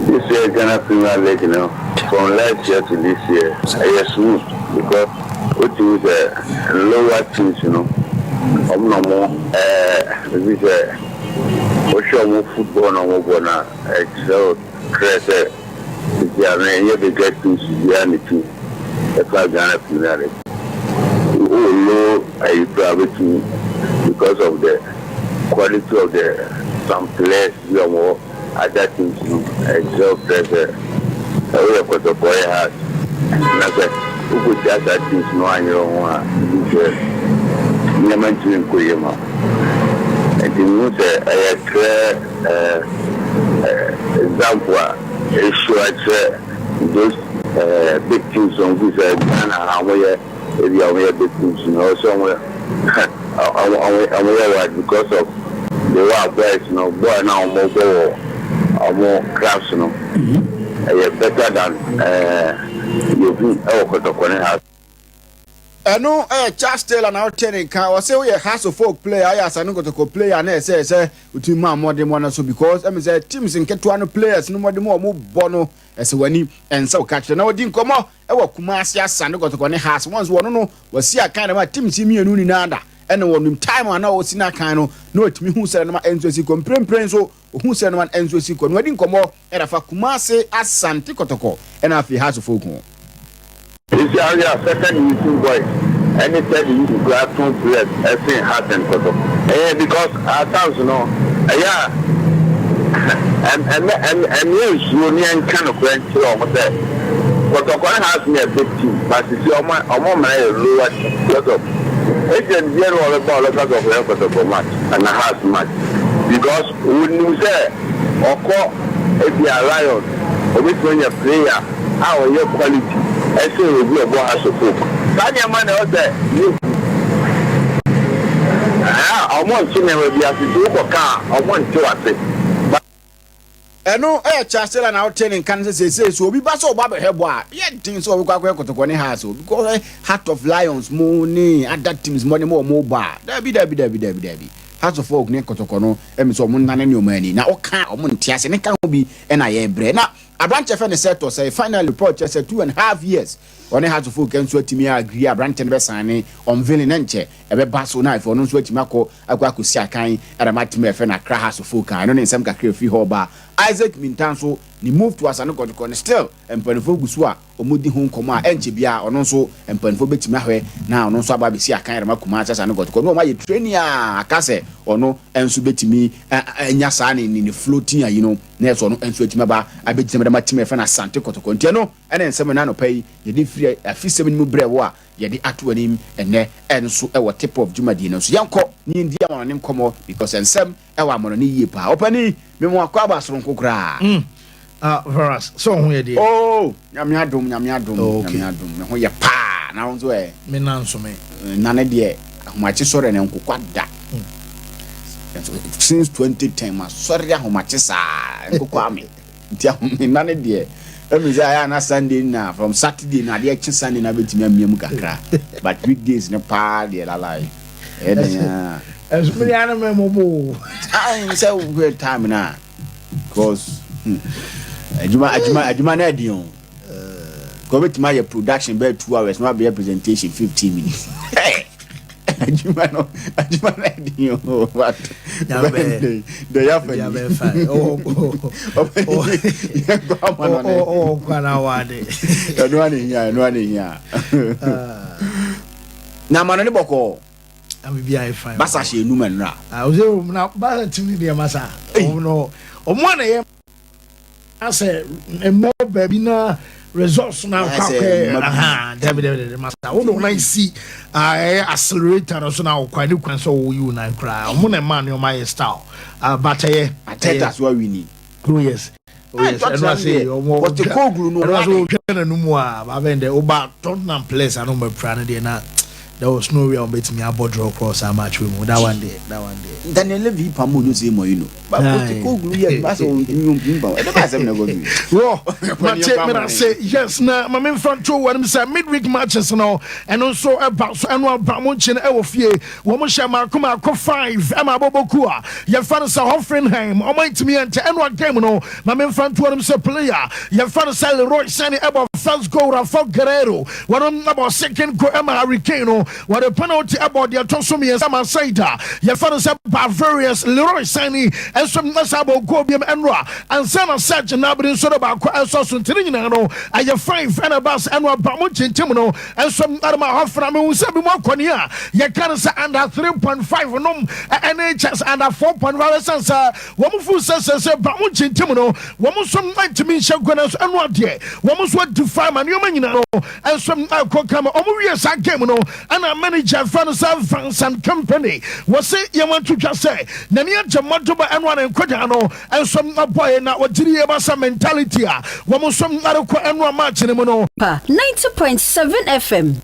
This year, Ghana Premier League, from last year to this year, I smooth because what is lower teams, I'm no more, maybe more football, no more, excel, credit, the great teams, reality, the Ghana Premier League. Low, I private team because of the quality of some players, more. Other things, excel pressure. We have got the boy has. Who could just at things no one you never to inquire. And the news I clear example, those big teams on which Ghana if you are big teams, somewhere. I'm because of the wild guys, boy now more. Or more crafts, better than you have. I know Charles Taylor now telling can or say we a house of folk player. I ask I no go to play and say between man more than one or so because I say teams in Ketuano players no more bono as when and so catch the no didn't come out. I will Kumasi as I go to house once one no was see a kind of a team see me and Uninanda. And one time I know what's in a kind of no to me who said my entry comprenso who said one entry sequence wedding come out and if Kumase as Santi Kotoko and if he has a folk. It's our second YouTube boy. Anytime you grab two players, everything happens because our towns, and yes, union kind of grand almost there. But the one has me a big team, but it's your man, lower. It's a general about a lot of record match and a half match. Because when you say, or call if you are lion, or which when you player, our your quality, I say will be a boy as a folk. Tanya man out there, I want to never be as a do car, I want to say. I know Chastel now telling Kansas says so we basso Baba Heboa. Yet things so we got to go house because Heart of Lions, money, and that team's money more mobile. Debbie. Heart of Folk, Nekotokono, and so Mundan new money. Now, okay, or Muntias, and it can be NIA bread. Now, a branch of any set or say final report just 2.5 years. On a Heart of Folk and so to me agree a branch and Bessani on Villanenche, a basso knife or no sweat Mako, a Guaku Siakai, and a Matimef and a Crahas of Folk. I don't know some Kakri free hoba. Isaac Mintanso, ni move to us and go to corner still, and Penfo Guswa, or Moody Home Coma, and Chibia, or no so, and Penfo Bettimahe, now no Sababi Siakai, and Makumatas and go to Kono, my trainia, Case, or no, and Subeti me, and Yasani in the floating, Nelson, and Swetimaba, I bet them at Timef and a Santico to Contiano, and then Seminano pay, you did free a few 7 brewa, yet the Atuanim, and there, and so our tip of Jumadino, so young cock, ni India on him come because and some, our money, pa, opening. Memoir Quabas from Kukra. For us, so we did. Oh, Yamiadum, who ya pa, now way. Menanso me. None dear, much is sorry and Uncle Quada. Since 2010, sorry, how much is Uncle Kwame. None dear. I Sunday now from Saturday, now the action Sunday, I bet me Mukakra. But weekdays in a party, I lie. As many animal time so great time now. Because Ajuma Edion. Go to my production bed 2 hours, not be a presentation 15 minutes. Hey, Ajuma Edion. What? They are fine. Oh, Kanawade. No one here. Now, Manaboko. I'm be fine. Basashi Numan Ra. I was now bad to me, dear Massa. Oh no, on 1 a.m. I said, a more baby na resource now. David Master. Oh no, I see. I accelerator also now quite you can so you and cry. I'm one man on my style. But I tell that's what we need. Oh yes. Oh yes. And I say, what the call grew no more. I vend the Oba Tottenham place. I know my plan there now. there was no way on bet me about draw cross a match with that one day. Daniel Levy Pamu no say mo you know. But ko glu ye ba so nyumpa. E ba say na go do. Match me say yes na my main front two when say midweek matches no and also about so annual Bramonchi na e wo fie. Wo mo hye Markoma ko 5 e ma boboku a. Ye fan say Hoffenheim o might me enter annual game no. My main front two when say player. Ye fan say Leroy Sani about first goal Rafa Guerrero. One about second goal Emma Hurricane no. What a penalty about the Tosumi and Sama Saida. Ye fan say Bavarians Leroy Sani and some Nasabo go bi Enra and Sana Saj na brin so about ko so so tinina no. Aye 5 and about annual Bramonchi team no and some Arma Hofra me say bi mo konia. Ye can say under 3.5 no NHS under 4.5 sense. Woman fu say Bramonchi team no. Woman some like to me shagwana so annual there. Woman so defy man you man no and some ko come omo wie sa game no and a manager France and company was say you want to just say na me jamato ba anwa na nkoja no and some boy na wajiri e ba sa mentality a woman some na ko anwa match ni mo no 90.7 FM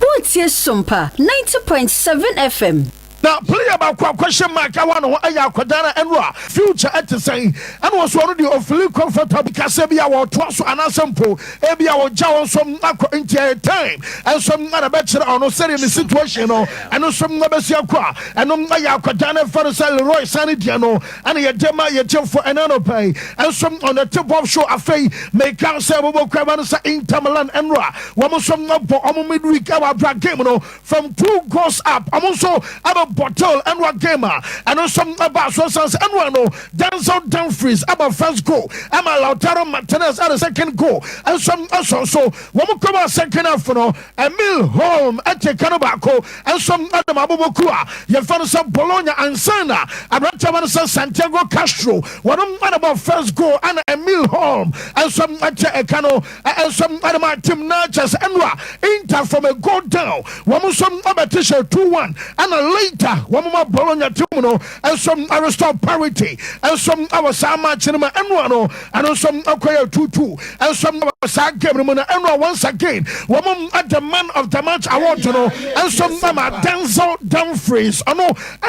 What's your Sompa 90.7 FM now player about question mark I want to aya kwadana enwa future at the saying and was one of the feel comfortable because be our twaso anasempo e be our jaw some into time and some other better on no serious situation no and some besia kwa and aya kwadana for the Roy Sanity no and ye dema ye for another pay and some on the tip of show afei make council bobo sa Inter Milan enwa womo some omo midweek our game no from 2 goals up so about bottle and what gamer and also about so and one no Denzel Dumfries about first goal I'm Lautaro Martinez at the second goal and some also so one come second half no Emil Holm at the Canobacco and some other Mabukua you found some Bologna and Sana and Santiago Castro one about first goal and Emil Holm and some at Cano and some other team Natchez and Inter from a goal down one some about 2-1 and a late one more Bologna team no and some restore parity and some our Sama Cinema and one and some acquire 2-2 and some Sag game and once again one at the man of the match award you know and some Denzel Dumfries and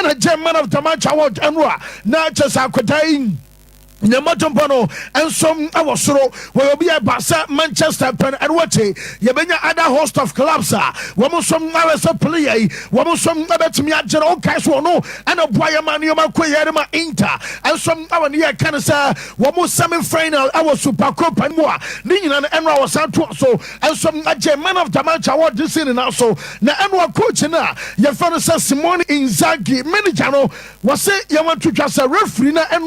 a German of the match award and not just Aquadine Nyamatompono and some our soro will be a Barca Manchester pen and watch it. Yabenya other host of clubs woman some hours a player woman some about me at general no and a boy man you ma Inter and some our near cancer woman semi final our super cup and more Nina and was out so and some man of the match award this in also na and coach na your father says Simone Inzaghi manager was say you want to just a referee na and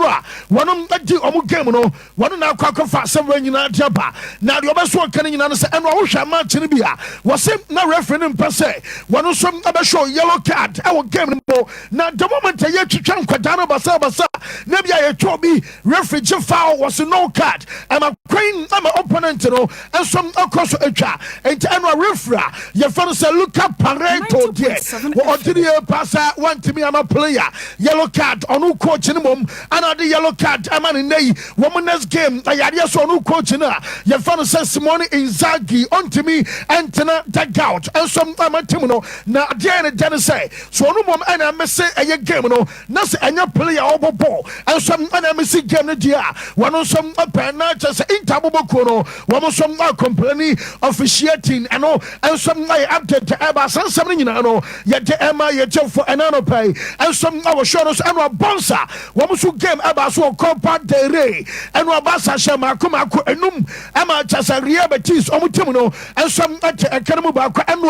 one di omu game no one na kwakọ fa seven nyina jaba na de obeso kan nyina no se eno wo hwa match ni bia wo se na referee no pese one so abesho yellow card e wo game no na the moment ye twetwa nkwada no basa na bia ye twa bi referee je foul was no card am a queen am opponent no and some across etwa ent eno referee ye fa say look up Pareto there wo odiri pasa want me am a player yellow card onu coach ni mom and the yellow card am nay woman's game ayade so no coach na ye fan say Simone Inzaghi onto me entena tag out and some team no na ade ne say so no mom ana me say aye game no na say anya player obobo and some ana me see game no dia one some penalty just intaboboko no one some complain officiating and no and some update eba some nyina no ye de ema ye for anano pay and some our shows and bonsa one so game eba so Copa del Rey and Wabasa Shama Kumako enum ama Chasaria Betis omutemuno and some at a Kanamubaka and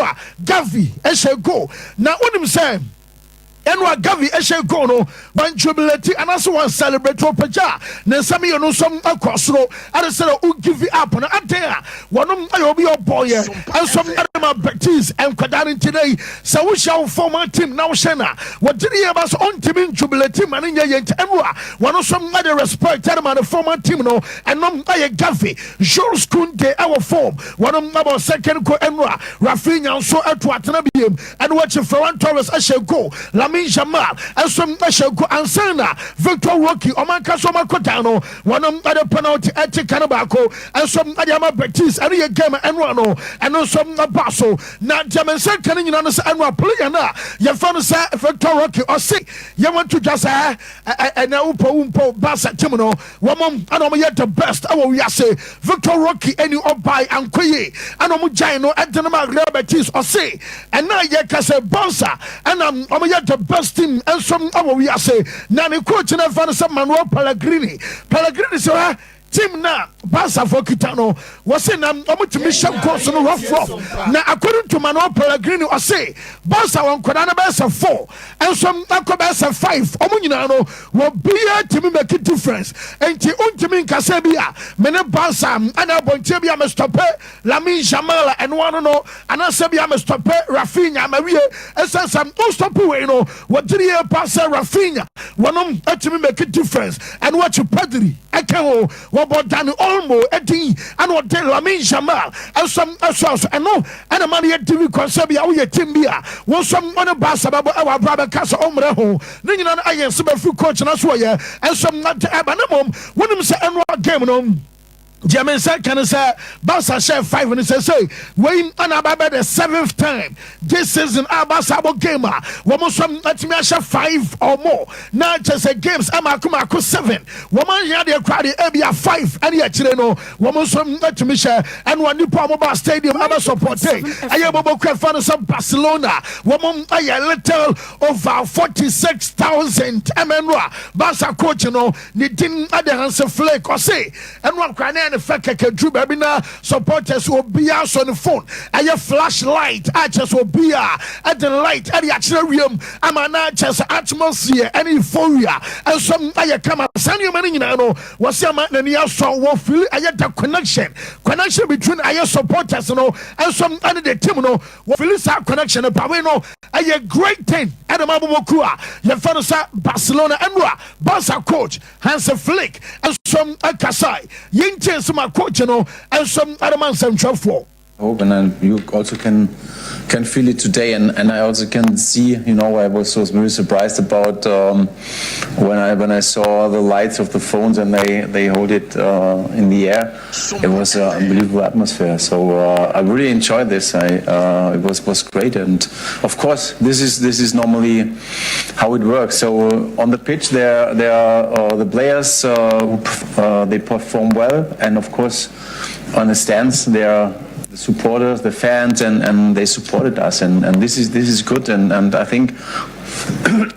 Gavi Eshego now what him say and what Gavi Eshego no one jubility and also one celebrate Paja Nesami no some acrossro and said who give it up on Adea one of your boy and some other Betis and Kadarin today so we shall form a team now Shana what did he have us on team in jubility man in Yent Emwa one of some other respect man the former team no and no Gavi Jules Kunte our form one of our second co Emwa Rafinha so at Watanabium and watch Ferran Torres Eshego Lamin Jamal and some Mashako Ansana Victor Rocky Omanka Soma Kotano one other penalty at Kanabako and some Adama Betis and a game and Rano and some Basso not German second in honest and Playana Yafana Victor Rocky or say you want to just and Umpo Bassa Timono Wamam and yet the best we say Victor Rocky any by and Quay and Omujano at the Betis or say and now yet say Bonsa and I'm yet the best team and some we say Nani coach and Vanessa Manuel Pellegrini so team na Barca for Kitano was in to mission course on rough now according to Manuel Pellegrini or say Barca on Nkoranza best 4 and some best 5 omunino will be a team make a difference and ti untimin kasebia mene Barca and Abontebia me stop Lamin Jamal and one no and Asebia me stop Rafinha Maria and some stop we no what did you pass Rafinha one a team make a difference and what you Pedri Ekao about Danny Olmo, Eddie, and what Lamin Jamal, and some assaults, and no, and a money at TV Consabia, we a Timbia, was some on a bass about our brother Casa Omreho, Ningen and I am super few coach and Aswaya, and some not to Abanamum, when them say and what game on. German said, can I say, Barca share 5 and say, Wayne and Ababa the 7th time. This season, Abasabo gamer, woman some Atimasha 5 or more. Now just a games, Amakumako 7. Woman Yadia Crowdy, Abia 5, and yet, you know, woman some Atimisha, and one new Palma Stadium, Abba support. Ayabo Crafana some Barcelona, woman a little over 46,000 MNRA. Barca coach, you know, Nitin Adehansa Flake or say, and one crying. The fact that Drew Babina supporters will be out on the phone. I have flashlight. I just will be at the light at the atrium. I'm an just atmosphere and euphoria. And some I come up. Sanyo Manino was your man and you saw what feel. I had the connection between I supporters, you know, and some other the team, you know, what feels our connection. But we know a great thing. And the Mabukua, your father Barcelona and Barca coach Hansa Flick and some Kasai. Yin some coach, you know, and some other man some trouble. Hope and you also can feel it today, and I also can see, you know, I was very surprised about when I saw the lights of the phones and they hold it in the air. It was an unbelievable atmosphere. So I really enjoyed this. It was great, and of course this is normally how it works. So on the pitch there are the players who they perform well, and of course on the stands there are the supporters, the fans, and they supported us, and this is good, and I think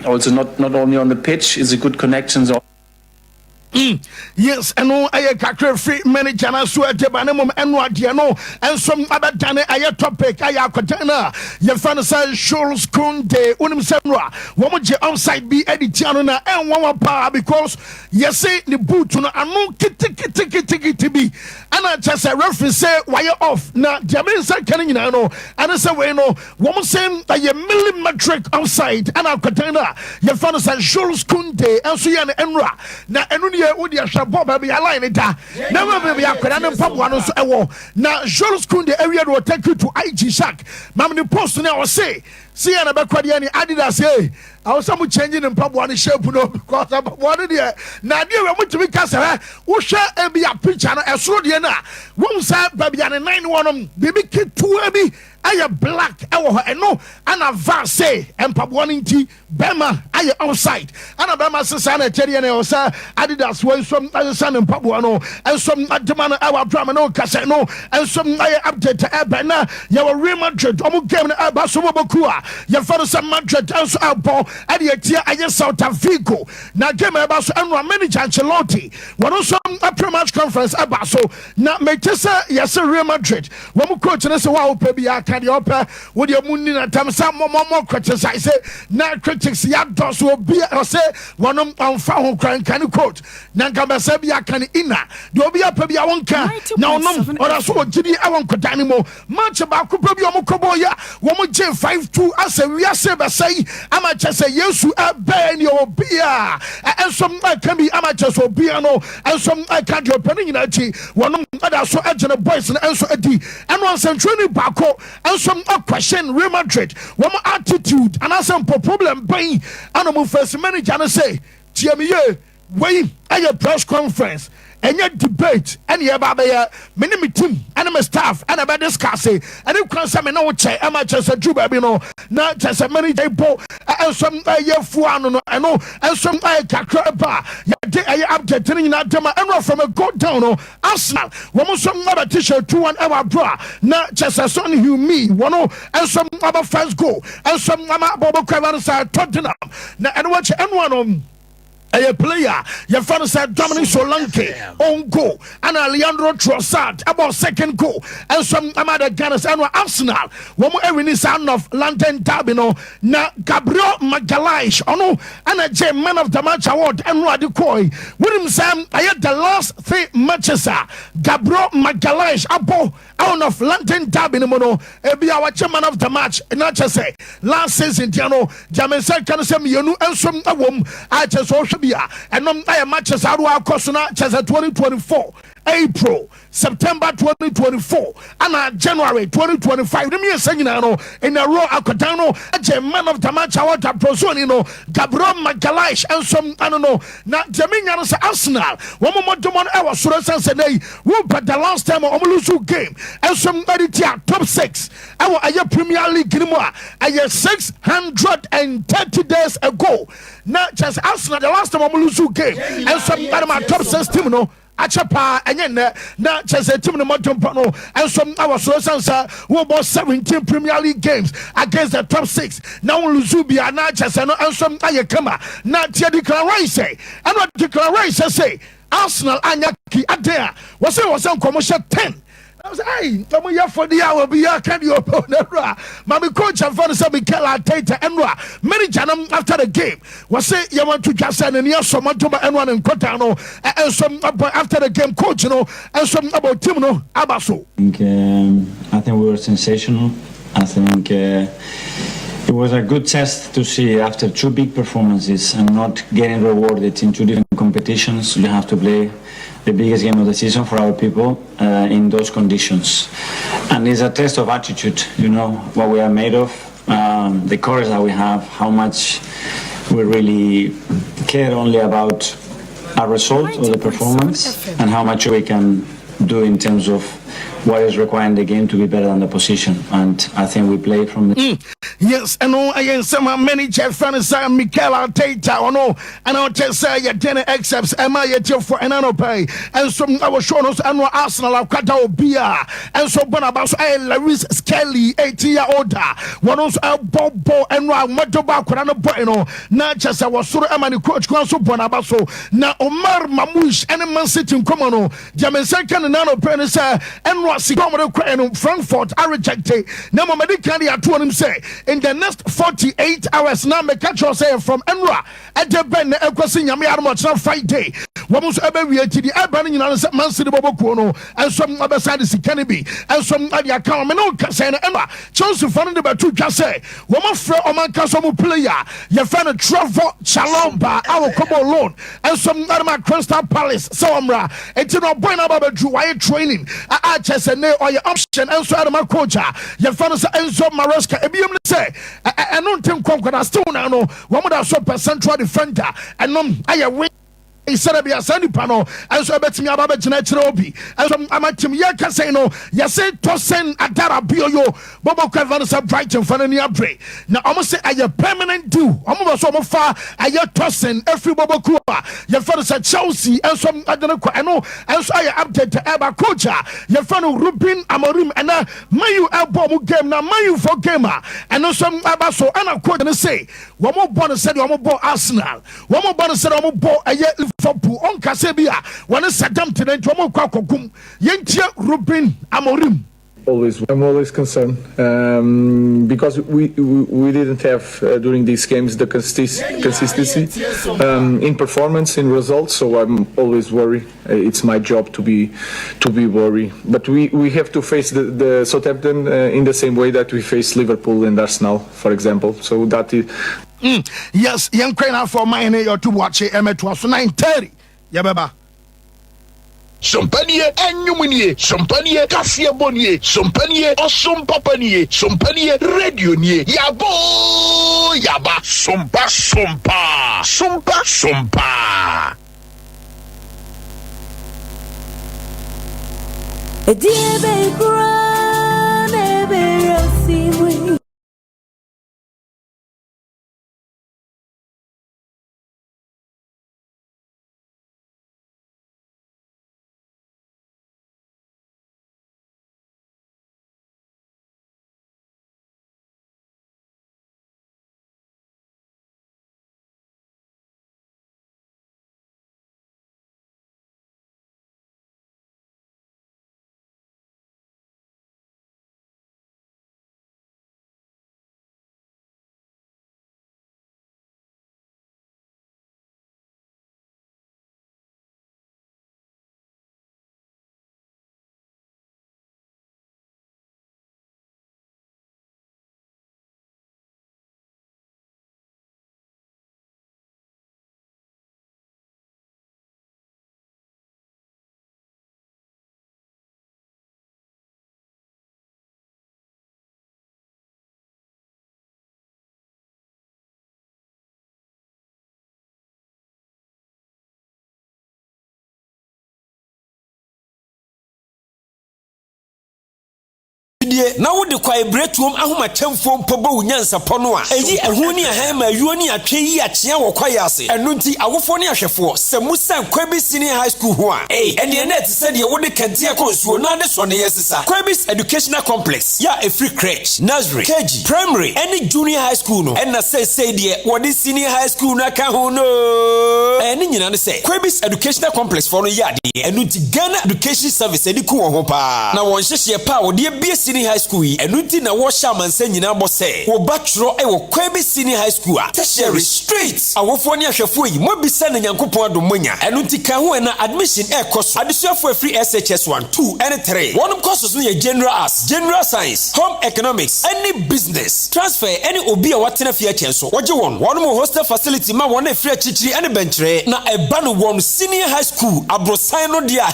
also not only on the pitch is a good connection. So yes, and no, I can't free manager and swear to Banamum and what you know, and some other than a topic. I are Kotana, your fan says, Shoals Kunde, Unim Semra, woman outside be Editiana and one power because you say the boot to no kitty and I just a reference say wire off now. Jamin said, can you know, and I say, well, no, woman saying that you millimetric outside and I'm Kotana, your fan says, Shoals Kunde, and so yan Enra. Now, and Udi Shabo baby align it. Never baby I could and pop one so now Jules Kunde area will take you to IG Shack. Mammy post now say see an abakwadiani Adidas say I was some changing in pop one shape because I wanted there. Now dear I want to be cast Usha be a picture and a so dear now. One side baby and a 9-1 baby kid 2 I black and no and a vase and pop one tea Bema I outside and a Bema Sana Teddy and Osa Adidas way some other son and Papuano and some Adamana our drama no Casano and some I update to Abana your Real Madrid game Abasubakua your father some Madrid also outball Adea Akye Abia South Africa now game Abaso and manager Ancelotti one also a pre-match conference Abaso now Metesa yes Real Madrid one coach and say wow baby I can't help with your moon in a time some more criticize now critics ya does will be or say one on found crying can you quote Nankamba Sabia can ina do be a baby I won't can now no or I saw GD I won't cut anymore much about Kupobi Mokoboya 1 J 5-2 asa wiase be say amache say Yesu ebe ni obia ensom aka bi amache so obia no ensom aka de opani nyina chi wono ada so agene boys na enso adi eno ansentweni bako ensom question Real Madrid wo attitude and asem problem bang anomu first manager no say tiamiye wey a press conference and yet debate and ye baba many team and my staff and about discuss it and you can say me no che am just a juba be no na just a many day po and some ye fuano no I know and some kakra ba ye update ni na dem and from a go down no Arsenal wo some other t-shirt 2-1 hour bra na just a son you me one and some other fans go and some bobo kwavan sa Tottenham na and watch and one a player, your father said Dominic Solanke on goal, and Leandro Trossard about second goal, and some other Gunners and Arsenal. One more every son of London Tabino, na Gabriel Magalhaes, no, and a J Man of the Match Award, and Radikoi. William Sam, I had the last 3 matches, Gabriel Magalhaes, abo out of London Tabino, be our chairman of the match, and not just say last season, Tiano, Jamaica can say me, you know, and some I just also be and I matches out of our Cosuna, 2024. April, September 2024, and January 2025. Let me say, in a row, Akotano, a man of the match, I want to Prosonino, Gabriel Magalhaes, and some, I don't know, not Jamaican Arsenal. One more tomorrow, I was so Sunday, but the last time on Omulusu game, and somebody top 6. Our Premier League, I 630 days ago. Not just Arsenal, the last time on Omulusu game, and some top 6 team, no. Achapa and na chese team no motompano and some our Sansa who about 17 Premier League games against the top 6 now Luzubia na chese no and some ayekama na tia declare say and what declare say Arsenal anyaki Adea was commercial 10. I was come here for the hour be here can you open Mami coach and father say Mikel Arteta and many janam after the game was say you want to just send and yes some to and one in Kotano and some after the game coach and some about team Abaso. I think we were sensational. I think it was a good test to see after 2 big performances and not getting rewarded in 2 different competitions. You have to play the biggest game of the season for our people in those conditions. And it's a test of attitude, you know, what we are made of, the courage that we have, how much we really care only about our result or the performance, and how much we can do in terms of what is required in the game to be better than the position. And I think we played from the... Yes, and I am some manager friends Mikel Arteta or no, and I'll just say your dinner accepts am I at your for an pay and some our shows and Arsenal of Kata Bia and so Bonabas Lewis Skelly 80-year-old one also Bobo and Motoba Kurano Bueno not just our Sura Amani coach Consul Bonabaso na Omar Mamouche and Man City in Comono Jamaican and Nano Penis and Rossigomo and Frankfurt are rejected. Now Medicani at him say in the next 48 hours now me catch you say from Enra at the Ben Equasi Yami Armach Friday. Wamos Abbey to the Abban in Man City Bobokuno and some other side is Kennedy and some other account and Emma Chelsea found about 2 just say woman for Oman Casomo player your friend Trevor Chalomba our couple loan and some other Crystal Palace Samra and to no point about training I just or your option and so my coach your friend Enzo Maresca say I don't think Conquer still now one would have super central defender and I win. Instead of be a sandy panel, and so I bet me about Obi, and some amateur Yaka say no, Yase Tosen Adara Bio, Bobo Cavan sub Brighton for any upgrade. Now almost say a permanent do, almost so far, a year Tosen, every Bobo Kua, your father said Chelsea, and some other I know, and so I update to Eba Kocha, your father Rubin Amorim, and Mayu Elbow game, now Mayu for gamer, and no some Abaso, and I'm quoting to say, one more bonus said, one more ball Arsenal, one more bonus said, one more ball a year. For on Kasebia, when it's Saddam to the Tomo Kwakum, Yentia Rubin Amorim. I'm always concerned because we didn't have during these games the consistency in performance, in results. So I'm always worried. It's my job to be worried. But we have to face the Southampton in the same way that we face Liverpool and Arsenal, for example. So that is. Yes, young Queen for mine. You're to watch it. M2 9:30. Yeah, baba. Sompanie enyumunie, sompanie kafia bonie, sompanie osompapanie, sompanie radio nie. Yabo yaba, sompa. Adea Akye na wo de kwai bretuom ahoma temfo mpobo unyansa pono a eyi ehuni ahema yuoni atwe yi akyea wo kwai ase enu nti awofo ne ahwefo semusan Kwebis Senior High School ho a ene net se de wo de kantia konsuo na de so ne yesisa Kwebis Educational Complex ya a free crèche nursery KG primary any junior high school no na say de wo de senior high school na ka ho no ene nyina ne se Kwebis Educational Complex for no ya de enu nti Ghana Education Service edi ku wo ho pa na won hyehye pa wo de bie senior high school yi enuti na wo sha mansa nyina bo se wo batro wo Kwebis Senior High School a tertiary straight awofo ne ahwefo yi mo bisa na Nyankopon adomonya enuti ka ho na admission course adesuafo free SHS 1 2 and 3 one courses no general arts, general science, home economics, any business transfer any obi a watena fie chenso woje won one mo hostel facility ma won free chichiri any benchre na eba no won senior high school abrosan no dia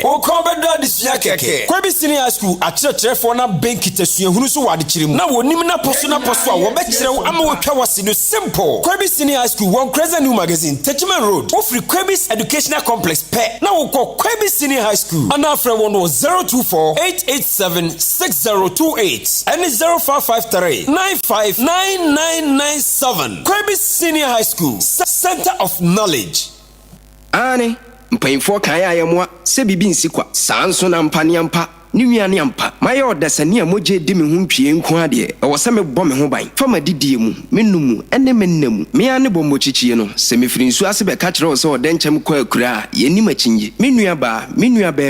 o ko bedo adesua keke Kwebis Senior High School a chirefo na benki tesuahunu so wade chirimu na wonim na poso a wo be kirew ama wo twa wase no simple Kwebis Senior High School one Nkoranza new magazine Techman Road wo free Kwebis Educational Complex pe na wo ko Kwebis Senior High School ana afre won 024-887-6028 and 0553-959997 Kwebis Senior High School Center of Knowledge Ane mpanyimfo kan ayemwa se bibi nsikwa sanso na mpaniampa niwiane ampa maye odasani amoje di me ho ntwie nko ade e wo se me bɔ me ho ban fama didie mu menumu ene mennamu me ane bɔ mochichie no se me firi nsu ase be ka kire wo se odenchem kwa akura yeni machinje menua ba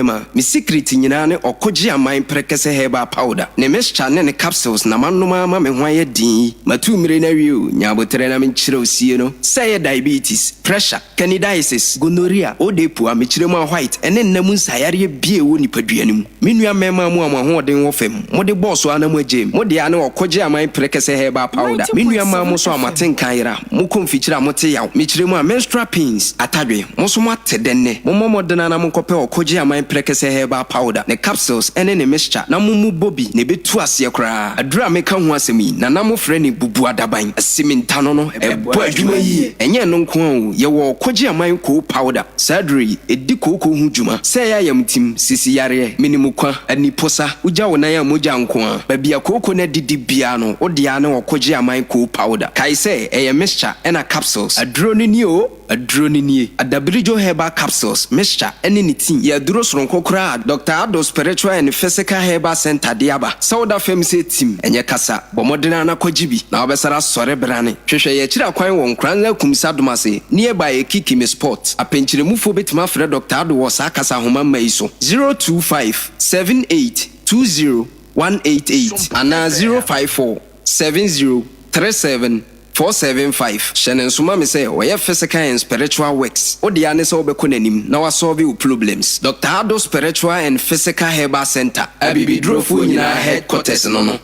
ma me secret nyina ne okoje aman prekese herbal powder ne mixture ne capsules na manoma ma me ho aye din matu mire na wiu nyabotere na me kire osie no say diabetes pressure candidiasis gonorrhea odepu a me kire mu white ene nnamu nsayare bie wo nipaduanim menua mema mu amahoden wo fem mode boss anamu agem mode ane okoje aman prekese herbal powder menua ma mo so amaten kanira mo konfikira mote yaw mekire mu a menstrual pains atadwe mo so matedenne mo modena na mo kope okoje aman prekese herbal powder ne capsules ene ne mixture na mo bobi ne betu ase kra adura meka ho asemi na na mo frɛ ne bubu adaban asiminta no ebo adwuma yi enye no nko an ye wo okoje aman ko powder surgery edi koko hu dwuma sɛ ya yamtim sisi yare minimu kwa ani posa uja wona ya moja nko a babia koko na didi bia no odia na okoje aman ko powder kai se eye mixture ena capsules adronini adabirijo herbal capsules mixture ene nitin ya duro soronko kra Dr. Ado Spiritual and Physical Herbal Center diaba Sauda Femse team enye kasa bomodena na kwajibi na obesara sore brane hwehwe ye kira kwan won Nkoranza kumisa domase nearby Kiki me sport apenchire mufo betima frɛ Dr. Ado wo sa kasa homa mai so 02578 20188 and 054 7037 475. Shannon Sumami say, we have physical and spiritual works. Odianes Obekonenim, now solve your problems. Dr. Ado Spiritual and Physical Herbal Center. Abibi Drofu in our headquarters. No.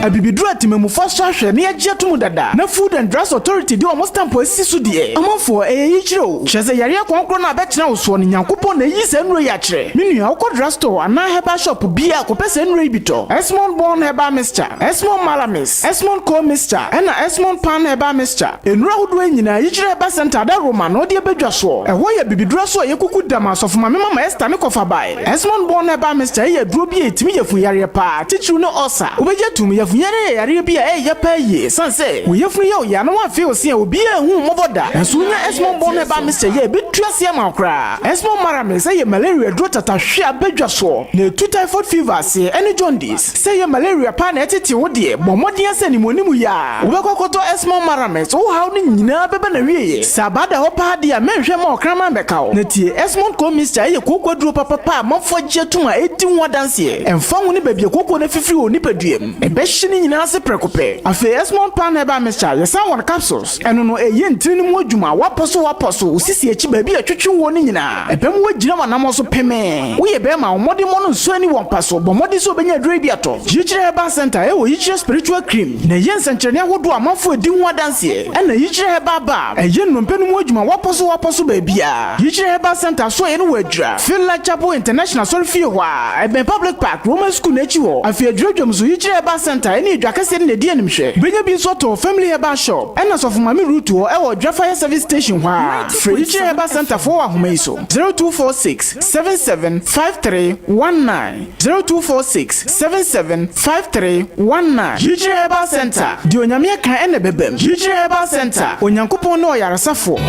Abibidru atimemu first hwehwe na yagye tomu dada na Food and Drugs Authority de omo stamp asisu de amafo eyichiro cheze yare kwankro na abetena uso ne Nyankopon na yi se nro ya kire menua ukọ drugstore ana herbal shop bia kopese nro ibito Esmond Born Herbal Mixture, Esmond Malamis, Esmond Co Mixture na Esmond Pan Herbal Mixture enro hodo anyina yichire herbal center da Roma no de bedwa so eho ya bibidru so yekuku dama so fuma mema Esther ne kofa bai Esmond Born Herbal Mixture ye duro bi etimi yefu yare pa tichiru ne osa obeje tum yefu yare yare bi ye pa ye sanse we yefu ye ya no wa fe osi obi ehu moboda ensunya Esmond Born Herbal Mixture ye betuase ma kra Esmond Malamis ye malaria duro tatahwe abedwa so na tu typhoid fever se any jaundice say ye malaria pa na etete wo de bomodin ase ni monimu ya obekokoto Esmond Malamis wo haw ni nyina bebe na wiye sabada ho pa de a menhwe ma okrama bekawo na tie Esmond Co Mixture ye kokoduro papa mafo jetuma edi wodanse emfa wo ni babie kokko na fifiri oni paduem ebehye ni nyina ase prekope afi Esmond Pan Herbal Mixture ye san won capsules eno no eye ntiri ni mu adwuma waposo usisi echi baby atwetwe wo ni nyina ebem wagyina manam so peme wo ye be ma omode mo no nso ani won paso bomode so benya dure bi ato Yichire Herbal Center e wo Yichire Spiritual Cream na ye nsenkyerene ahodo amafo edi ho adanse na Yichire Herbal Bar eye nnompenu mu adwuma waposo baby a Yichire Herbal Center so ye no wadura Filla Chapel International Sorry ho a ebe Public Park Roman School na echi wo afi adwudwam so Yichire Herbal Center ene edwakase ne di animhwe benya bi so to Family Herbal Shop ena so fuma mi route ho e wo Fire Service Station ho a Yichire Herbal Center for ahomaiso 0246 775319 0246 775319 Yichire Herbal Center di onyame kan ene bebem Yichire Herbal Center onyankopon no yaresafo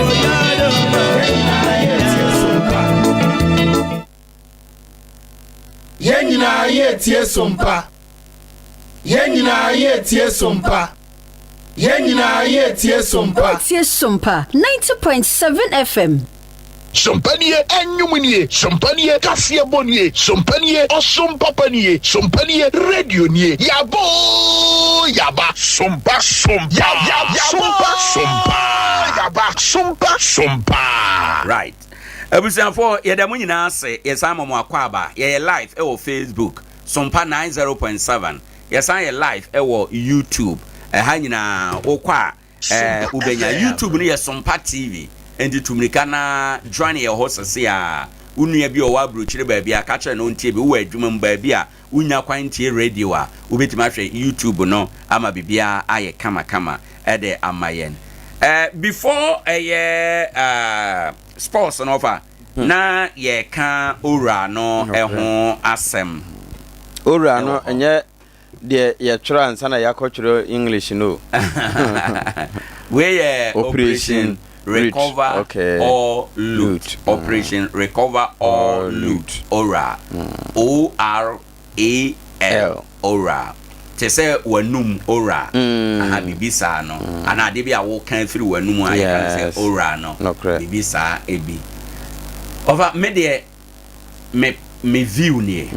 Yenyina ye tie sompa Yenyina ye tie sompa Yenyina ye tie sompa Tie Sompa 90.7 FM. Sompanie enyumunie, sompanie kasie bonie, sompanie osompapanie, sompanie radio nie. Yabo yaba sompa sompa. Right. Ebusanfo yedamu nyina ase yesama mo akwaba ye live e wo Facebook Sompa 90.7 yesan ye live e wo YouTube ha nyina okwa ubenya YouTube ni ye Sompa TV endi tumrika na join ye hosese a unua bi o wa brochire ba bia ka kire no ntie bi wo adwuma mba bia unya kwantie radio a ubetima hwe YouTube no ama bibia aye kama ede amayen before sports no fa na ye ka ora no ho asem ora no enye de ye try ansa na yakotwero English no we operation recover or loot. Operation recover or loot. Ora. ORAL. Ora. Te say wanum ora. Aha bibisa no. Ana de bia wo kan firi wanum a kan say ora no. Bibisa ebi. Over me de me view ni.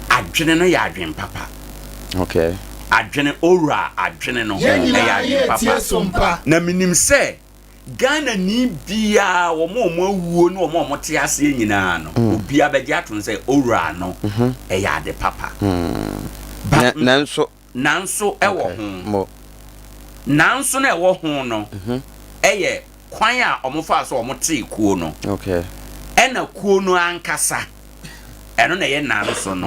Adwene no ya adwen papa. Okay. Adwene ora adwene no ya adwen papa. Na minim say Ghana ni bia wo mo awuo no wo mo te ase nyina no obi abegye aton say ora no ya de papa nanso ewo ho nanso na ewo ho no eye kwan a omofa so omo te kuo no okay ena kuo no ankasa eno na ye nanso no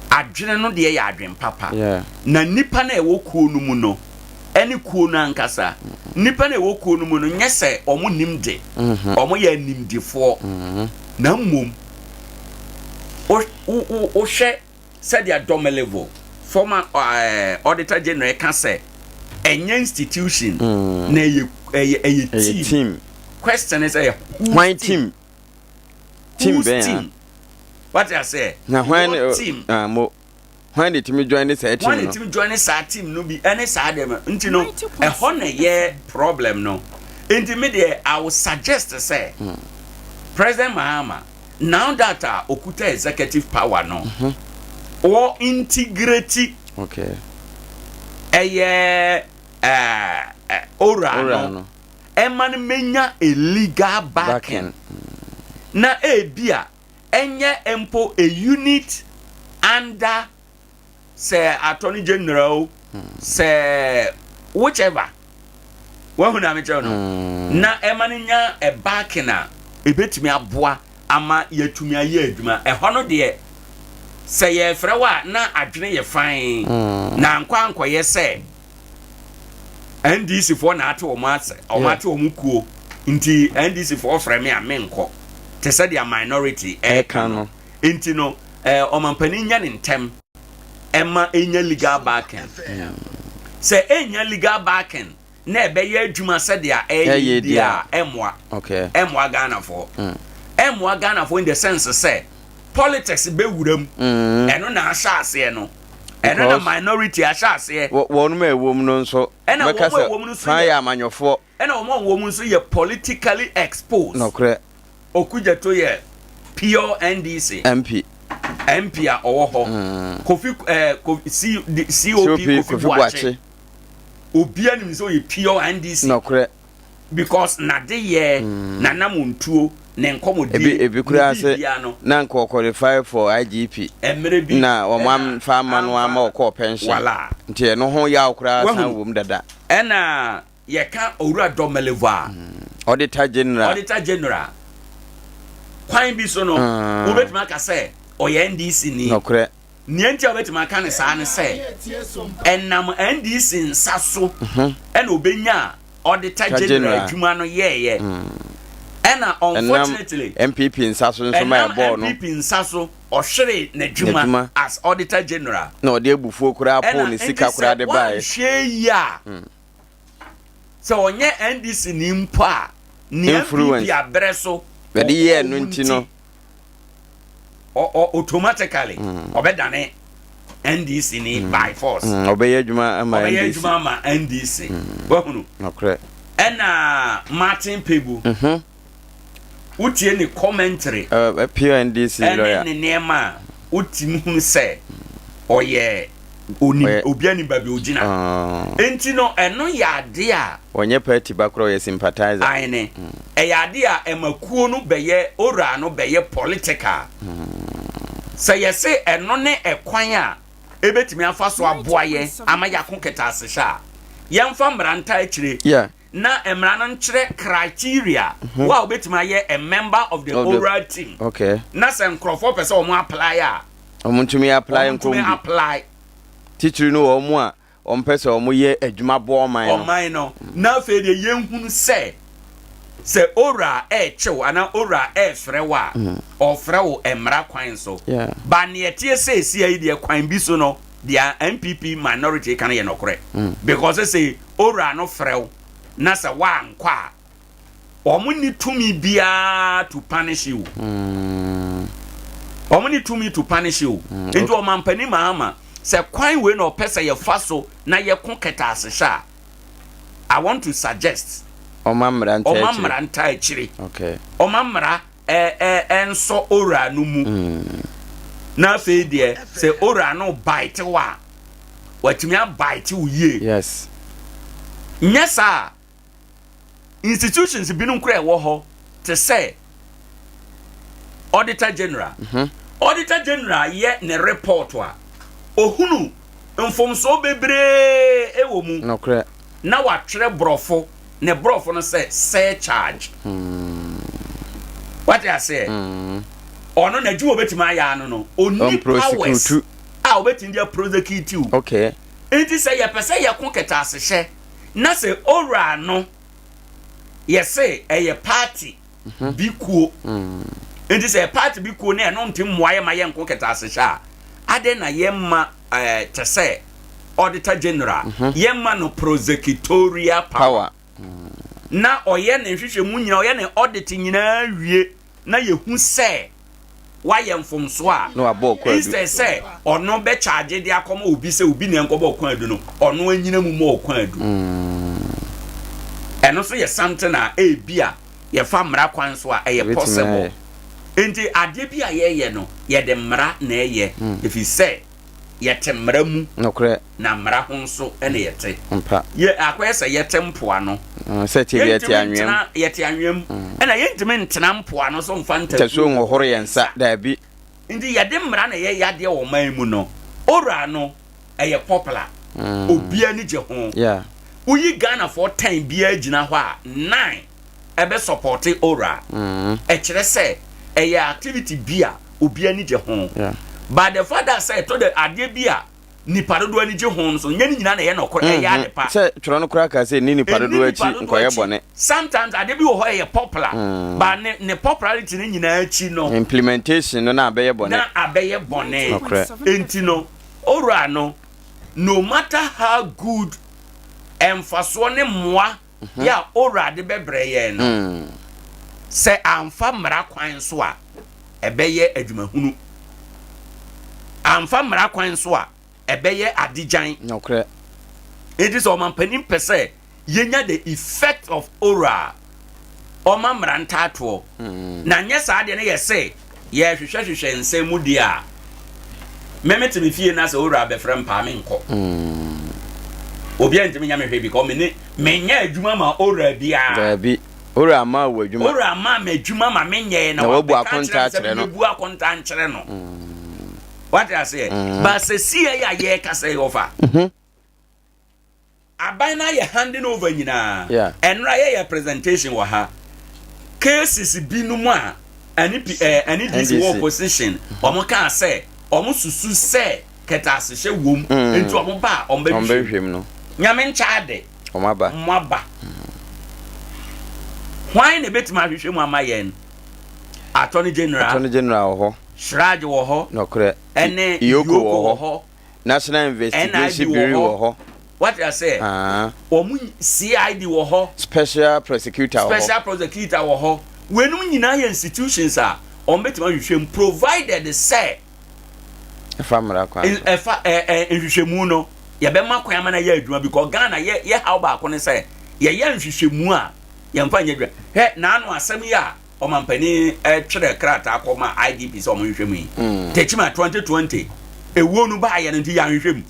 adwene no de ya adwen papa na nipa na ewo kuo no mu no eni kuo no ankasa nipa na ewo kuo no mu no nyese omo nimde omo ya nimdefo na mmom o hwe said ya dome level former auditor general can say any institution na a team question is a my team what I say na when team mo when did you join this team? When did you join this team? No be any side them. Until no, a honor ye problem no. Intermediate, I would suggest to say, President Mahama, now that Okuta executive power no, or integrity, okay, ora no, eman menya a legal backing. Na bia, enye empo a unit under say Attorney General, say whichever. Wahu na meche no na emaninya e back na ebetumi aboa ama yatumi aye adwuma no de se ye frewa na adwene ye fan na nkwa ye se NDC for na ate o mate o mate o mukuo nti NDC for frame a menko te se dia minority ka no nti no o mampani nya ne ntem ema enya legal backing se enya legal backing na ebe ye adwuma se dia dia emwa okay emwa Ghana for emwa Ghana for in the sense say politics be wuram eno na asha ase no eno na minority asha ase wonu ma ewom no nso beka se fan ya amanyofo ena wo wom nso ye politically exposed no kre okuja to ye pure NDC MP a owo ho Kofi COP Kofi Boache obia nim so ye pure NDC no kre because na de ye na namuntuo ne nkomodi ebi kura se na nko qualify for IGP na o mam farmer no ama o pension wala nti no ho ya okura san wom dada ena ye ka owura domeleva auditor general kwan bi so no obetima ka se o ye NDC ni no kre nienti obetima ka ne sa ne se enam NDC nsaso ena obenya auditor general adwuma no ye ena unfortunately MPP nsaso nso ma ball no MPP nsaso ohwere na adwuma as auditor general no de ebufuo kura apo ne sika kura de bae hweya so onye NDC ni mpo a ni MPP abreso be de ye no nti no automatically obedane NDC ni by force obeye adwuma ama NDC wahunu okay ena Martin Pebu utie ni commentary pure NDC lawyer ne nema uti hu se oye oni obiani babi ogina enti no eno yade a onye party bakro ye sympathizer aine yade a emakuo no beye ora no beye political se yese eno ne ekwan a ebetimi afa so aboaye ama yakoketa asehya yemfa mranta akire na emrana nkyere criteria wa obetima ye a member of the oral team okay na se nkrofo pese o mo apply a omuntumi apply apply teacher no o mo a o mpese o mo ye adwuma bo oman no na fe de yenhunu se ora chew ana ora frewa o frewo emra kwan so ba ne tie se esi ayi de kwan bi so no dia MPP minority kan ye nokore because say ora no frew na sa wa nkwa omuni tumi bia to punish you omuni tumi to punish you into omampani Mahama se kwan we no pesa ye faso na ye koketa asehya I want to suggest omamra nta akire okay omamra enso ora no mu na fe de se ora no bite wa watimi bite uye yes nyesa institutions binu nkra ewo ho to say auditor general ye ne report wa ohunu mfomso bebre ewo mu nokre na watwere brofo ne brofo no say charge what I say ono na ju obetima ya no oni powers a obetim dia prosecute okay enti say ye pese ye koketa asehye na say ora no yese eye party bikuo enti say party bikuo na no ntem moaye ma ye nkoketa asehya ade na yemma te say auditor general yemma no prosecutorial power na oye ne hwehwe mu nyina oye ne audit nyina wie na ye hu say why am from swa no abo kwa instead say or no be charge dia come obi say obi na nkobo kwa adu no ono anyina mu mo kwa adu eno so ye something na e bia ye fa mra kwan so a e possible enti ade bia ye no ye de mra na ye if you say ye temra mu nokre na mra ho nso ene ye te mpa ye akwese ye tempoa no se ti ye ti anwem ye ti anwem ena ye ntime ntena mpoa no so mfa nta so ngohoro ye nsa da bi ndi ye de mra na ye yade wo man mu no ora no eye popular obi ani je ho yeah uyi Ghana for 10 bia gina ho a 9 ebe support ora e kire se eye activity bia obi ani je ho yeah but the father said to the ade bia ni parodo ani je ho so nya ni nyina na ye no kore eye ade pa se tro no kora ka se ni parodo achi nkoye bone sometimes ade bi wo ho eye popular but ne popularity ni nyina achi no implementation no na abeye bone enti no ora no matter how good emfaso ne moa ya ora de bebre ye no se amfa mra kwan so a ebeye adwumahunu amfa mra kwan so a ebeye adijan nokre it is oman panim pese yenya the effect of ora oma mra ntato na nyesa de ne yese ye hwehwehwehwe nsemu dia memete me fie na se ora be frem pa me nko obi antimi nya me hwe bi ko me nya adwuma ma ora bia da bi ora ma wo adwuma ora ma adwuma ma me nya na wabu akonta akere no bu akonta ankere no what I say but se see ya ye ka say over abana ye handing over nyina enra ye presentation wa ha cases binu mu a ani this war position omo kan say omo susu say keta asehye wom enti omo ba omo behwem no nyame nchaade omo aba why ne betima hwehwe mu amayen attorney general ho Shraj wo ho nokre ene yoko wo ho national investigation bureau wo ho what I say omu CID wo ho special prosecutor wo ho wenu nyina ye institutions a ombetima hwehwem provided say famra kwa hwehwemu no ye be makwan ama na ye adwuma because Ghana ye how ba ko ne say ye hwehwemu a ye mfa nya dwa he na anu asem ya omampani twere krata akoma IDP so omhwehwemu yi techima 2020 ewo nu ba ye nti ya hwehwem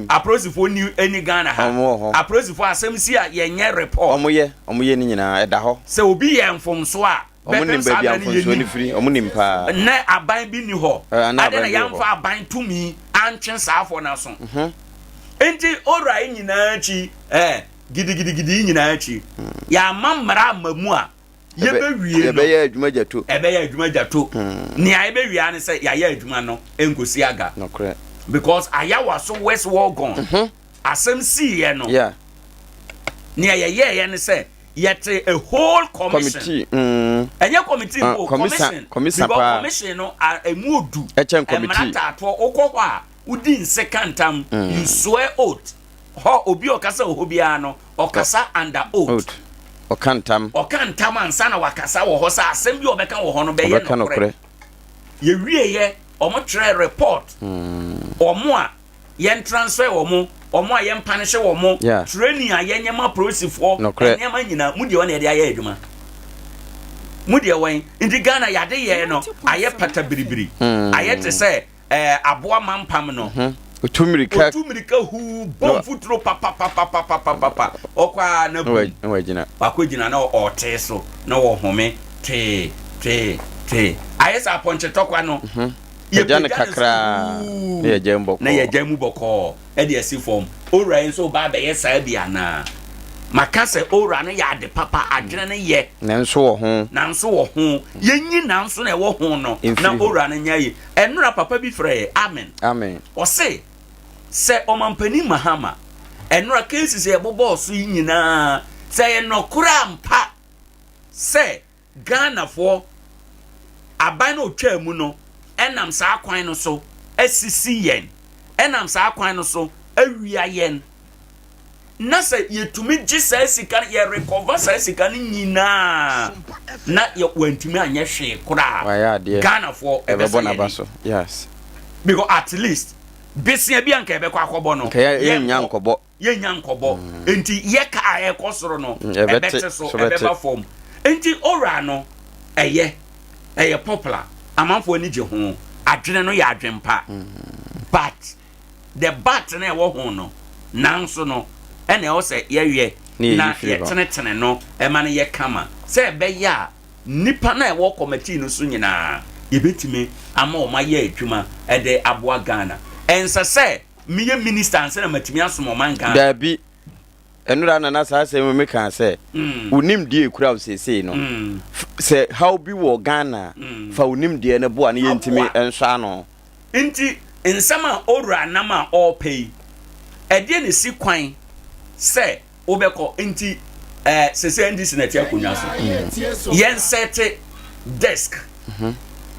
aprosifo ni eni Ghana ha aprosifo asem si a ye nye report omoye ni nyina eda ho se obi ye mfomso a omonim ba bia mfomso ni firi omonim pa na aban bi ni ho ade na yamfa aban tumi antwen saafo na so enti ora nyina chi gidi nyina achi ya mamra mamu a ye be wie ye be ya adwuma jato ni ya be wie an say ya adwuma no engosi aga nokre because aya waso west war gone asem see ye no ni ya ye ne say yet a whole committee enye committee commission no emuodu committee to okwo a udi nsekantam you swear oath ho obi okasa ohobia no okasa under oath okantam ansa na wakasa wo ho sa asem bi obeka wo ho no be ye no ye wie ye omo tre report omo a yen transfer omo a yen punish omo training a yen nyama prosifo nyama nyina mudi wona ye de aye adwuma mudi wen indi Ghana yade ye no aye pata biribiri aye te say aboa mampam no otumirika hu bom futuro papa okwa na bu wajina akogina na ote so na wo home te aye sa ponche tokwa no ye jana kakra ye jembo na ye jamu boko e de asi form ora enso ba be ye sa bia na makase ora no ya de papa adwene ne ye nanso wo ho ye nyi nanso na wo ho no na ora no nya yi enura papa bi frɛ amen o se omampani mahama enura cases ye bobo so nyina se ye nokura mpa se Ghana for aban no twa mu no enam sa kwan no so asisi yen enam sa kwan no so awia yen na say yetumi gi sa sika ye recover sa sika ni nyina na ye wantumi anya hwe kura Ghana for yes because at least besia bi anka ebe kwa akobo no ye nyankobo enti ye ka ekosoro no ebete so ebeba form enti ora no eye popular amanfo ani je ho adwene no ya adwempa but the bat na ewo ho no nanso no ene o se ye na ye tenetene no e ma ne ye kama se ebe ya nipa na ewo committee no so nyina ye betime ama o ma ye adwuma e de aboa Ghana ensa se miye minister anse na matimi asomo man Ghana dabi enura na sa se me kan se unim die kura o sese no se how bi wo Ghana fa unim die ne boa ne yentimi enso ano nti nsama ora nama all pay ede ne si kwan se obeko nti sese ndisi na tia kunwa so yen set desk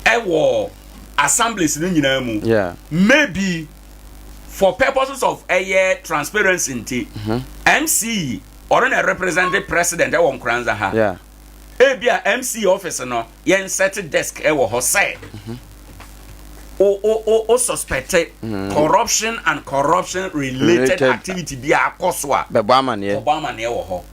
ewo assemblies ni nyina mu maybe for purposes of transparency nti MC or na represent the president ewo Nkoranza ha ebia MC office no yen set desk ewo ho say o suspected corruption and corruption related activity bi akoswa Obama ne wo ho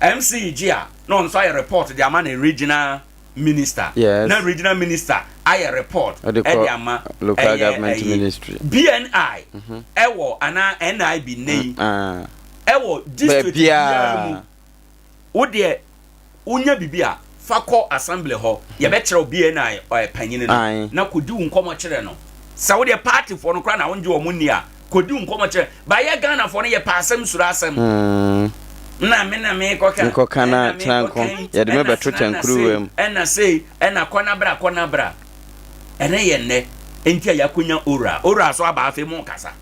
MC Gia no so I report the ama na regional minister na regional minister I report the ama local government ministry BNI ewo ana NIB nei ewo district bia wo de unya bibia fako assembly ho ye be kire BNI panyine no na kodi nkomo kire no sa wo de party for no kra na wonje omuni a kodi nkomo kire ba ye Ghana for no ye pasem sura asem na me koka na tranko ye de me beto tankruwem ena sei ena kona bra ene ye ne enti ayakonya ora so aba afi mu kasa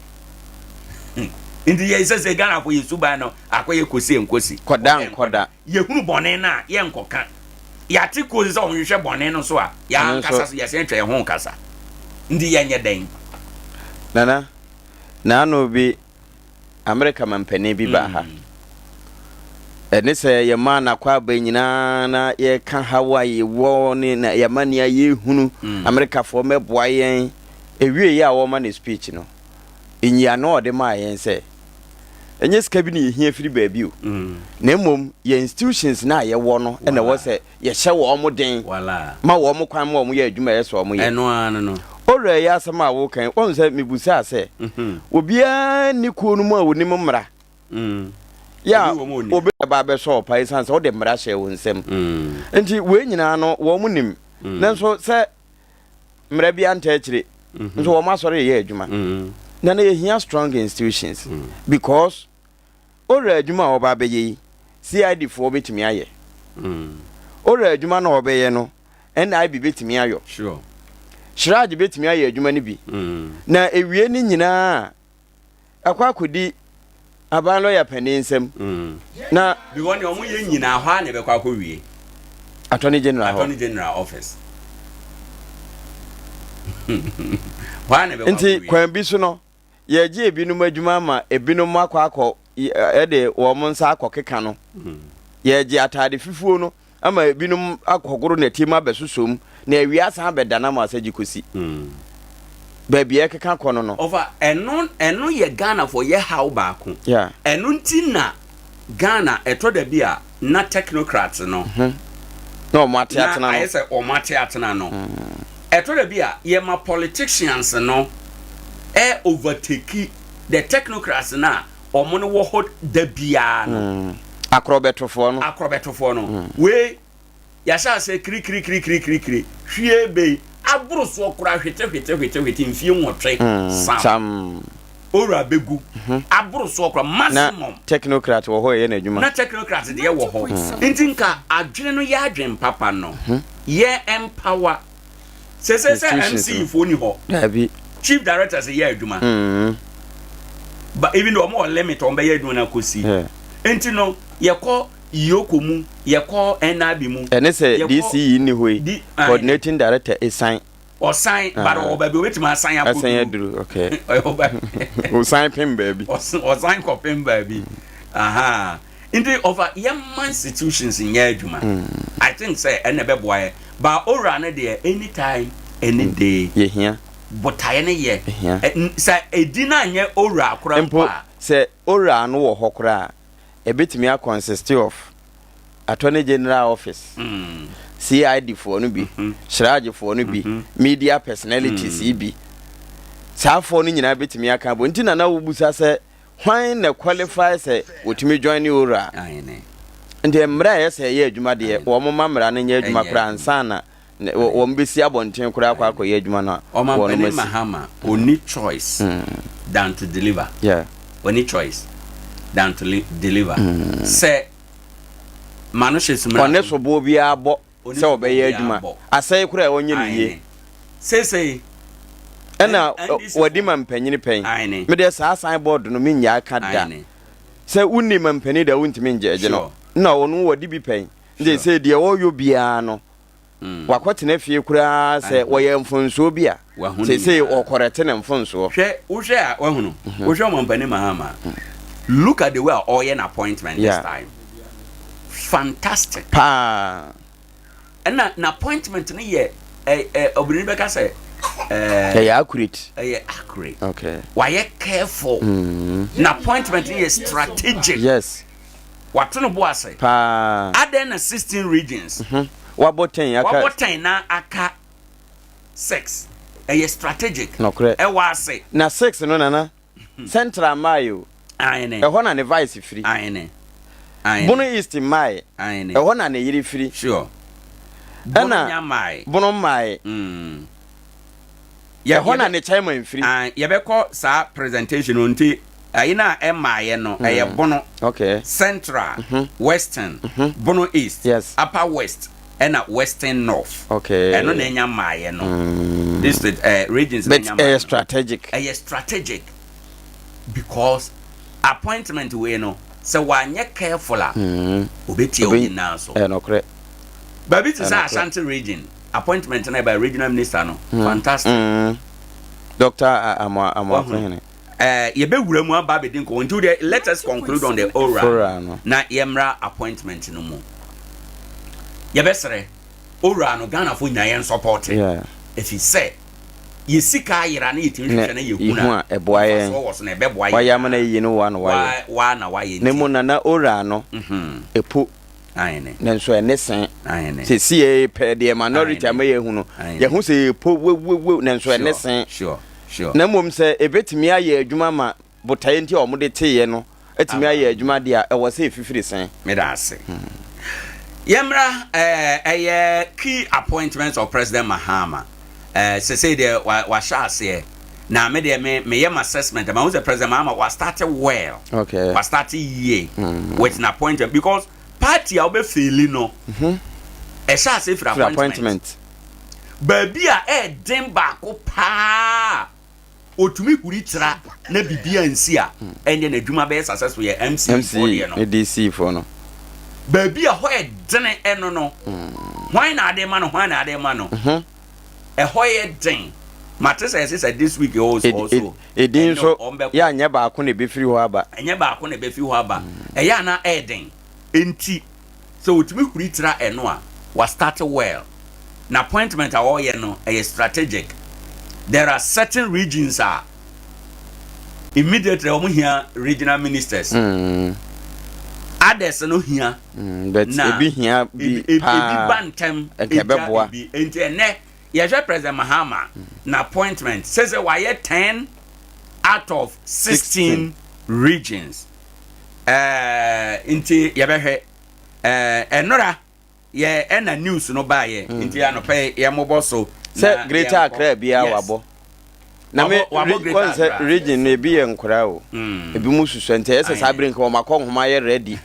indi ye se Ghana for yesuba no akoye kosi koda ye hunu bone na ye nkoka ya ti kosi so onhwehwe bone no so a ya kasa so ye se ntwe ho kasa ndi ye nye den na no bi America mampane bi ba ha ene se ye ma na kwa ba nyina na ye ka Hawaii wo ni na ye ma ne ye hunu America fo meboa yen ewie ye a wo ma na speech no enyia no ode ma yen se enye sika bi ne hia firi baabi o na mom ye institutions na ye wo no ene wo se ye hye wo mo den ma wo mo kwan mo ye adwuma ye so mo ye eno an no ora ya asema wo kan won se mebusa se obia ni kuo no mu a woni mmra ya obi ba be so pa isan se o de mmra hye won sem enti we nyina no wo mo nim nanso se mmra bi anta akire nso wo ma sore ye adwuma na na ye hia strong institutions because ora adwuma oba be yi CID fo betimi aye ora adwuma na obeye no NIB betimi ayo Shiraj betimi aye adwuma ni bi na ewie ni nyina akwakodi aban lawyer peninsem na bi woni omo ye nyina ho na be kwakowie Attorney General office nti kwan bi so no ye gi ebinum adwuma ma ebinum akọ ede wo mo nsa akọkeka no ye gi atade fifuo no ama ebinum akọgoro na tima besusom na awiasa abeda ma asaji kosi baby ekeka kono no over eno ye Ghana for ye how baako eno nti na Ghana eto da bia na technocrats no no matiatna no I say o matiatna no eto da bia ye ma politicians no overtake the technocrats na omo no wo hot da bia no akrobetofo no we ya sha say kri hwie be aburu so okura hwete mfie nwotwe sam ora begu aburu so okura maximum technocrat wo ho ye na adwuma na technocrat de ye wo ho ntinka adwene no ya adwen papa no ye empower se MC fo ni ho chief director say ye adwuma but even though more limit on be ye adwuma na kosi enti no ye ko yokomu ye ko NIB mu ene se DCE ni hoi coordinating director esan or sign but or baby wetima sign up okay o sign pin baby or sign copin baby aha in the over young institutions in Yajuma I think say and a boy but or run there anytime any day yeah but I ye say a dinner nye ora kura say ora no ho kura a bit me consist of Attorney General Office CID for no be Shraj for no be media personalities be sa for no nyina bit me aka bo ntina na wo busa say when na qualify say wotumi join you ora and the mra yes ye adwuma de wo mo mamra na nya adwuma kura ansa na wo mbesi abonten kura akwa ye adwuma na wo no mahama only choice than to deliver only choice than to deliver say manushes mra one so bo bia bo se obeye adwuma asai kura e wonye niye say ena wadi mampanyini pen me de sa sign board no me nya aka da se unni mampani da wuntimi nje eje no na wonu wadi bi pen nje se de wo yo bia no wakotena fie kura se woye mfonso bia se okorete na mfonso hwe a wahunu hwe mampani mahama look at the way all an appointment this time fantastic and an appointment ni ye obìnrin beka say accurate okay why careful an appointment ni ye strategic yes what no bo say add na 16 regions waboten na aka 6 strategic no correct wa say na 6 no nana central mayo ayene na ne vice free bono east mai na ne yiri free sure bono nyamai bono mai na ne chairman free ye be call sa presentation onti ayina emaye no eye bono okay central western bono east upper west and western north okay eno na nyamaye no this regions na nyamaye strategic because appointment we no so wanye careful obeti o nyina so no correct baby to say Ashanti region appointment na by regional minister no fantastic Dr. Amwa ye be wura mu aba be din ko until let us conclude on the ora na yemra appointment no mu ye be sere ora no Ghana fo nyayen support if he say ye sika yira na yitim hwehwe na ye huna eboaye so na be boaye waya mana yi no wa na waye ne mu na ora no epo ayene na nso ene sen ayene se sie pe de minority amaye hunu ye hu se epo we na nso ene sen sure na mom se ebetimi aye adwuma ma botaye nti omode teye no etimi aye adwuma de a ewo se efifiri sen me da ase yemra key appointments of President Mahama say de wa sha ase na me de me yem assessment ma who the President Mahama was started well was started year with an appointment because party a be feeling no sha ase for appointment baby a den ba ko pa otumi kuri tra na bibia nsi a enye na adwuma be successful ye MC for ye no DC for no baby a ho den eno no why na ade ma no ho ye den matresa say this week also edin so ya nya ba ko na be firi ho aba eya na eden enti so otumi kuri tra eno a was started well na appointment a all ye no strategic. There are certain regions immediately omo here regional ministers others no here but ebi here bi bantem enti ene ye President Mahama na appointment says why 10 out of 16 regions enti ye behwe enora ye ena news no ba ye enti anope ye moboso se Greater Accra bia wabo na me region ne bi enkura o ebi mususu ente ese sabrin ko makọ homa ye ready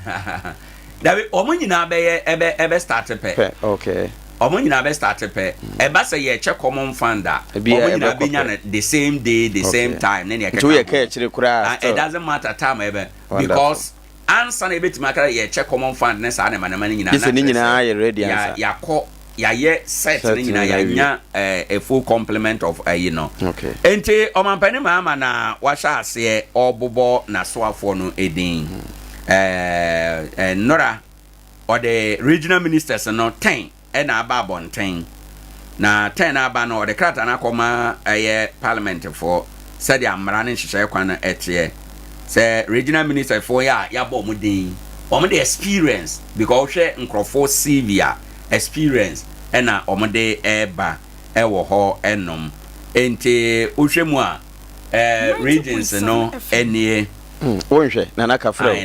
dawe omunyina be ebe start pe okay omunyina be start pe eba se ye che common fund omunyina be nya the same day the same time ne ye ka chire kura it doesn't matter time ebe because answer na ebe timakara ye che common fund ne sa na manama nyina na nyina ye ready answer yakọ yaye set ni nyina yanya a full complement of you know. Okay. Enti omampani mama na washa ase obobo na soafo no edin. Nora or the regional ministers no 10 and ababon 10. Na 10 aba no the krata na koma parliament for said the amrane hihye kwana etie. Say regional minister for ya bo mudin. Omode experience because she nkrofo severe experience ena omode eba ewo ho enom enti ohwemu a regions no enie wonhwe na nakafra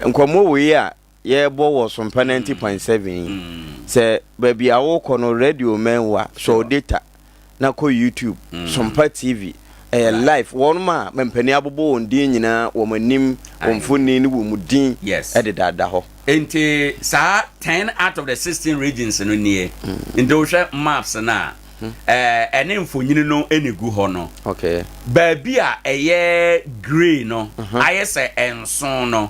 nkomo we a ye bo wo Sompa 90.7 se baby awo kono radio menwa so data na ko YouTube Sompa TV live one ma mempani abobo ondin nyina wo manim omfoni ni wo mudin ededa ho enti sa 10 out of the 16 regions no nie enti wo hwe maps na ene mfonyini no enegu ho no okay baabi a eye grey no ayese enson no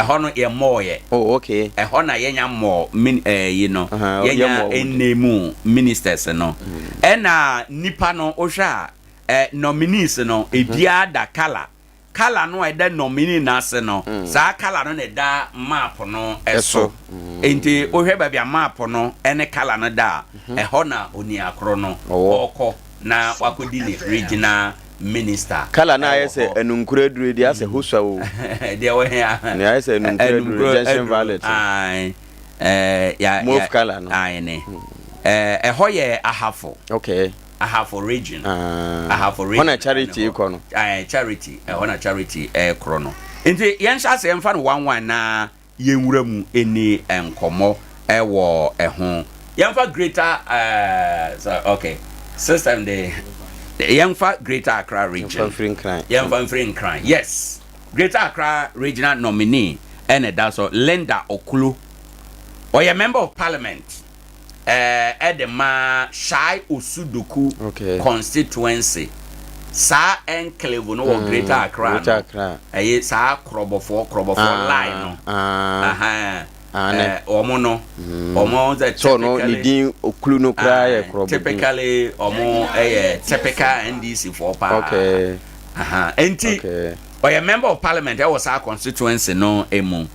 ho no ye moye okay ho na yenya mo you know yenya enemu ministers no ena nipa no wo hwe nominees no ebia da kala no eda nominee na se no sa kala no da map no eso enti ohwe ba bia map no ene kala no da ho na oni akro no oko na wakodi ni regional minister kala na ayese enunkure dure dia se hoswa o dia wo ya na ayese enunkure dure junction valley ya move kala no ne ho ye ahafo okay I have a region. I have a region. One charity chrono. Charity. One charity chrono. Inti yensha se mfa no 11 na yenwura mu eni enkomo ewo ehon. Yemfa greater so okay. System the yemfa greater Accra region. Yemfa Free Crime. Yes. Greater Accra regional nominee and that's so Lenda Okulu. Or a member of parliament. Edema Shai Usuduku constituency sa enclave no Greater Accra sa krobo for line no omo that so no leading Okulu no cry typically omo typical NDC for power enti or a member of parliament was our constituency no emu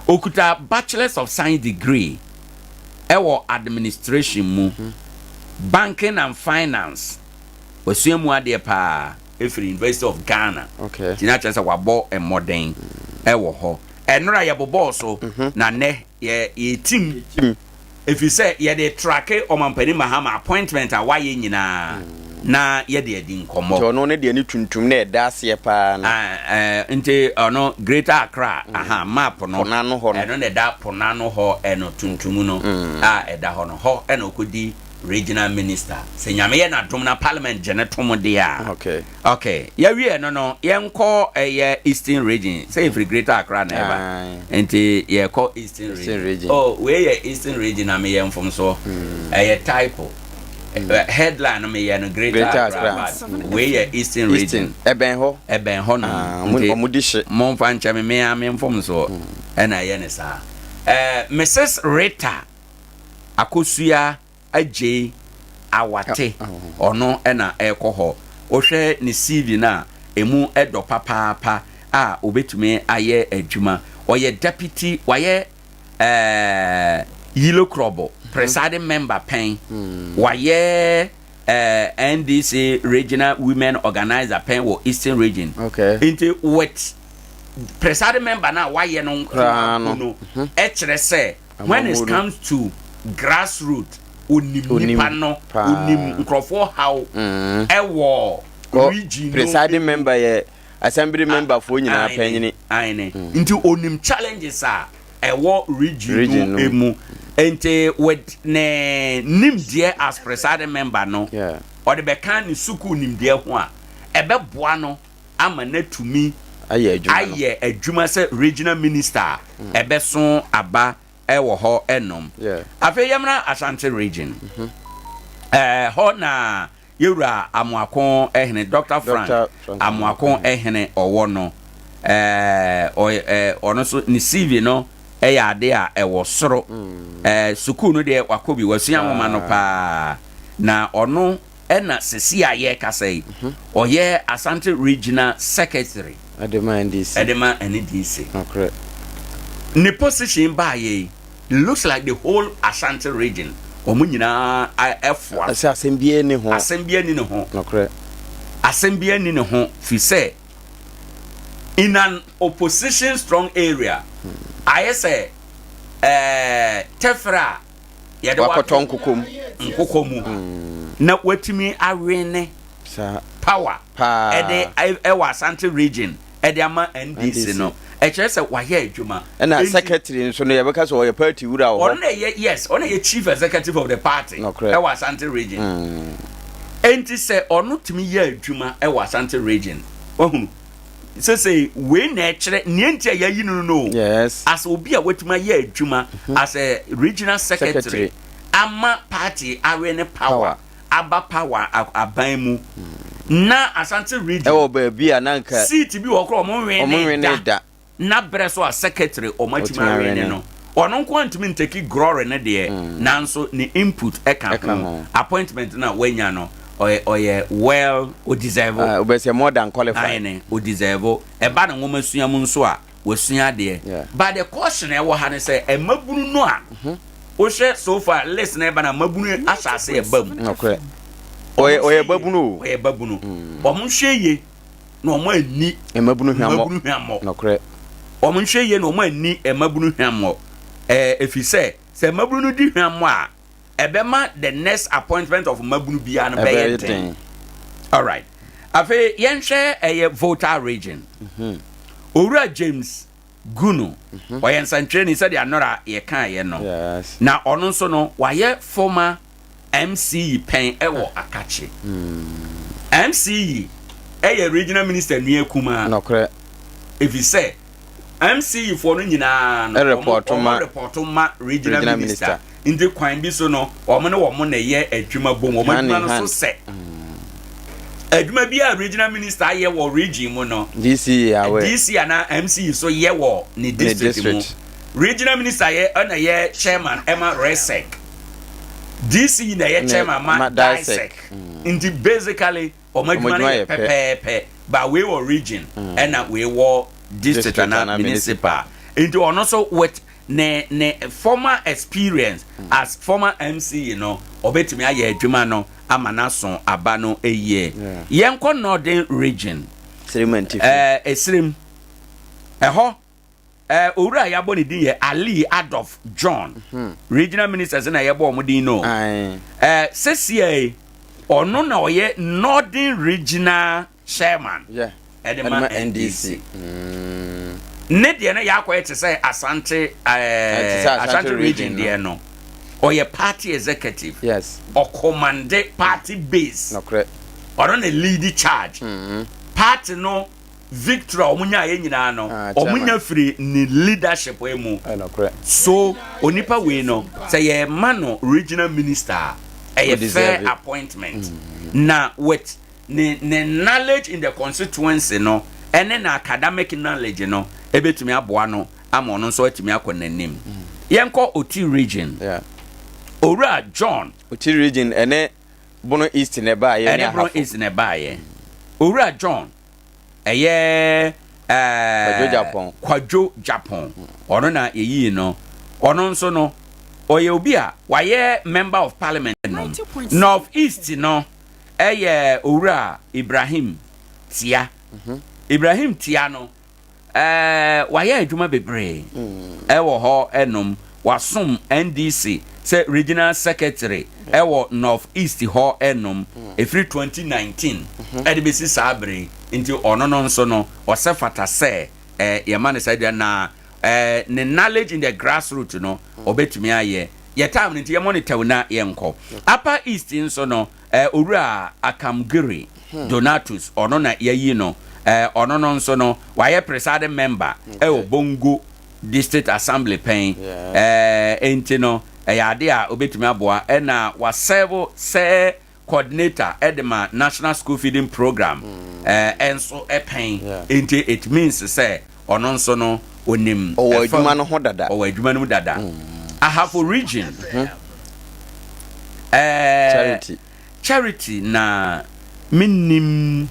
okuta bachelors of science degree ewo administration mu banking and finance wasuemu ade pa every University of Ghana tina chance wabo modern ewo ho enora ye bobo so na ne ye team if you say ye dey track omampani mahama appointment a waye nyina na ye dey di nkomo so no ne dey ni tuntum na edase pa na nti ono Greater Accra map no eno ne da ponano ho eno tuntum no eda ho no ho eno kodi regional minister se nyame ye na dom na parliament genetom dia okay ya wie no yenko ye Eastern region say free Greater Accra na eba nti ye call Eastern region oh we ye Eastern region na me ye mfom so ye typo headline me ye no Greater Accra we ye Eastern region eben ho na omudishe monfa ncha me mfom so na ye ne sa Mrs. Rita Akosua Aje Awate ono ena ekoho ohwe ni CV na emu edo papa a obetumi aye adwuma oye deputy waye Yilo Krobo presiding member pen waye NDC regional women organizer pen wo Eastern region into what presiding member na waye no no ekere say when it comes to grassroots nipa no nkrofo how ewo region presiding member ye assembly member for nyina panyini aine nti onim challenges a ewo region emu ente with ne nimdie as presiding member no or the bekan ni suku nimdie ho a ebeboa no ama na tumi aye adwuma se regional minister ebeso aba ewo ho enom afi yamra Ashanti region ho na yewura amuakon ehene Dr. Frank amuakon ehene owo no ono so ni CV no ɛyɛ ade a ɛwɔ soro sukuu no deɛ wakobi wasua nwoma no paa na ɔno ɛna sisi a yɛ kasa yi ɔyɛ Asante Regional Secretary Adema NDC okay ne position ba ye looks like the whole Asante region omu nyina afwa asembie ni ho okay asembie ni ho fi say in an opposition strong area I say tefra ya de wakoton nkokomu na watimi awene power ede ewa Asante region ede ama NDC no HSA wahye adwuma na secretary nso no yebeka so your party wura ho yes on a chief executive of the party ewa Asante region enti say onu timi ye adwuma ewa Asante region ohun say we na ekere nienti ayi no yes as obi a watuma ye adwuma as a regional secretary ama party awene power aba power aban mu na Asante region ewo ba bia na nka seat bi wo kro omonwe da na breso a secretary omatima awene no ono nko antimi nteki glory ne de nanso ni input eka appointment na wanya no oye well o deserve obese more than qualified ane o deserve e ba na ngoma sua mu nso a wasua de but the caution e wo ha ne say e mabunu no a o hwe so far listen e ba na mabunu asase e bam okay oye babunu omo hwe ye na omo ani e mabunu hwamo okay omo hwe ye na omo ani e mabunu hwamo efise se mabunu no di hwamo a ebema the next appointment of mabunu bia na be all right afi yenhwe eye voter region Owura James Gunu oyen santreni said ya nora ye kan ye no na ono nso no waye former MC pen ewo Akache MC eye regional minister ni ekuma no kre if you say MC for no nyina no report ma regional minister in the kwan bi so no omo ne wo na ye adwuma bom omo adwuma no so se adwuma bi a regional minister ye wo region mu no DC ana MC so ye wo ni district mu regional minister ye na ye chairman Emma Resek DC na ye chairman ma Daisek into basically omo adwuma no pepe ba we wo region and we wo district and municipal into on also with ne former experience as former MC obetimi aye adwuma no amana so aba no eye yenko northern region esrim eho owura ya boni din ye Ali Adolf John regional ministers na ye bo omudin no CCA ono na oye northern regional chairman Edema NDC ne de na yakwa ete say Asante region de no or your party executive yes or command party base no correct or on a lead charge party no victory omunya ye nyina no omunya free ni leadership we mu no correct so onipa we no say ye man regional minister a fair appointment na with ne knowledge in the constituency no ene na academic knowledge no ebetumi aboa no ama ono so atumi akonanim yenko Oti region Owura John Oti region ene Bono East ne ba ye ene Bono East ne ba ye Owura John eye Kwadwo Japan ono na yeyi no ono nso no oye obi a waye member of parliament no North East no eye Owura Ibrahim Tia Ibrahim Tia no waye adwuma bebre ewo ho enom wasom NDC say regional secretary ewo North East ho enom every 2019 edibesi sabre into onono nso no osefata say yemane say na ne knowledge in the grassroots no obetumi aye ye time nti ye monitor na ye nko Upper East nso no Owura Akamgiri Donatus ono na yeyi no ono no nso no waye presiding member Bongo District Assembly pen enti no yade a obetumi aboa na wa serve say coordinator edema National School Feeding Program enso pen enti it means say ono nso no onim adwuma no ho dada adwuma no dada ahafo region charity na minnim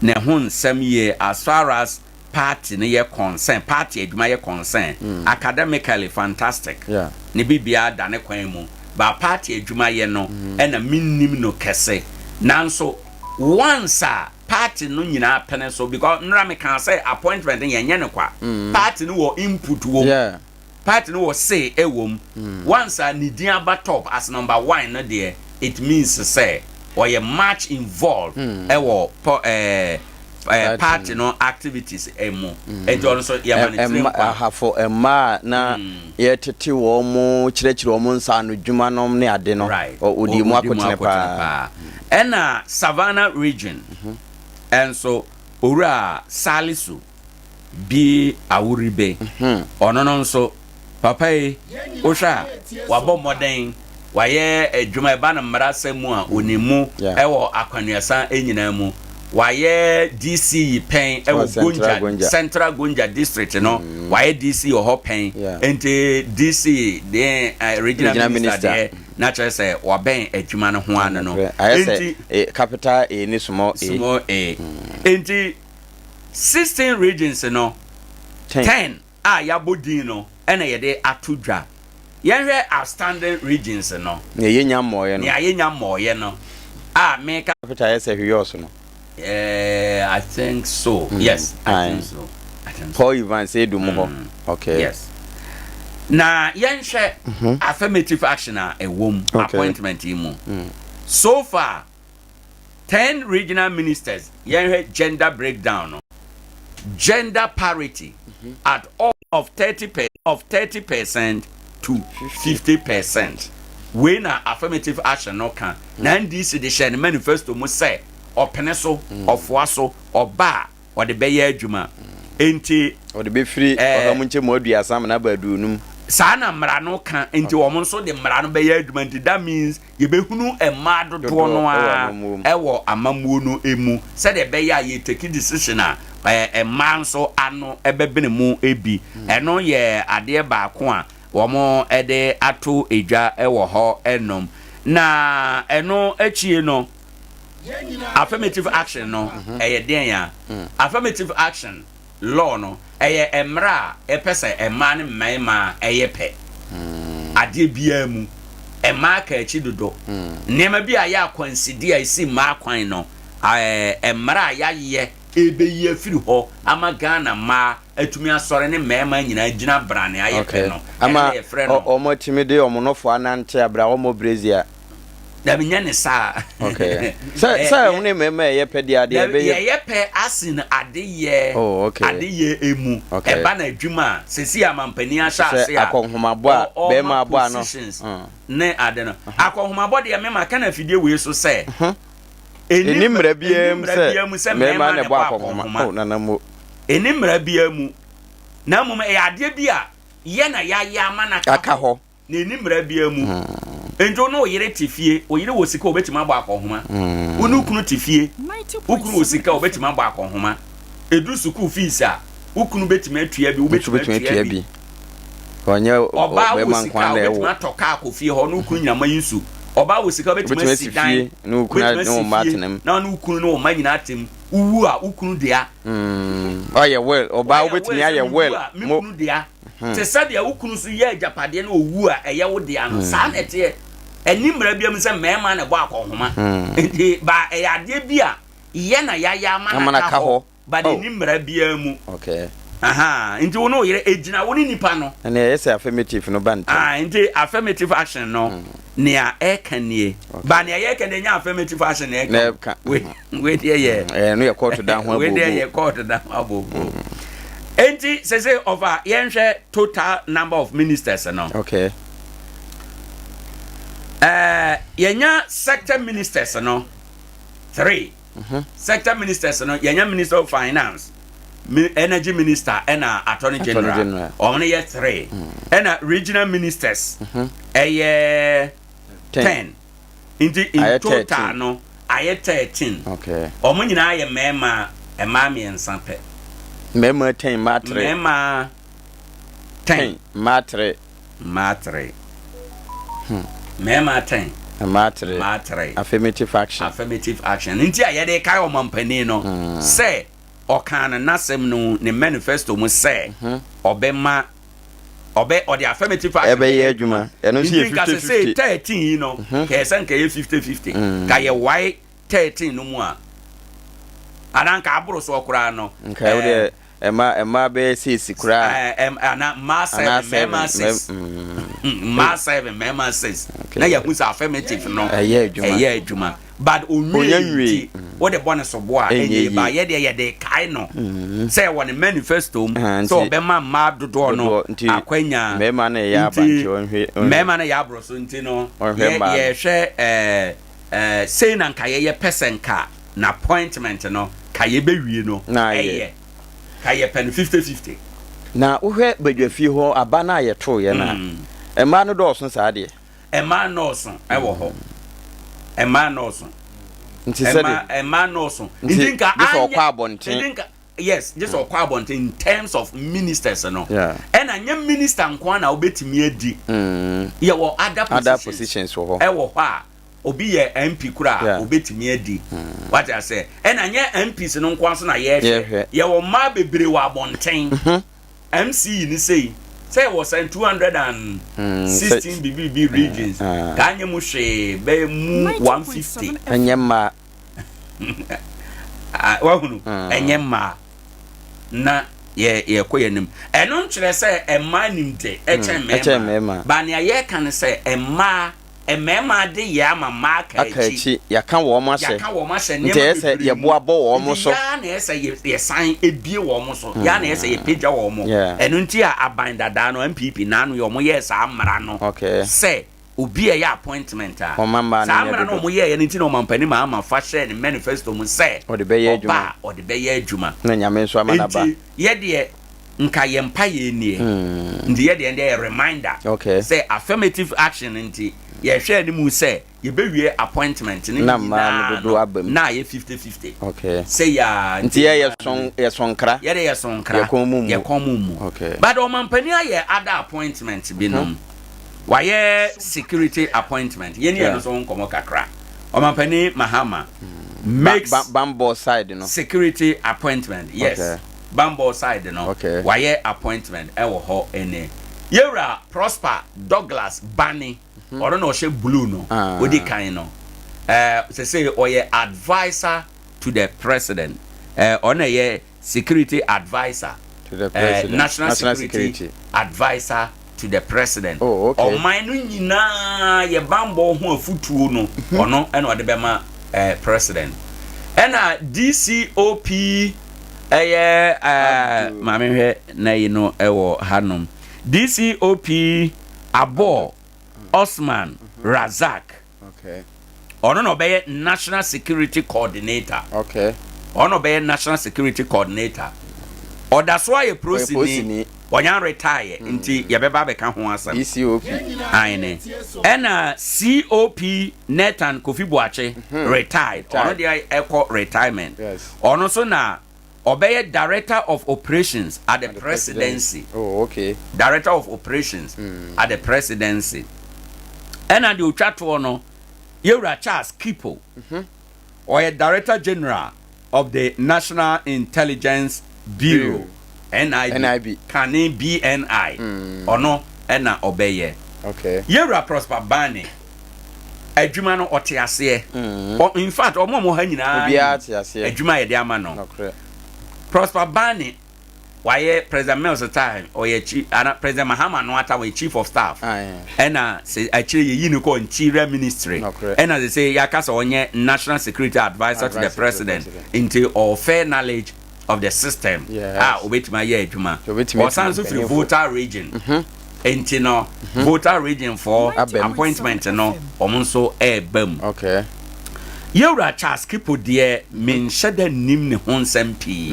ne ho nsɛm ye as far as party ne ye concern party adwuma ye concern academically fantastic ne bibia da ne kwan mu ba party adwuma ye no na minnim no kese nanso once party no nyina pene so because nra me can say appointment ye nye ne kwa party no wo input wo party no wo say e wo once ni din aba top as number 1 no there it means to say or ye much involved party no activities emo enjo so ye manage for emma na ye tete wo mo kirechire wo mo nsa no dwuma no ne ade no odi mu akotene pa ena Savannah region and so ora Salisu bi awuribe ono no nso papa e osha wabo moden waye adwuma eba na mrasa mu a onimu ewo akwanuasa enyina mu waye DC pen ewo Gonja Central Gonja district no waye DC o ho pen ente DC the regional minister naturally say waben adwuma no ho an no enti capital e ni small a enti 16 regions no 10 yabodin no ena yede atudwa yenhwe outstanding regions no ye nyamoye no ye nyamoye no me capital yes hwios no I think so. Yes, I think so. Paul Evans say do mo okay. Yes. Na yenhwe affirmative action a wom appointment imu. So far 10 regional ministers yenhwe gender breakdown no. Gender parity at all of 30% to 50%. When affirmative action no can. Na NDC de share manifesto mo say opene so ofwa so oba o de beye adwuma enti o de be free o mo nche mo aduasa na ba dunum saa na mra no kan enti wo mo nso de mra no beye adwuma enti that means ye behunu ema dodo no a ewo amamuo no emu se de beye a ye take decision a ema nso ano ebebene mu ebi eno ye ade ba ko a wo mo ede ato edwa ewo ho enom na eno achie no affirmative action no den ya affirmative action law no emra pese ema ne mema pe ade bia mu ema ka echi dodo nema bia ya consider isi ma kwan no emra ya ye ebeyi afiri ho ama Ghana ma atumi asore ne mema nyina gina brane pe no ama omo timide omo nofo anante abra omo Brazil da binyane sa okay sa une mema ye pe dia de be ye pe asin ade ye ade ye emu e ba na adwuma sesi amampani ahya ase akonhomabo a be ma abo ano ne ade no akonhomabo de mema kana fidie we so se enimra biam se mema ne bo akonhoma nanamo enimra biam na mum e ade bia ye na ya ama na aka ho na enimra biam enjo no oyire tifie oyire wosika obetima gba akonhoma onukunu tifie ukunu wosika obetima gba akonhoma edu school fees a ukunu betima atua bi obetima atua bi onye oba nkwan na ewo toka akofie ho nukunu nyama yisu oba wosika obetima sidan nukunu no matinem na nukunu no manyina atem uwu a ukunu dia oye well oba obetima aye well ukunu dia te sadia ukunu so ye ajapade na owu a eye wo dia no sa na te enimra biam se mema na bo akonhoma enti ba ade bia ye na ya mana ka ho ba de enimra biam okay aha enti wo no yere ejina wo ni nipa no na yes affirmative no bant enti affirmative action no ne a ekanie ba ne ye kene nya affirmative action ne we dey ye no ye court down ho we dey ye court down abobo enti say over yenhwe total number of ministers no okay yenya sector ministers no 3 sector ministers no yenya minister of finance energy minister and attorney general only 3 and regional ministers 10 in total no aye 13 okay omo nyina aye mema ema me nsampe mema 10 ma 3 mema 10 matre mema 10 matre affirmative action nti a yede kai omampani no say okan nasem no ne manifesto mu say obema obe or the affirmative action ebe ye adwuma eno si 50-50 13 no ke san ke 50-50 ka ye why 13 no mu a adanka aburo so okura no nka wo de ema be 6 kura ana ma 7 ma 6 na ya kusa affirmative no eye adwuma but onyanwi what the bonus of boy enye ba ye de kai no say one manifesto so be ma dodo no akwanya mema na ya abanche onhwe mema na ya abro so nti no ye hwe say na nka ye person ka na appointment no ka ye bewie no eye ka ye pen 50-50 na wohwe badwafi ho aba na ye to ye na ema no do so sa de ema no so e wo ho ema no so nti se de ema no so ndinka anya okwa abonten ndinka yes just okwa abonten in terms of ministers no and anya minister nkwa na obetimi adi ye wo other positions wo ho e wo ho a obi ye MP kura obetimi adi what I say and anya MPs no nkwa so na ye wo ma bebre wa abonten MC ni say was 216 BBB regions. Kanye mu hwe be mu 150. Enyema. Wahunu enyema na ye koyenim. Eno nkyere se emma nimte echemema. Ba ne ye kan se emma de ya mama akachi yaka wo mo hye nti ese ye boabo wo mo so ya na ese ye san ebie wo mo so ya na ese ye pagya wo mo enu nti a abandada no MPP na no yo mo ye sa amra no se obi ye appointment a sa amra no mo ye nti no mampani ma ama fa share ne manifesto mo se o de be ye adwuma na nyame nso amana ba ye de nka ye mpa ye nie nti ye de reminder say affirmative action nti ye hwe ni mu say ye bewie appointment ni na ma do abam na ye 50-50 say ya nti ye sonkra ye sonkra ye komumu but o mampani aye other appointment bi no wa ye security appointment ye ni no so nkomo kakra o mampani Mahama makes Bambo side no security appointment yes Bambo side no wa ye appointment e wo ho ene Yera Prosper Douglas Bani or no she blue no odi kan no say oye advisor to the president on a security advisor to the president national security advisor to the president o man no nyina ye bambo ho afutuo no ono e no de bema president and DCOP mame hwe na yi no e wo hanom DCOP Abo Osman Razak ono no be national security coordinator ono be national security coordinator or that's why a prosini onya retire nti ye beba be ka ho asem DCOP aine ena COP Nathan Kofi Boache retired ono dey eco retirement ono so na obey director of operations at the presidency. Director of operations at the presidency. And at the Uchato no, Yura Charles Kipo, or a director general of the National Intelligence Bureau, NIB, Kani BNI, or no, Ena obeye. Yura Prosper Bani. Ejuma no otiase. In fact, omo hanyina ejuma ye de ama no. Prosper Bani why President Mills time or ye President Mahama no ata we chief of staff and say actually you call interior ministry and as they say yakasa onye national security advisor to the president into all fair knowledge of the system obet my year juma or sans free voter region enti no voter region for appointment no omonso bam Yura Charles Kipo dear min shada nim ne honsem pi.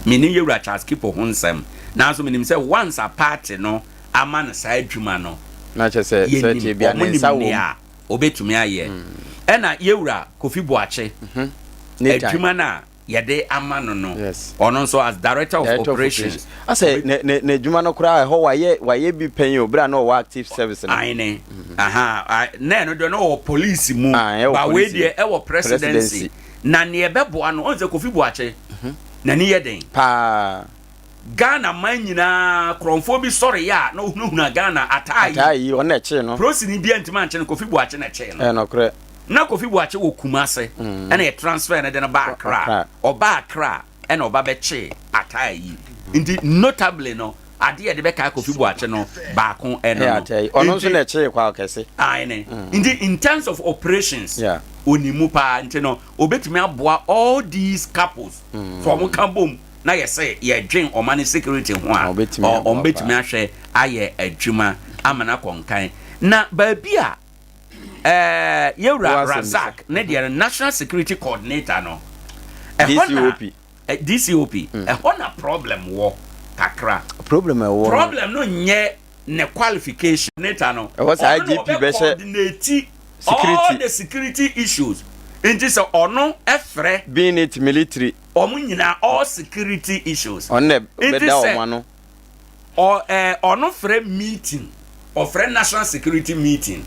Mini Yura Charles Kipo honsem. Now so minim say once a party no a man side juma no. Na che say say bia na nsa wo. Obetumi aye. E na Yura Kofi Boache. Ejuma na yɛde ama no yes ɔno nso as director of operations I say ne dwuma no kura ho waye bi panyin obra na o active service no aine aha na no do no police mu ba we de e wo presidency na ne ebeboa no onze Kofi Boakye na ni yeden pa Ghana man nyina kronfo bi sori ya na ohunahuna Ghana atai ona eche no prosi ni bia ntima nche no Kofi Boakye na eche no no kure na Kofi Boakye wo Kumase na e transfer na de na ba Accra oba Accra na oba be che atai ndi notably no ade de be ka Kofi Boakye no ba ko eno ono nso na eche kwa okese aine ndi in terms of operations onimu pa nti no obetumi aboa all these couples from Kambom na yese ye dwen omani security ho a ombetumi ahwe aye adwuma amana konkan na baabia Yewra Razak ne de national security coordinator no DCOP ehona problem wo kakra problem no nye ne qualification coordinator no was IGP be coordinate all the security issues into so ono efre being it military nyina all security issues onne beda omano ono free meeting or free national security meeting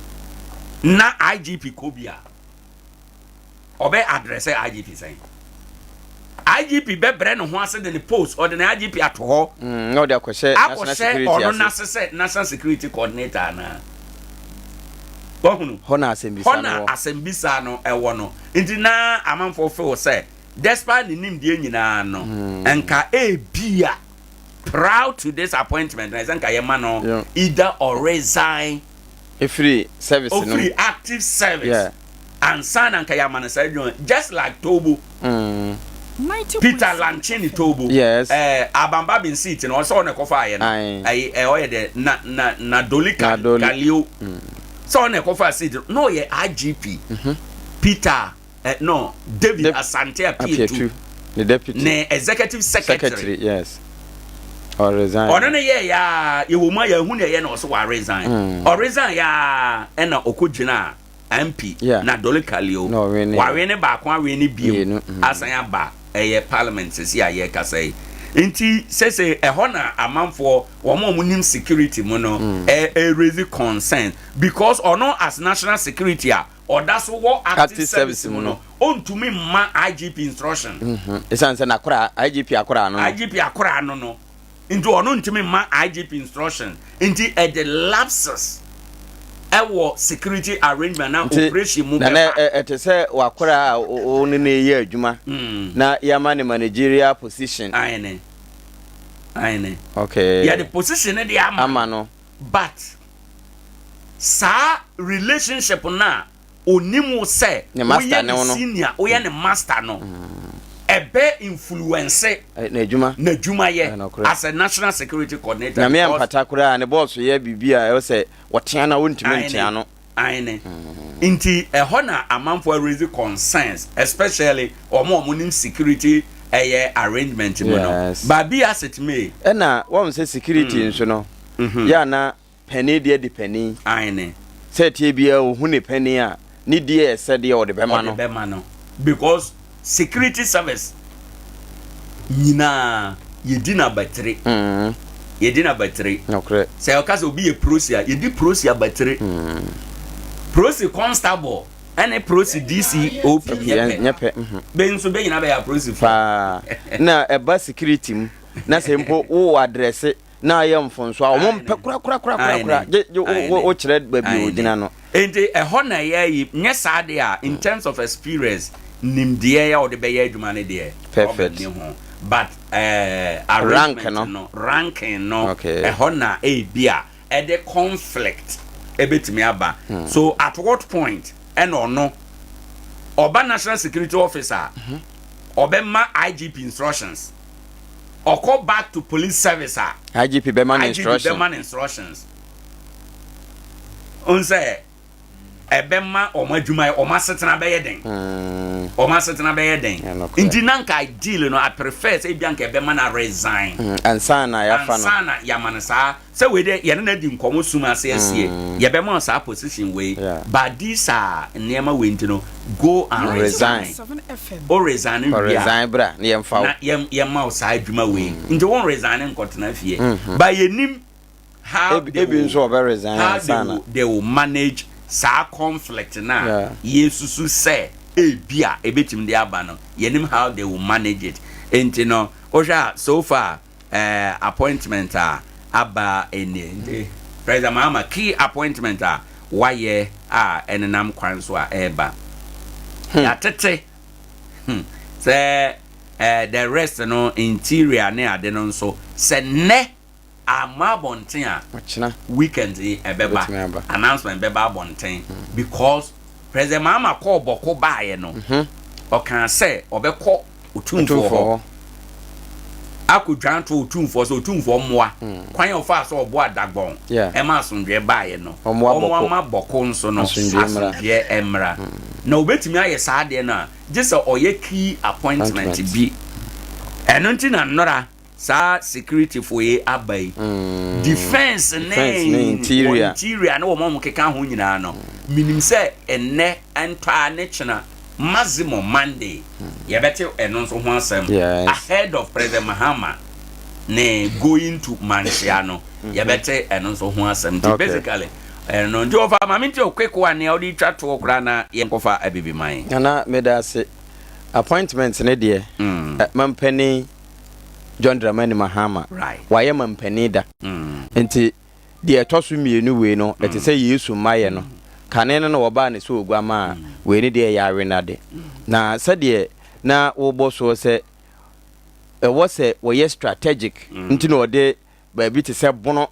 na IGP Kobia obe address IGP saying IGP be bre no ho ase de post or the IGP ato ho no de akwese national security ono national security coordinator na Hona asembisa no ewo no nti na amanfo feel say despite the name die nyina no enka bia proud to this appointment na enka yema no either or resign free service no free active service and sign enka yema no say just like Tobo Peter Lanchini Tobo yes abamba bin seat no so na kofa ye no oye de na dolika kalio so na kofa seat no ye IGP Peter no David Asante Apietu the deputy ne executive secretary yes or resign ono ne ye ya ye wo ma ya hu ne ye na so wa resign or resign ya na okogina MP na Dolikalio wa we ne ba kwa we ne bio asan ya ba parliament sisi ya ye kasai nti sese ehona amanfo wo mo nim security mu no raise concern because ono as national security or that's what active service mu no ontumi ma IGP instruction esanse na kora IGP akora no nti ono ntumi ma IGP instruction nti the lapses ewo security arrangement na operation mu na etese wakora oni na ye adwuma na yama ne managerial position aine okay the position de ama no but sa relationship na onimu se we ne senior we ne master no ebe influence na adwuma ye as a national security coordinator na me ampata kura ne boss ye bibia e say wotia na wontimi ntia no aine nti ehona amanfo raise concerns especially omo nim security arrangement mu no babi asset me na won say security nso no ya na penny de penny aine say tie bia ohu ne penny a ni die said ye o de bema no because security service nyina yedina battery okay say okaso obi ye prosia yedi prosia battery prosi constable any prosi DCOP nyepe benso be nyina be ya prosi fa na eba security mu na se mpo wo address na ye mfonso a o mpe kura o kire babi odina no enti ehona ye nye saade a in terms of experience nimdie ya ode be ye adwuma ne de perfect but ranking no ehona bia the conflict ebetimi aba so at what point no oba national security officer obema IGP instructions or call back to police service IGP beman instructions unse ebema omadwuma omasetena be yeden omasetena be yeden ndi nanka ideal no I prefer say bianca ebema na resign ansana ya fa no ansana ya manasa say we dey ye na di nkomo suma ase asie ye be ma sa position we but this are nema we ntino go and resign or resign bra na ye mfa na ye ma sa adwuma we ndi won resign nkotena fie by yenim how they will manage sa conflict na yesusu say ebia ebetim de aba no yenim how they will manage it and you know osha so far appointment aba ene president mama key appointment why enenam kwan so eba ya tete say the rest no interior ne ade no so se ne amabonten weekend ebeba announcement beba bonten because president mama call boko baaye no o kan say obekọ otumfo akudwanto otumfo so otumfo moa kwan ofa so obo adagbon e ma asundwe baaye no omo ma boko nso no asundwe emra na obetimi aye saade na just oye key appointment bi eno ntina nnora sa security for ye abai defense ne interior na wo mo keka ho nyina no minim se enne entwa ne chena maximum Monday ye bete eno so ho asem ahead of President Mahama ne going to Mansiano ye bete eno so ho asem basically eno njo fa maminti okwekwa ne odi twa to okra na ye nkofa abibi man na medase appointment ne de mampani John Dramani Mahama waye mampani da enti de etoso mienu we no ete say Yesu maye no kane no wo ba ne so ogwama we ni de ya arenade na se de na wo boso se wo se wo ye strategic enti no de ba bi te se bono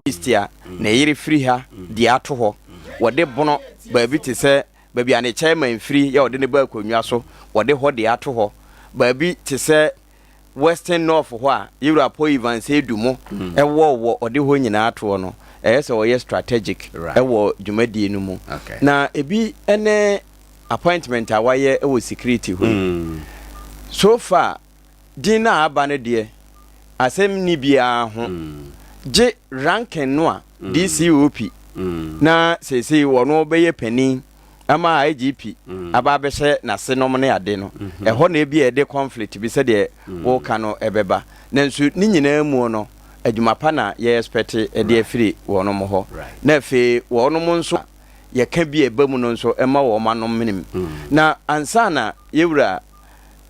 east ya na yiri free ha de ato ho wo de bono ba bi te se ba bi ane chairman free ya wo de ne ba konwa so wo de ho de ato ho ba bi te se Western North ho a Europe even say dumo wo ode ho nyina ato no so wo ye strategic wo dwumadi no mu na ebi ene appointment awaye wo security ho so far dina aba ne de asem ni bia ho je ranking no a DCOP na sese wo no be ye pani ama IGP aba behye na senom ne ade no ho na ebi ede conflict bi se de wo ka no ebeba nanso ni nyina mu no adwuma pa na ye expect ede afiri wo no mo ho na fe wo no mo nso ye ka bi eba mu no nso ema wo ma no minim na ansa na yewura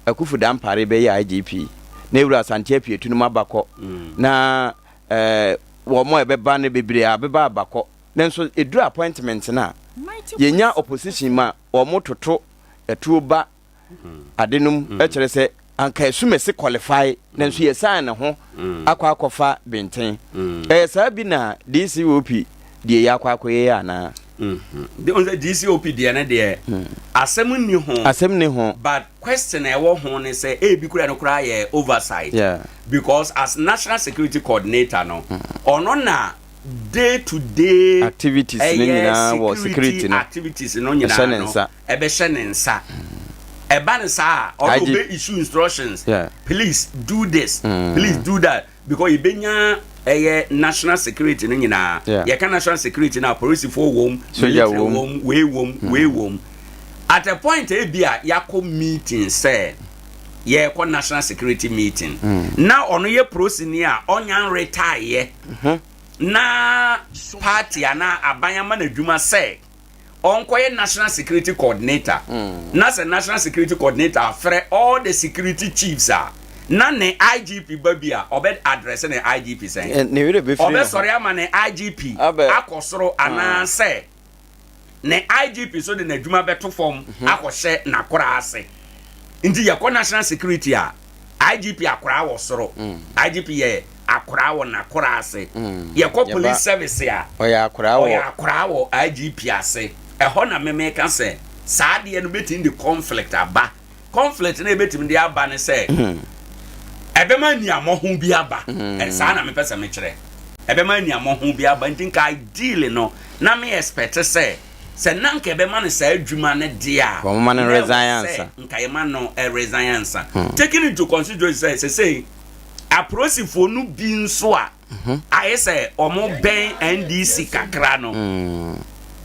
akufu dampare be ya IGP na yewura santia pietu no mabakọ na wo mo ebeba ne bebre abeba abakọ nanso edura appointment na yenya opposition ma omo toto etuoba adenum e kire se anka esumese qualify nanso yesan ne ho akwakofa benten sa bi na DCOP die yakwakoye ana the only DCOP die na de asem ni ho but question e wo ho ne say e bi kura no kura ye oversight because as national security coordinator no ono na day-to-day activities no security no activities no nyina no ebe shenensa eba ne sa or obey issue instructions please do this please do that because ibenya national security no nyina ye can national security na police for wom we wom at a point ebia yakọ meeting say ye ko national security meeting na ono ye prosenia onyan retire na party ana abanyama na dwuma say onkoye national security coordinator na say national security coordinator afre all the security chiefs na ne IGP babia obed address ne IGP say obed sorry ama ne IGP akosoro ana say ne IGP so de na dwuma beto form akose na kora ase ndi ye ko national security IGP akora wo soro IGP ye akora wo na kora ase ye ko police service oya akora wo IGP ase ho na me ka se saade no betin the conflict aba conflict na betim de aba ne se ebema ni amohu bi aba sa na me pese me kire ebema ni amohu bi aba ntin ka ideal no na me expect se se nanka be man say adwuma ne dia ko man resign nka ye man no resign answer taking into consideration say aprosifo no bi nso a aye say omo ben NDC kakra no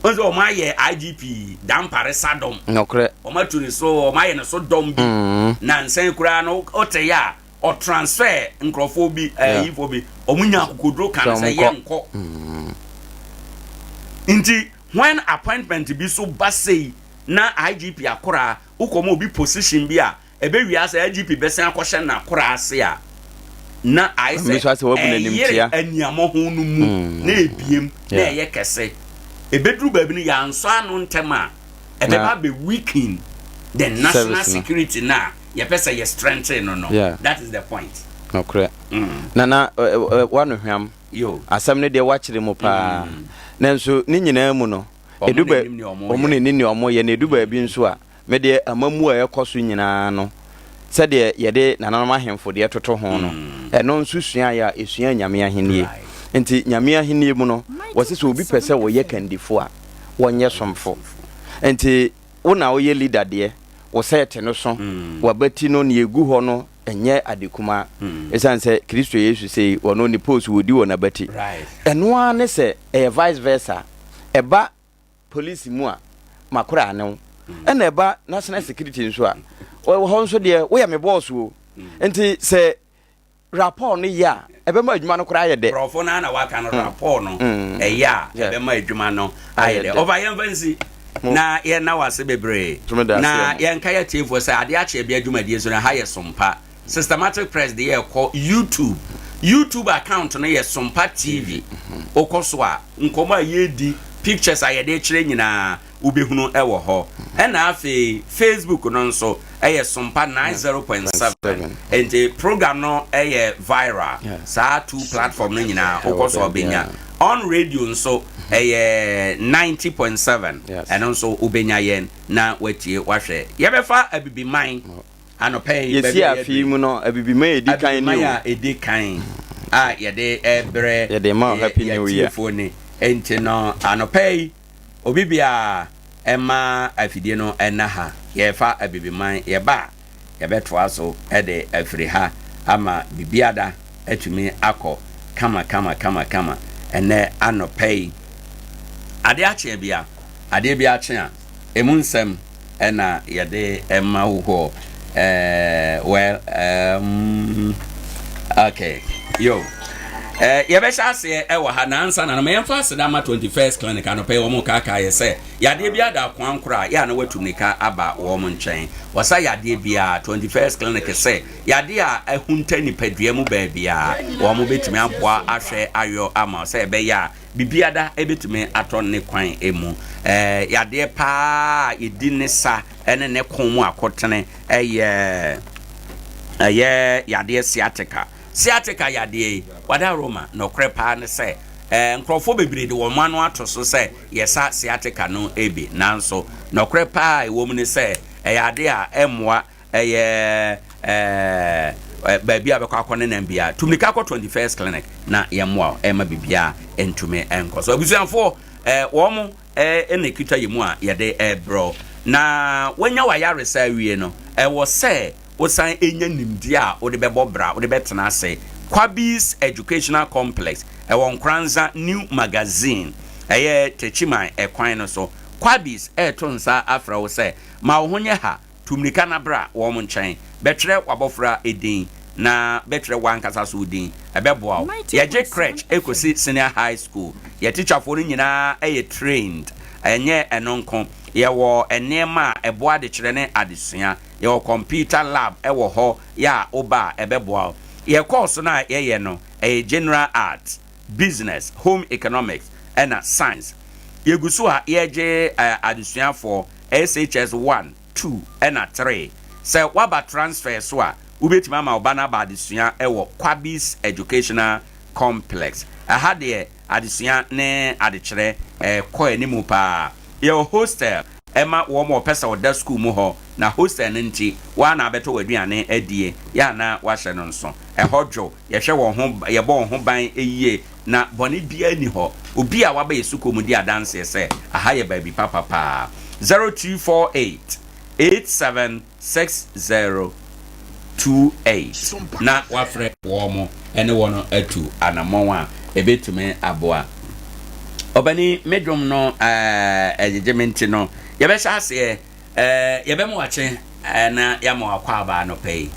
onzo omo aye IGP dampare sadom no kre omo tuni so omo aye no so dom bi na nsen kura no oteya o transfer nkrofo bi yifo bi omunya kokodro kan say yenko inti when appointment bi so basei na IGP akora ukomo bi position bi a ebe wi asa IGP besen akɔhye na akora ase a na I say aniamo ho no mu na ebiem na eye kese ebedru ba bi no ya nso anu ntema ebeba be weaken the national security na ye pesa ye strengthen no that is the point okay nana wanu hwam yo asem ne de wachire mu pa nanso ni nyina mu no eduba omune ni omo ye na eduba bi nso a me de amamu a ekoso nyina no se de ye de nananom ahemfo de toto ho no eno nso sua ya esua nyame ahenie enti nyame ahenie mu no wose so obi pese wo ye kandifo a wonye somfo enti wona wo ye leader de wo set no so wabati no ne egu ho no enye adekuma esanse Kristo Yesu sei wono ni post wodi wona bati eno ane se vice versa eba police mu a makura ane ena eba national security nso a wo nso de wo ya me boss wo enti se rapport no ya ebe ma adwuma no kura ye de profo na waka no rapport no ya ebe ma adwuma no aye de over yanfansi na ye na wase bebre na ye nka ya tiefo se Adea Akye Abia adwuma die so na ha ye Sompa systematic press de ye call YouTube account no ye Sompa TV okoso a nkoma ye di pictures aye de kire nyina ubehunu ewo ho ena afi Facebook no nso eye Sompa 90.7 and the program no eye viral sa two platform no nyina okoso obenya on radio nso eye 90.7 and also ubenya yen na wetie wahwe yebefa abibiman anopai yesi afi mu no abibiman edikan ni o edikan a yede ebre yede ma happy new year enti no anopai obibia ema afidie no enaha yefa abibiman yeba yebetoa so ede afiri ha ama bibiada atumi akọ kama ene anopai Adea Akye Abia Adea Bia Akye a emunsem ena yede ema wo well okay yo yebesha ase ewa ha na ansa na me yemfa ase da ma 21st clinic anope wo mo kaka ye se Yadea Bia da kwankura ya na watumnika aba wo mo nchen wasa Yadea Bia 21st clinic se Yadea ahunta nipadua mu ba bia wo mo betumi aboa ahwe ayo ama se be ya bibiada ebetumi aton ne kwan emu Yadea pa edine sa ene ne komu akotene eye Yadea Siatica Yadea wada Roma no crepa ne se nkrofo bebre de wo manu atoso se yesa Siatica no ebi nanso no crepa e wo mu ne se Yadea emwa baby abekwa akone na mbia tumnika akọ 21st clinic na yemwa ema bibia entume enko so abusuanfo wo mu ene kita yemu a yede bro na wanya wa yare sa wie no wo se wosan enya nimdi a wo de bebo bra wo de betena ase Kwabis Educational Complex Nkoranza New Magazine techiman ekwan no so Kwabis tonsa afra wo se ma wo honye ha tumnika na bra wo mo nchen betre wabofra edin na betre wankasa so din ebeboa ye je crèche ekosi senior high school ye teacher for nyina trained enye enonko ye wo enema eboa de kire ne adesua ye wo computer lab ewo ho ya oba ebeboa ye course na ye no general art business home economics and science ye gusu a ye je adesua for SHS 1 2 and 3 say waba transfer so a ubeti mama obana ba adesua ewo Kwabis Educational Complex aha de adesua ne adekere ko animu pa ye hostel ema wo mo pesa oda school mu ho na hostel nti wa na abeto waduane adie ya na wa hye no nso hodwo ye hwe wo ho ye bo ho ban eyie na bone bia ni ho obi a waba yesuko mu di adanse se aha ye baby papa pa 0248 876028 na wafre womo ene wono atu anamon a ebetume aboa obani medrum no ejejementi no yebesha ase yebemu wache na yamo akwa aba no pay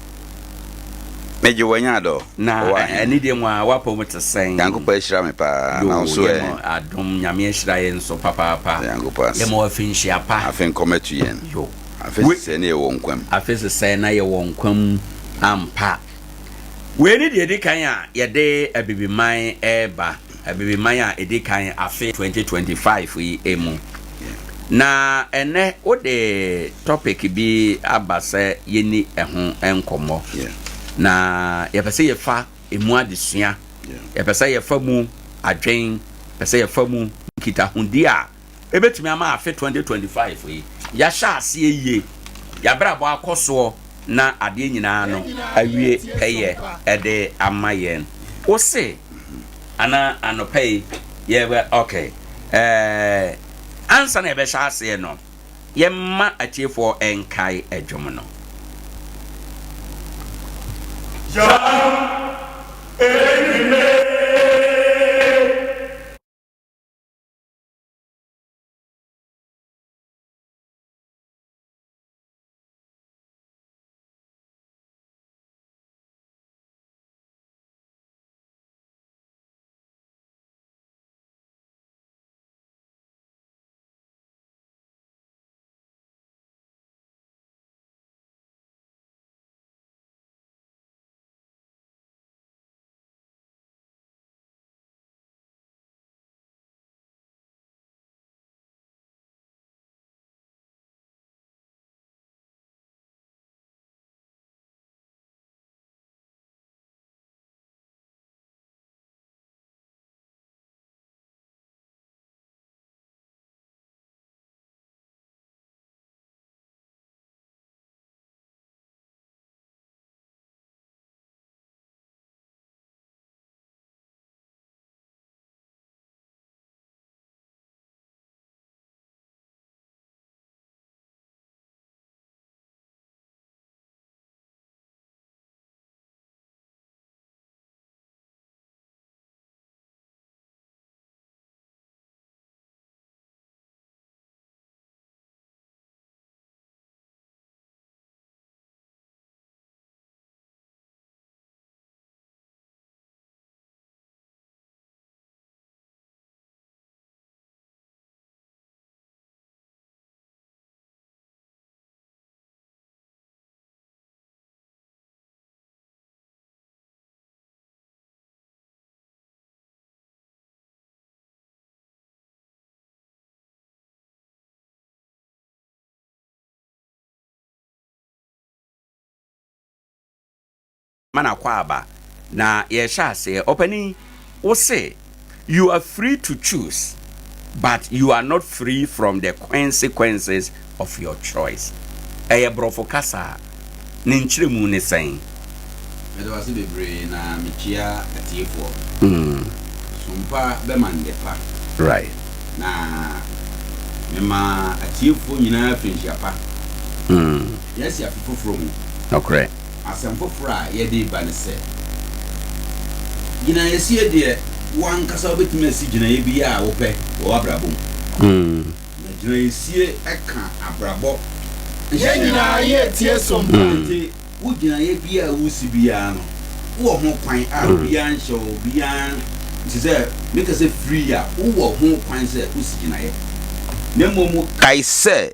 meje wanyado na eni de mu a wapo mutesen yankopa ehira me pa na so adom nyame ehira ye nso papa papa yankopa yemo afinhia pa afen kometu yen yo afese ne wo nkwam afese se na ye wo nkwam ampa we ni de kan a ye de abibiman eba abibiman a edikan afe 2025 yi emu na ene o de topic bi abase yeni ehun enkomo na ye pese ye fa emu adesua ye pese ye fa mu adwen pese ye fa mu kitahudi a ebetumi ama afe 2025 yi ya sha ase ye ya brabo akoso na ade nyina no awie peye ede amayen o se ana anopay ye okay ansa na ebe sha ase no ye ma atiefo enkai adwom no mana kwaba na ye sha say opening o say you are free to choose but you are not free from the consequences of your choice brofo kasa ne nchiremu ne sen medo wase bebre na mechia atiefo Sompa be mandefa right na mema atiefo nyina finhia pa yes ya foforo mu okay asem foforo a ye de ba ne se gina yesi e de wan kasa obetumi asi gina ye bi a wo pe wo abrabo na gina yesi eka abrabo ye nyina ye tie Sompa wo gina ye bi a wo si bi a no wo ho kwan a bi a nhyɛ obi a ntize make say free a wo ho kwan se wo si gina ye na momu kai se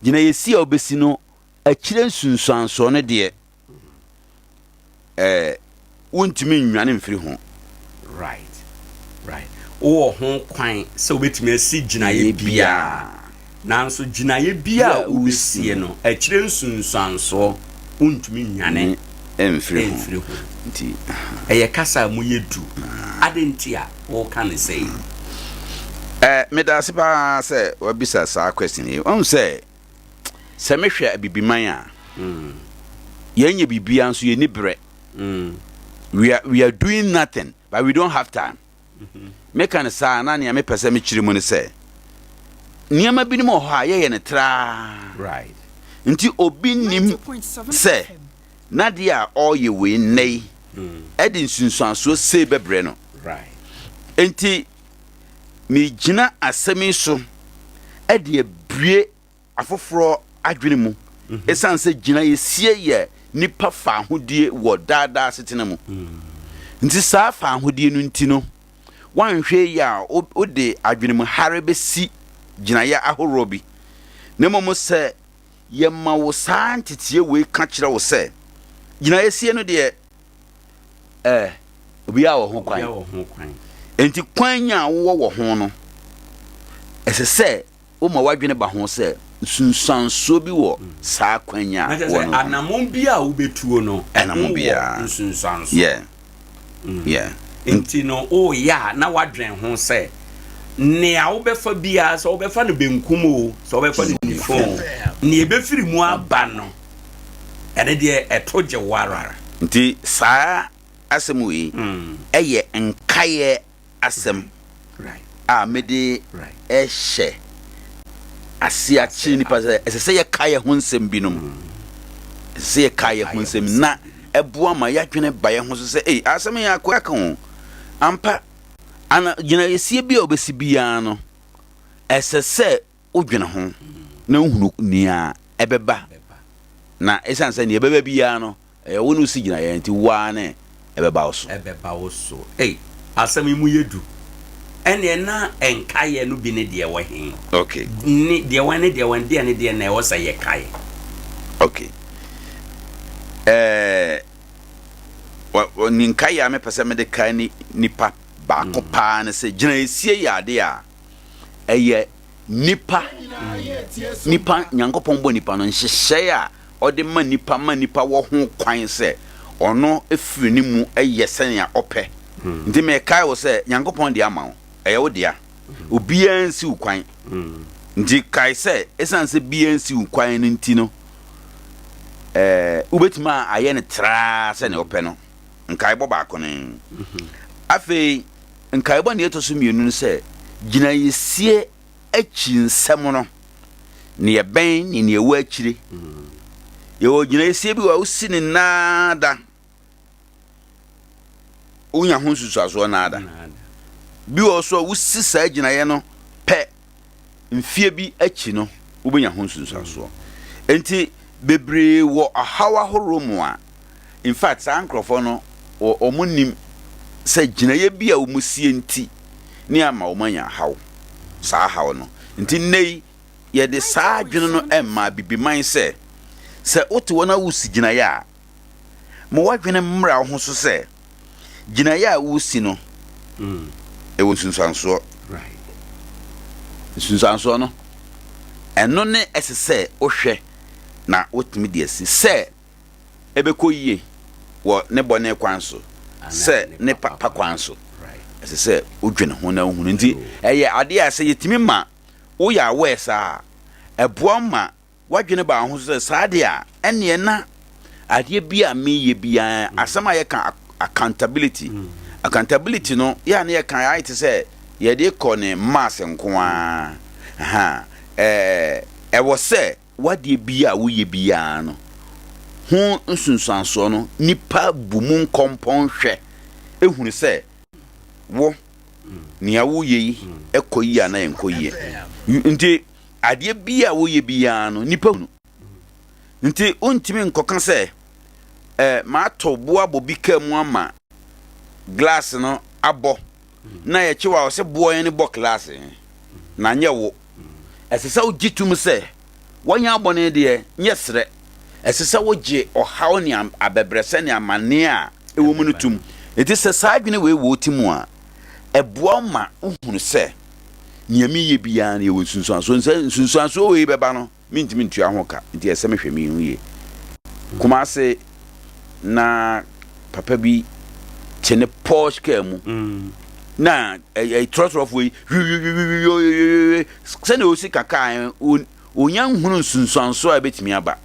gina yesi a obesi no akire nsunsuanso ne de wontimi nwane mfiri ho right wo ho kwan se obetimi asi gina ye bia nanso gina ye bia wo sie no akire nsunsuanso wontimi nwane mfiri ho nti eye kasa mu yedu adenti a wo kan say medase ba se wabisa sa question e on say se mehwe abibiman a yenye bibia nso ye ni bre we are doing nothing but we don't have time meka ne saa na ne me pese me kyiri mu ne sɛ niema bi ne mo ha ye ne tra right nti obi nim sɛ na dia oye we nei edi nsunsuanso se bebre no right nti mi gina asemi so edi ebrie afoforo adwene mu esan sɛ gina yesie ye nipa fa ahodie wo dada setena mu nti saa fa ahodie no nti no wanhwe ya o de adwene mu hare besi gina ya ahoro bi na momo sɛ ye ma wo saa ntetie we ka kyerɛ wo sɛ gina yesie no de obi a wo ho kwan enti kwan nya wo ho no ɛsɛ sɛ o ma wadwene ba ho sɛ sunsanso bi wo saa kwan nya wo no anamon bi a wo betuo no anamon bi a sunsanso yeah enti no o ya na wadwen ho sɛ nea wo befa bia sɛ wo befa no benkum o sɛ wo befa no nifo ne e befiri mu aba no ene de etoje warara nti saa asem wi eye nkaye asem right a mede ehye asia chi ni pa se ye kaye ho nsem binom se ye kaye ho nsem na eboa ma yadwene baye ho so se asem ya akwa kan ampa ana gina yesie bia obesi bia no esese odwene ho na hunu nia ebeba na esanse ne ebeba bia no wonu si gina ye nti wa ne ebeba wo so asem mu yedu ene na enkaye no bi ne de wo hen okay ni de wan de na wo sa ye kaye okay ni nkaye a me pese me de kai ni nipa ba ko pa ne se gina esie ya de a eye nipa nyankopon bo nipa no nhyehyɛ a ode ma nipa wo ho kwan se ono efiri ni mu eye senya opɛ ndi me kai wo se nyankopon de ama wo eye wo dia obi ansi wo kwan ndi kai se esanse bi ansi wo kwan no nti no ubetima aye ne tra se ne opɛ no nkai bo ba ko ne afei nkai bo ne etoso mienu se gina yesie achi nsɛm no ne yɛbɛn ne yewu akyire yewo gina yesie bi wa usi ne nada unya ho susuaso nada bi wo so usi saa gina ye no pɛ mfie bi achi no ubenya ho susuaso enti bebre wo ahawa horomu a in fact saa nkrofo no omunim sɛ gina ye bi a umusie nti ne ama omanya haw saa haw no nti nei ye de saa dwene no emma bibiman sɛ wote wona wusi gina ya mo wadwene mmra ho so sɛ gina ya wusi no ewo sunsanso right sunsanso no eno ne esese ohwe na wotimi de esi sɛ ebekoyie wo ne bone kwanso sɛ ne papa kwanso esese odwene ho na ohunu nti eye ade a sɛ yetimi ma wo ya wesa eboa ma wadwene ba ho sɛ saade a ene na ade bia meye bia asama ye kan accountability accountability no ya na ye kan ya ite sɛ ye de kɔ ne mass nko a wo sɛ wade bia wo ye bia no ho nsunsanso no nipa bumu nkompon hwɛ ehunu sɛ wo nia wo ye ekoyi ana enkoyi nti ade bia wo ye bia no nipa hunu nti ontimi nkoka sɛ ma to boa bobi kamu ama glass no abo na ye chiwa se boa ne bo glass na nye wo esesa ogitum sɛ wonya abone de nyesre esesa woge ohaw ne abebrese ne amane a ewo mu no tum eti sɛ saadwene we wo timu a eboa ma uhunu sɛ niami ye bia na ye wo sunsuanso we beba no mintimi ntua ho ka nti esem hwemi hu ye kuma se na papa bi tene Porsche kamu na trust of we sɛ na osi kaka onya nhunu sunsuanso a betimi aba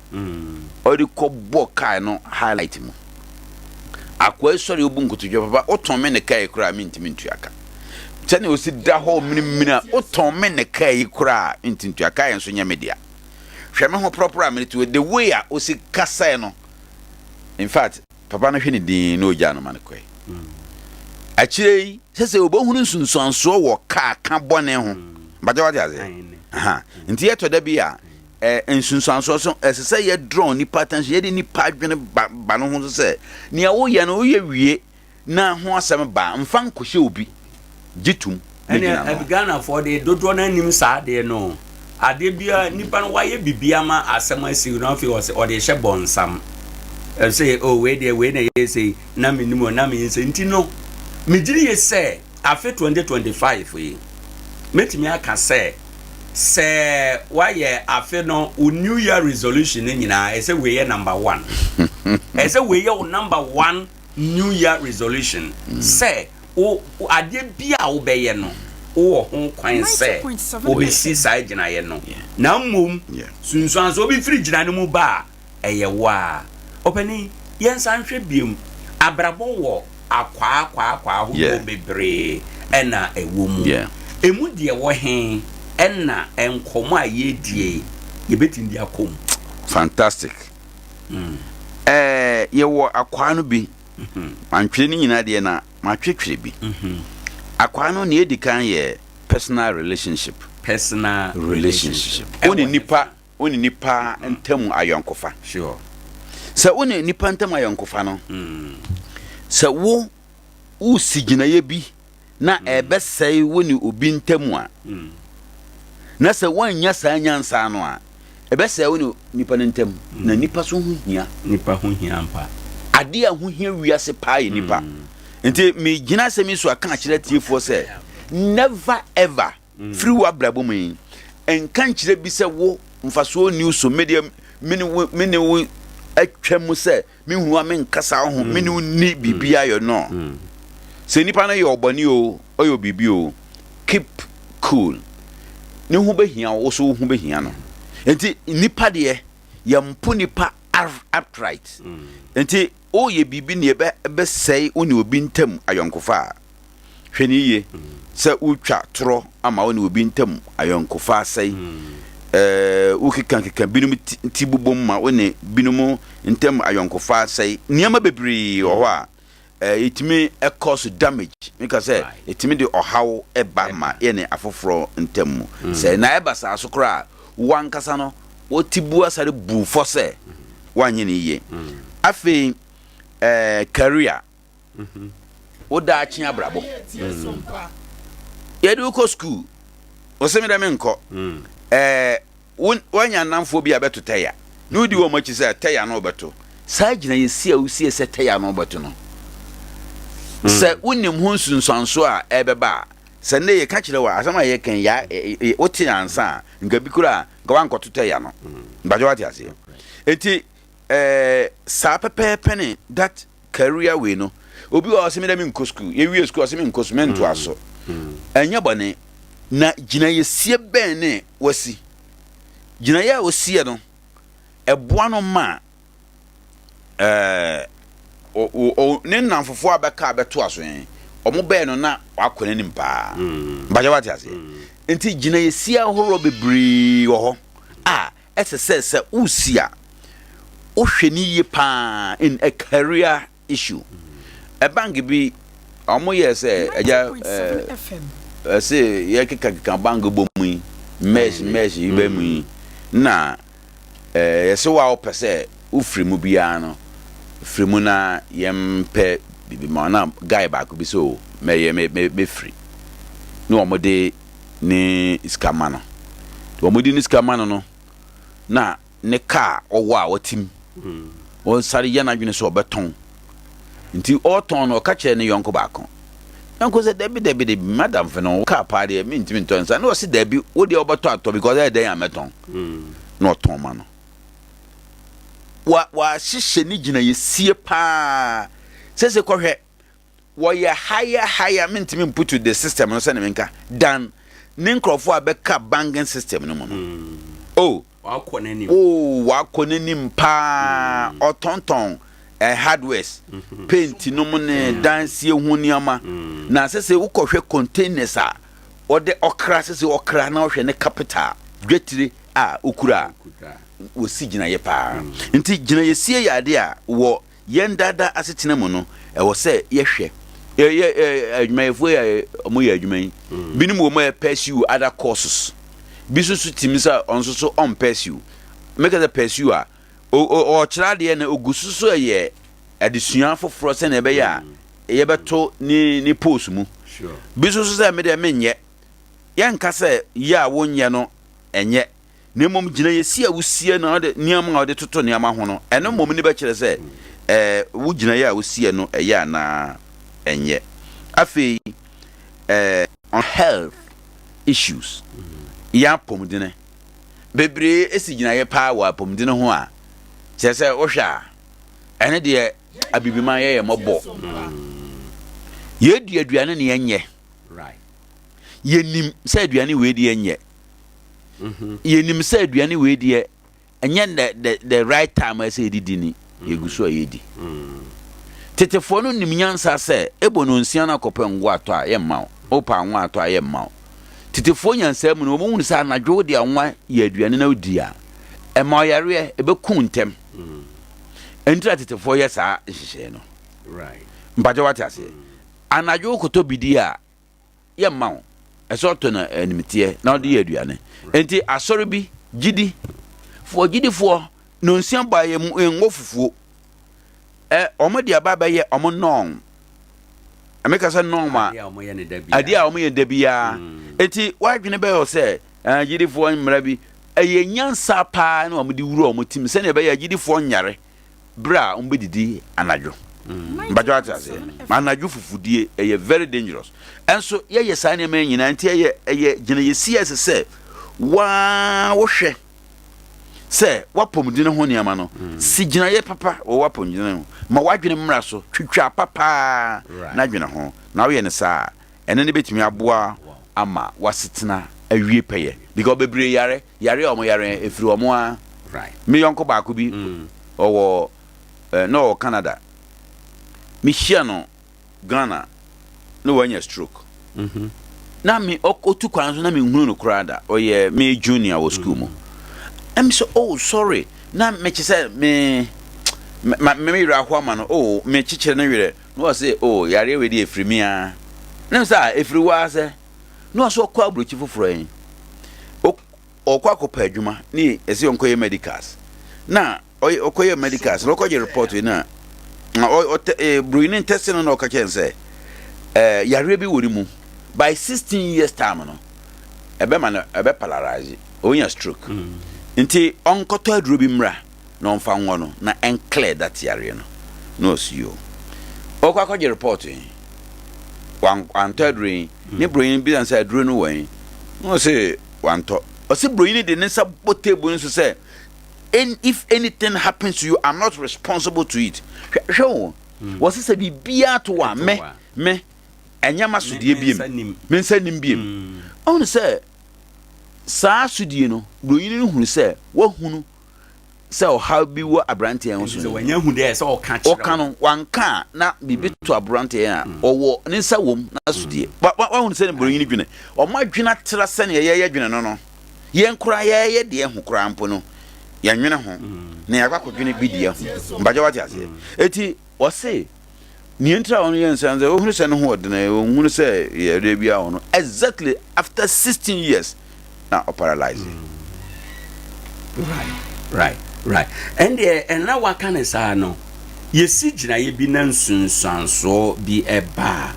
odi ko bo kai no highlight mu akwa sori obu nkotodwe papa oton me ne kai kura mintimi ntuaka tene o si da ho minimina o ton me ne kai kura ntintu aka enso nya media hwe me ho proper amenity the way a o si kasa no in fact papa no hwe ne din no gya no man koi achirei sese obohunu nsunsuanso wo ka bone ho baje wate aze aha nti yeto da bia nsunsuanso so esese ye draw ni patterns ye de ni padwene ba no ho se ne ya wo ye no ye wie na ho asem ba mfa nkohye obi jitum ene Ghana for the dodo na nim sa de no ade bia nipa no waye bibia ma asem asi no fi o se o de hye bonsam say oh we na ye say na minimo na me say nti no me giri ye say afi 2025 we metimi aka say why afi no new year resolution nyina e say we ye number 1 e say we ye number 1 new year resolution say o ade bia wo be ye no wo ho kwan say o be si sai gina ye no na mmom sunsuan so bi free gina no mu ba eye wa openi yensan hwe biem abrabo wo akwa ho bebre ena ewo mu emu de wo hen ena enkomo aye die ye betin dia kom fantastic ye wo akwa no bi antwe ni nyina de na ma twetwere bi akwa no ne edikan ye personal relationship oni nipa ntemu ayonkofa sure sa woni nipa ntam ayonkofa no sa wo usigina ye bi na ebesai woni obi ntam a na sa wanya sa nyansa no a ebesai woni nipa ntam na nipa so hu hia mpa Adea hu hia wiase pae nipa nti me gina se mi so aka kire tiefo se never ever free wa brabo mu enka kire bi se wo mfaso news so media mini atwam se me hu a me nkasa ho me ni bibia yo no se nipa na yo obani o oyo bibi o keep cool ne hu behia wo so hu behia no enti nipa de ye mpo nipa upright enti o ye bibi ne be sei oni obi ntam ayonkofa hweni ye se utwa tro ama oni obi ntam ayonkofa sei ukikan binum tibubom ma one binum ntem ayonkofa sei niama bebri o ho a itimi cause damage because say itimi de ohaw eba ma ye ne afoforo ntem sei na eba sa so kra wankasa no otibu asare bu fo se wanye ne ye afi career oda achi abrabo ye do ko school o se mi da me nko wanya namfo bi abeto teya no di wo machi se teya no beto sa gina yesi a usie se teya no beto no se unim ho nsunsanso a ebeba se ne ye ka kire wa asama ye kan ya oti ansa nga bikura nga wankoto teya no bajo wati ase eti sa pepe ne that career we no obi wa asemi da mi nko school ye wi school asemi nko sumento aso enya bone na gina yesie ben ne wasi gina ya osie no eboa no ma ne nanfofo abeka abeto aso yen omo ben no na wakona nim pa baje wate ase enti gina yesie ahoro bebri wo ho ese usia o hweni ye pa in a career issue a bank bi omo ye se eja say ye kika bango bomu mesh ibe mu na yese wa opese ufrimu bia no frimu na yempe bibi ma na guy back bi so me free no omode ni iskamano to omode ni iskamano no na ne car owo a watim on sari yana dwene so obeton nti oton no ka kire ne yonko baako Uncle said, Debbie, Madam Feno, car party, minting turns. I know, see Debbie, what the obato because I day am at home. Not Tomano. What she nigina you see a pa says a correct. Why you higher minting put to the system no senaminka than Ninkro for a backup banking system no more. Oh, wakonenim pa or tonton. hardwares paint no mo ne dance hu niama na sese ukɔhwɛ containers a ɔde okra sese okra na ɔhwɛ ne capital dwetire a ukura wosi ginaye pa nti ginaye sie yade a wo yendada asetena mu no ɛwɔ sɛ yɛhwɛ adwumayɛfo ya ɔmo yɛ adwumayi binom wo mo pursue other courses bisusu timisa onso so on pursue make the pursue a o kyerɛ de na ogusu so yɛ adesua foforo sɛ na ɛbɛyɛ a yɛbɛto ni post mu bisusu sɛ me de menyɛ yɛnka sɛ yɛ a wonyɛ no ɛnyɛ na mmom gyina yɛsi a wosie na ɔde niam a ɔde toto niam ho no ɛno mmom ni bɛkyerɛ sɛ wo gyina yɛ a wosie no ɛyɛ ana ɛnyɛ afei on health issues ya pomdene bebre esi gyina yɛ pa wa pomdene ho a kyerɛ sɛ wohwɛ a ɛne de abibima yɛ mɔbɔ yɛdi aduane ne yɛnyɛ right yɛnim sɛ aduane we di yɛnyɛ yɛnim sɛ aduane we di ɛnyɛ the right time as yɛdidi ni yɛguso a yɛdi tetefo no nim nyansa sɛ ebo no nsia na kɔpɛ ngo atɔ a yɛmma wo opa ngo atɔ a yɛmma wo tetefo nyansa mu no mo hunu sɛ anadwo de anwa yɛ aduane na odi a ɛma ɔyare ɛbɛku ntɛm entra tetefo yɛ saa nhyehyɛ no right mpaje wate ase anadwo koto bidi a yɛmma wo ɛsɛ ɔtɔ na animtie na ɔde yɛ aduane enti asɔre bi gidifo no nsia ba yɛ ngo fufuo omo dia baba ye omo non ameka se non ma ade a omo ye dabia eti wadwene be yo se agidifo mmra bi eye nyansa pa na omo di wuro omo tim se na be ye agidifo nyare bra omo bedidi anadwo mbajo atase anadwo fufudie eye very dangerous enso ye sa na me nyina nti eye gina ye CS se wa wo hwe se wapomdine ho niama no si gina ye papa wo wapomdine ho ma wadwene mmra so twitwa papa na dwene ho na wo ye ne saa ene ne betimi aboa ama wasetena awie peye because bebre yare omo yare efiri omo a right me yonko ba ko bi owo no Canada mi hia no Ghana no wanya stroke na mi otu kwan so na mi hunu no krada oye me junior wo school mo I'm so sorry na me say me ra ho ama no me chichire na were no say yare we di efiri mi a na say efiri wa say no so kwa abrochi foforo yin okwa kopa adwuma ni ese onkoye medicals na okoye medicals no koje report we na bruinin testing no ka chen say yare bi wori mu by 16 years time no ebe paralyze onya stroke nti onkoto aduro bi mra na onfa nwo no na enclear that yare no sio okwa ko report wan antadrin ni broyin bi ansa aduro no wan no say wanto o say broyin de nsa potable so say if anything happens to you I'm not responsible to it show was say bibia to wa me enyama sudie biem me nsa nim biem on say saa sudie no broyin no hunu se wa hunu se o how bi wo abrante en so wanya hu de se o ka kire o ka no wanka na bibi to abrante en a owo ne nsa wom na sudie wa hunu se broyin dwene o ma dwena tra se ne ye dwene no ye nkura ye de hu kura mpo no ya nwene ho na ya kwa dwene bidia mbaje wati ase eti o se ni entra on ye nsanze o hunu se no ho de na o hunu se ye de bia ho no exactly after 16 years now paralyzed. Right. And now what can I say no? You see, you be nonsense so be a bar.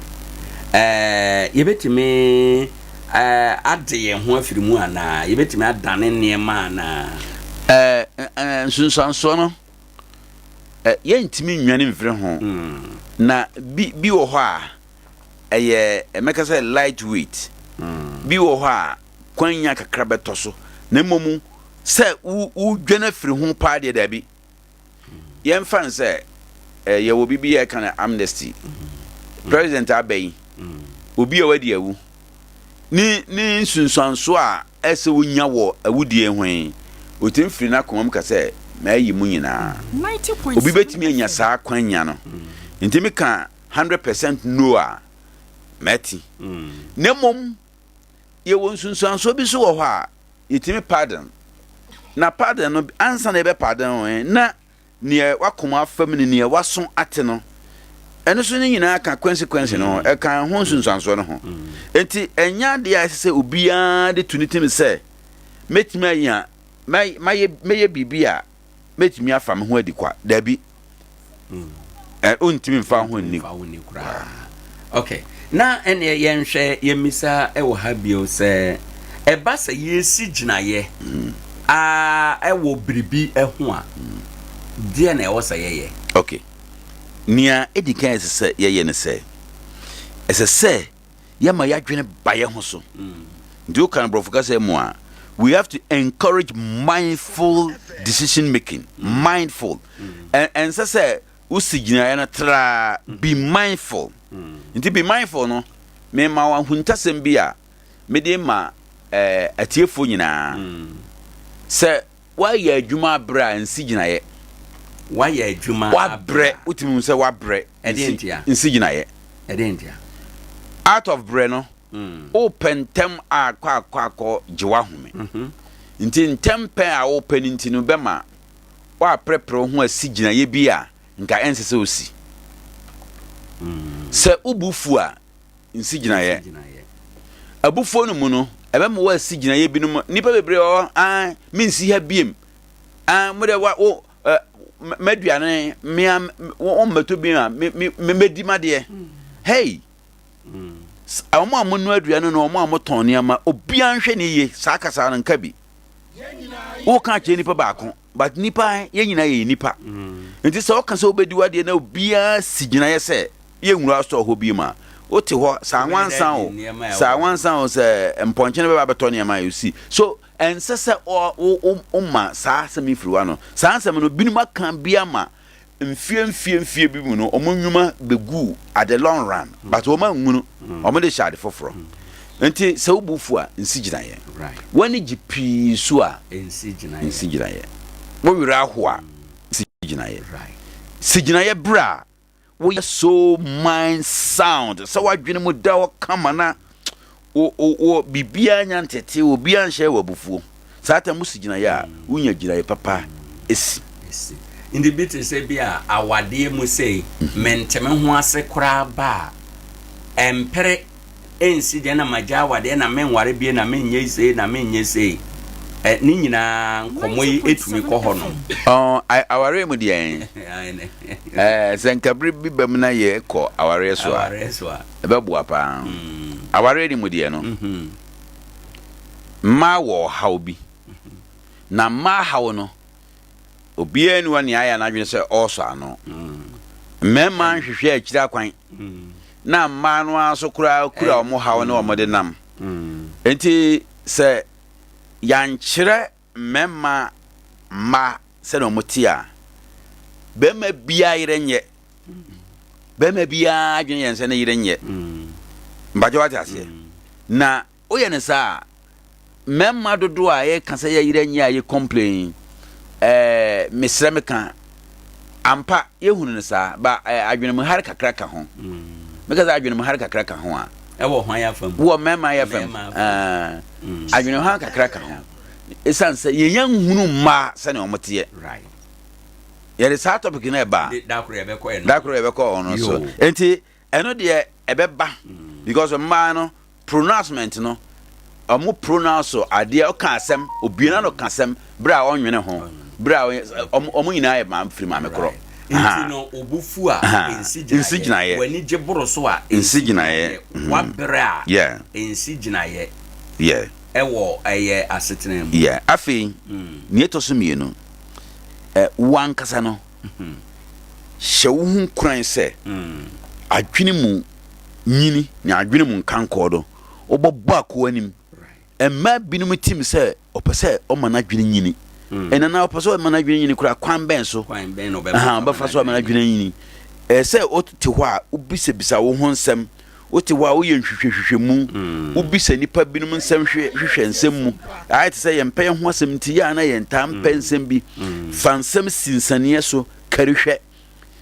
You bet me Adea Akye Abia, you bet me at Danin near man. Sunsan sono. Yent me nyanim frɛ ho. Na bi wo hɔ a make say lightweight. Bi wo hɔ a kwanya kakra beto so na momu se u dwena firi ho pa de da bi yem fan se ye wo bibia kana amnesty president abai obi a wadi awu ni nsunsanso a ese wonya wo awudie hwen otim firi na komam ka se mayi mu nyina 90.7 obi betimi anya saa kwanya no nti me ka 100% no a meti nemom ye won sunsuanso bi so wo ho a yetimi pardon na pardon no ansa na be pardon na ne wakoma afam ne waso ate no eno so nyina ka consequence no e kan ho sunsuanso no ho enti enya de asese obia de tunitim se metimi anya meye bibia metimi afa me ho adikwa dabi ontimi mfa ho ni okay na ene yenhwe yemisa ewo ha bio se eba se yesi ginaye ewo biribi eho a die na ewo se yeye okay nia edikan se yeye ne se ese yama yadwene baye ho so ndio kan brofuka se mo a we have to encourage mindful decision making mindful and say usigina na tra be mindful nti be mindful no me ma wa huntasem bia me de ma atiefo nyina se wa ya adwuma bra nsigina ye wa ya adwuma wa bre utimi se wa bre nsigina ye edentia out of bre no open tem akwa jiwa home nti ntempe a open nti no bema wa prepare ho asigina ye bia nka ensese osi se ubufu a nsigina ye abufo no mu no ebe mo wa sigina ye binum nipa bebre o minsi ha biem mo de wa meduane me o meto bi a me medi made hey awon amonu aduane no omo amoton ne ama obian hwe ne ye sakasa no nka bi wo ka che nipa baako but nipa ye nyina ye nipa nti se o kan se obedi wade na obia sigina ye se ye nwura so ho bi ma o te ho sa wansan o se mponche ne ba beto ne ama you see so ensese o ma sa asemi friwa no sa asemi no binuma kan bia ma mfie bi mu no omonwuma begu at the long run but o ma nwunu o mo de shade foforo nti se obufu a nsigina ye right wani gipi so a nsigina ye wo wira ho a nsigina ye right sigina ye bra we so mind sound so wadwene mu da o kama na o bibia nya ntete obi anhye wabufuo saata mu sigina ye a unya gira ye papa esi in the bit say bia awade mu say menteme ho ase kora ba empere ensi de na maja awade na menware bie na menye sei na menye sei ni nyina nkomo yi etumi kɔ hɔ no aware mu de senkabri bibam na ye kɔ aware so a ebeboa pa aware ni mu de no ma wo hawbi na ma hawo no obia ni wani aya na adwene se also ano mema nhwehwe akira kwan na ma no aso kura omo hawo ne omo de nam enti se yankyere mema ma se no motia bema bia yirenye bema bia adwene yense ne yirenye mbaje wate ase na oye ne sa mema dodo a ye kasa ye yirenye a ye complain mesreme kan ampa yehunu ne sa ba adwene mu har kakra ka ho meka za adwene mu har kakra ka ho a ewo hwan ya fam wo mema ya fam adwene mu har kakra ka ho esanse yeyan hunu ma sane omote right yere sa topic na ba dakro ebe ko ono so enti eno de ebe ba because ma no pronouncement no omo pronounce ade o ka asem obiana no ka asem bra onwene ho bra omo nyina ye ma free ma me kro enti no obufu a ensi ginaye wani je boro so a ensi ginaye wa bra yeah ensi ginaye yeah ewo eye asetena mu yeah afi ni etoso mienu wan kasa no shewu hun kran se adwene mu nyini ni adwene mu nkankodo obobbo akoanim emma binum tim se opese o manadwene nyini enana opese o manadwene nyini kura kwan ben so no be fa so manadwene nyini se o te ho a obisebisa wo ho nsem wote wa wo ye nhwehwehwehwe mu wo bisa nipa binum nsem hwehwehwe nsem mu ayet say ye mpɛ ho asem ti ya na ye ntam pɛ nsem bi fa nsem sinsanie so karihwɛ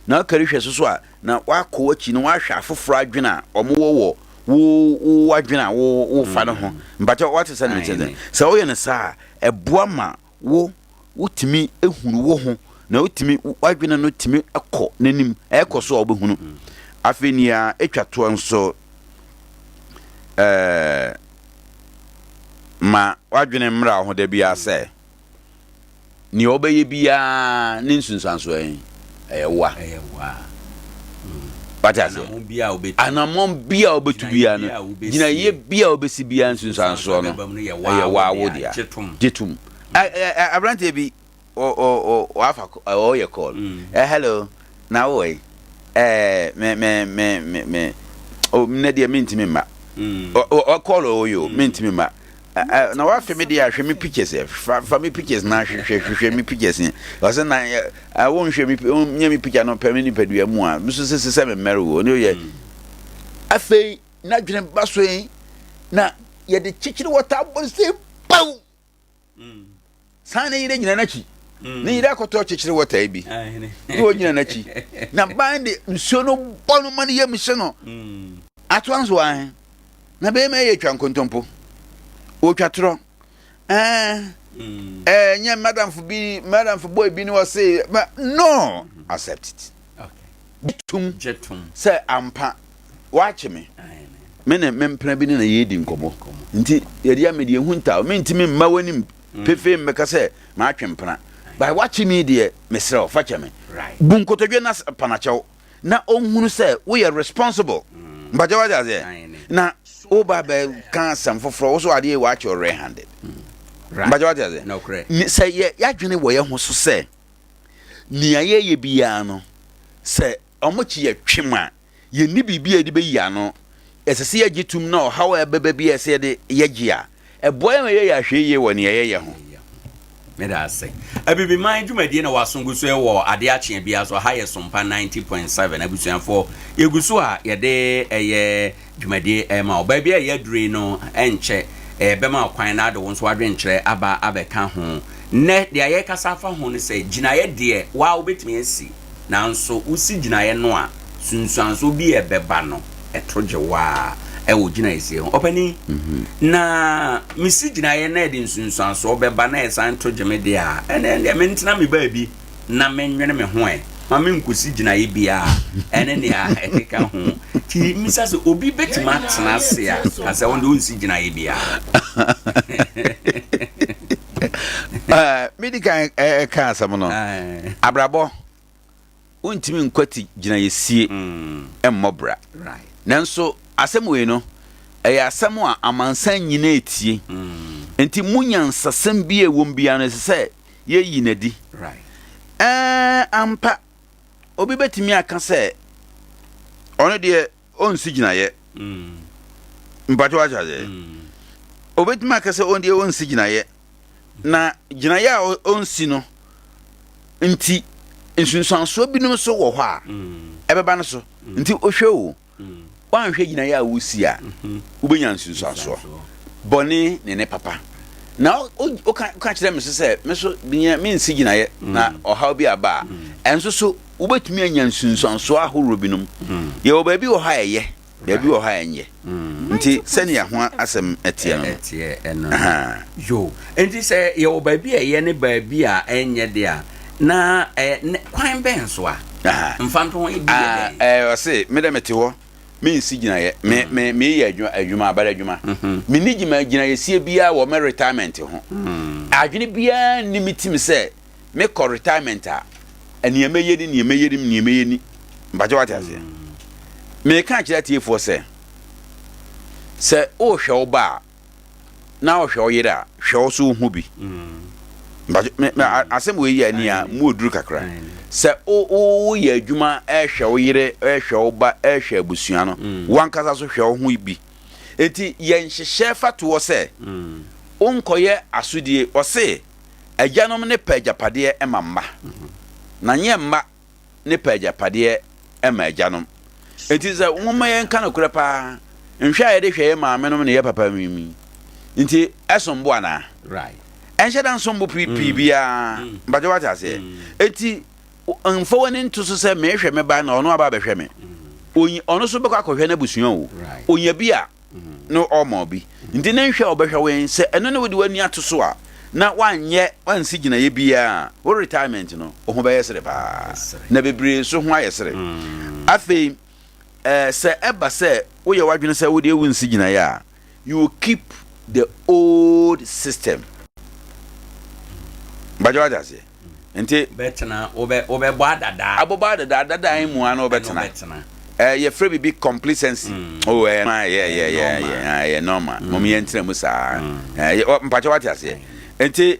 na karihwɛ so a na wakɔ achi no wahwɛ afoforo adwena ɔmo wo adwena wo fa no ho mbacha what is an incident so wo ye ne saa ɛboa ma wo timi ehunu wo ho na wo timi adwena no timi akɔ nanim ɛkɔ so obehunu afenia etwa to nso ma wadwene mra ho da bia sɛ ni obeye bia ne nsunsanso ɛwa batase anamon bia obetu bia no gina ye bia obesi bia nsunsanso no ɛwa wo dia jetum abrante bi o afa o ye call hello na oi me o me dia mentimi ma o call o yo mentimi ma na wa fe me dia hwe me pictures fa me pictures na hwe me pictures o se na won hwe me nya me picture no pa me ni padua mu a so se me mero o ne ye afei na dwene baso yi na ye de chichiri water bonse pau sana yire nyina na chi ni yire akoto chichiri water bi ni o nyina na chi na bande nsuo no bonu mane ye mhye no ato anso an na be me ye twa nkontompo o twatro nya madam for boy bi ni o say no accept it okay jetum say ampa watch me me mempra bi ni na ye di nkomo nti ye dia me di ehunta me ntimi mma wanim pefe mmeka say ma atwempra by watching me there mesrel facha me bunkotodwe na panachew na onhunu say we are responsible mbaje wa jaze na o baba kan sam foforo wo so ade watch your red handed mbaje wa jaze no correct say ya dwene wo ye ho so say ni aye ye bia no say omochi ye twema ye ni bibia de be ya no esese ye gitum na o hawa baba bia say de ye gia e boy me ye ya hwe ye wo ne ye ho meda say abibi man dwumadie na wasongu so e wo Adea Akye Abia so ha ye Sompa 90.7 abusuanfo yegusu a ye de eye dwumadie e ma oba bia ye dure no enche be ma kwan na de wonso adwen kyerɛ aba abeka ho ne de aye kasa fa ho ne sɛ ginaye de wa obetumi asi nanso usi ginaye no a sunsuanso bi e beba no etroje wa e wo ginaye sie ho opani na misi ginaye na de sunsuanso beba na esan troje me de a ene me ntena me ba bi na menwene me ho ma me nkosi ginaye bia ene ne a ekeka ho ti misa se obi betima tena se a asa wonde onsi ginaye bia medical ka asam no abrabo untimi nkwati ginaye sie emmobra right nanso asem we no asem a amansan nyina etie enti munyansasem bia ewom bia no se ye yinadi right ampa obi betimi aka se ono de onsi ginaye mpacho achaje obetimi aka se on de onsi ginaye na ginaye a onsi no nti nsunsanso binum so wo ho a ebeba no so nti ohwe o wan hwe ginaye a wosi a ubenya nsunsanso boni ne papa na o ka kire me se me so binya me nsi ginaye na ohaw bi aba enso so ubetumi anya nsunsanso ahoro binum ye o ba bi o ha eye ya bi o ha enye nti sene ya ho asem etie no yo enti se ye o ba bi eye ne ba bi a enye de a na kwan ben so a mfanto ho bi o se me de mete ho me nsi ginaye me ye adwuma abara adwuma me ni ginaye sie bia wo me retirement ho adwene bia ni mitim se me ko retirement a eni emeyedi mbaje wate ase me kan kire tiefo se o hwe oba na o hwe oyira hwe so hu bi mbaje asem we yi ani a mu oduru kakra se o ye adwuma hwe oyire hwe oba hwe abusuan no wankasa so hwe hu bi enti ye nhyehyɛ fato se onkoye asudie o se agyanom ne pagapade emamma na nye mma ne pagapade ema agyanom It is a woman kind of crapa. And share the share my man on the papa mimi. Inti Esom Buana. Right. And she done some PBA. But what I say, eti unfolding to say, me shame me ban or no about the shame. Ono so beka ko hwe na busuan wo. Onya bia no omo bi. Nti na hwe obehwe wen se eno na wodi wani atoso a na wanye wansi gina ye bia wo retirement no ho be yesere pa. Na bebre so ho ayesere. Afi se eba se wo ye wadwene se wo de wunsi gina ya, you will keep the old system. Bajo adase. Nti betena obe bo dada. Aboba dada mu an obetena. Your free be complacency. Oh, yeah, normal. Mommy enter Musa. Mpacha what I say. Ente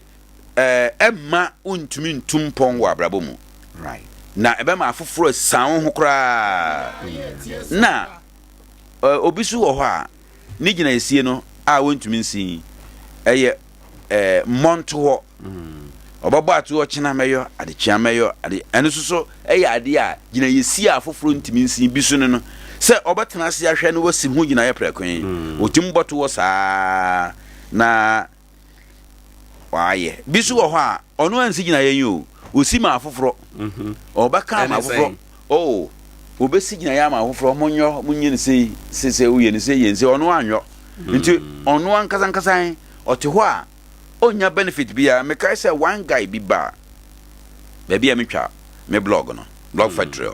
Emma untumi ntumpon wa brabomu. Right. Na ebema afoforo san ho kra. Na obisu wo ho a ni gina esie no a wontumi nsi. Monto ho. Obabo atu ochina meyo ade chia meyo ade eno so ade a gina yesi afoforo ntimi nsin bisu no se obetena se ahwe no wasi hu gina ye prekwen otim boto wo saa na waye bisu wo ho a ono ansi gina ye yo osi ma afoforo obaka ma afoforo obesi gina ya ma afoforo monyo munye ne se uye ne se yense ono anyo nti ono ankasa ote ho a onya benefit bia me kai say one guy bi ba baby me twa me blog no blog factory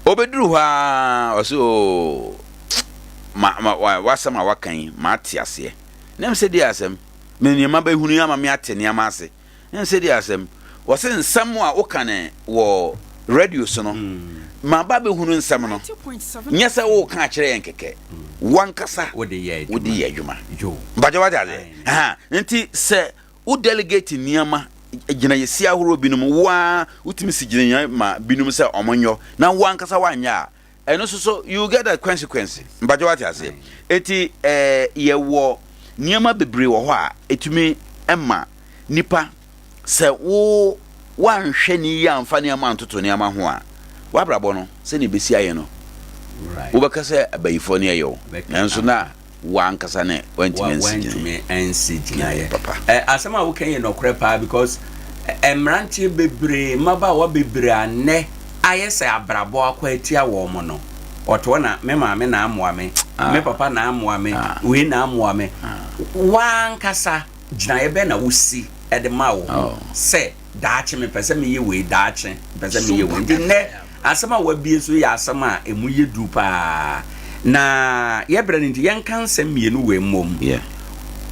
obeduru ha oso wasama wakan ma ate ase nem se di asem me niam ba hunu ya ma me ate niam ase nem se di asem wose nsam a okane wo radio so no ma ba be hunu nsam no nya se wo kan kire yen keke wankasa wodi ye adwuma baje wajale nti se u delegate niama gina yesi ahoro binum wa utimi si gina ma binum se omonyo na wankasa wanya eno so you get a consequence baje wajale eti ye wo niama bebre wo ho a etumi emma nipa se wo wanhwe ni ya amfa niama antoto niama ho a wabrabo no se ne besi aye no ubaka se abayifo ne ayo nanso na wankasa ne wantimi ensi gina ye papa asema wo kan ye no krepa because emrantie bebre maba wa bebre ane ayese abrabo akwatia wo mo no oto na me maame na amoa me me papa na amoa me we na amoa me wankasa gina ye be na wosi ede mawo se daache me pese me ye we daache pese me ye we ndi ne asema wabie so ya asema emu yedu pa na yebra nti yenka nsem mienu we mom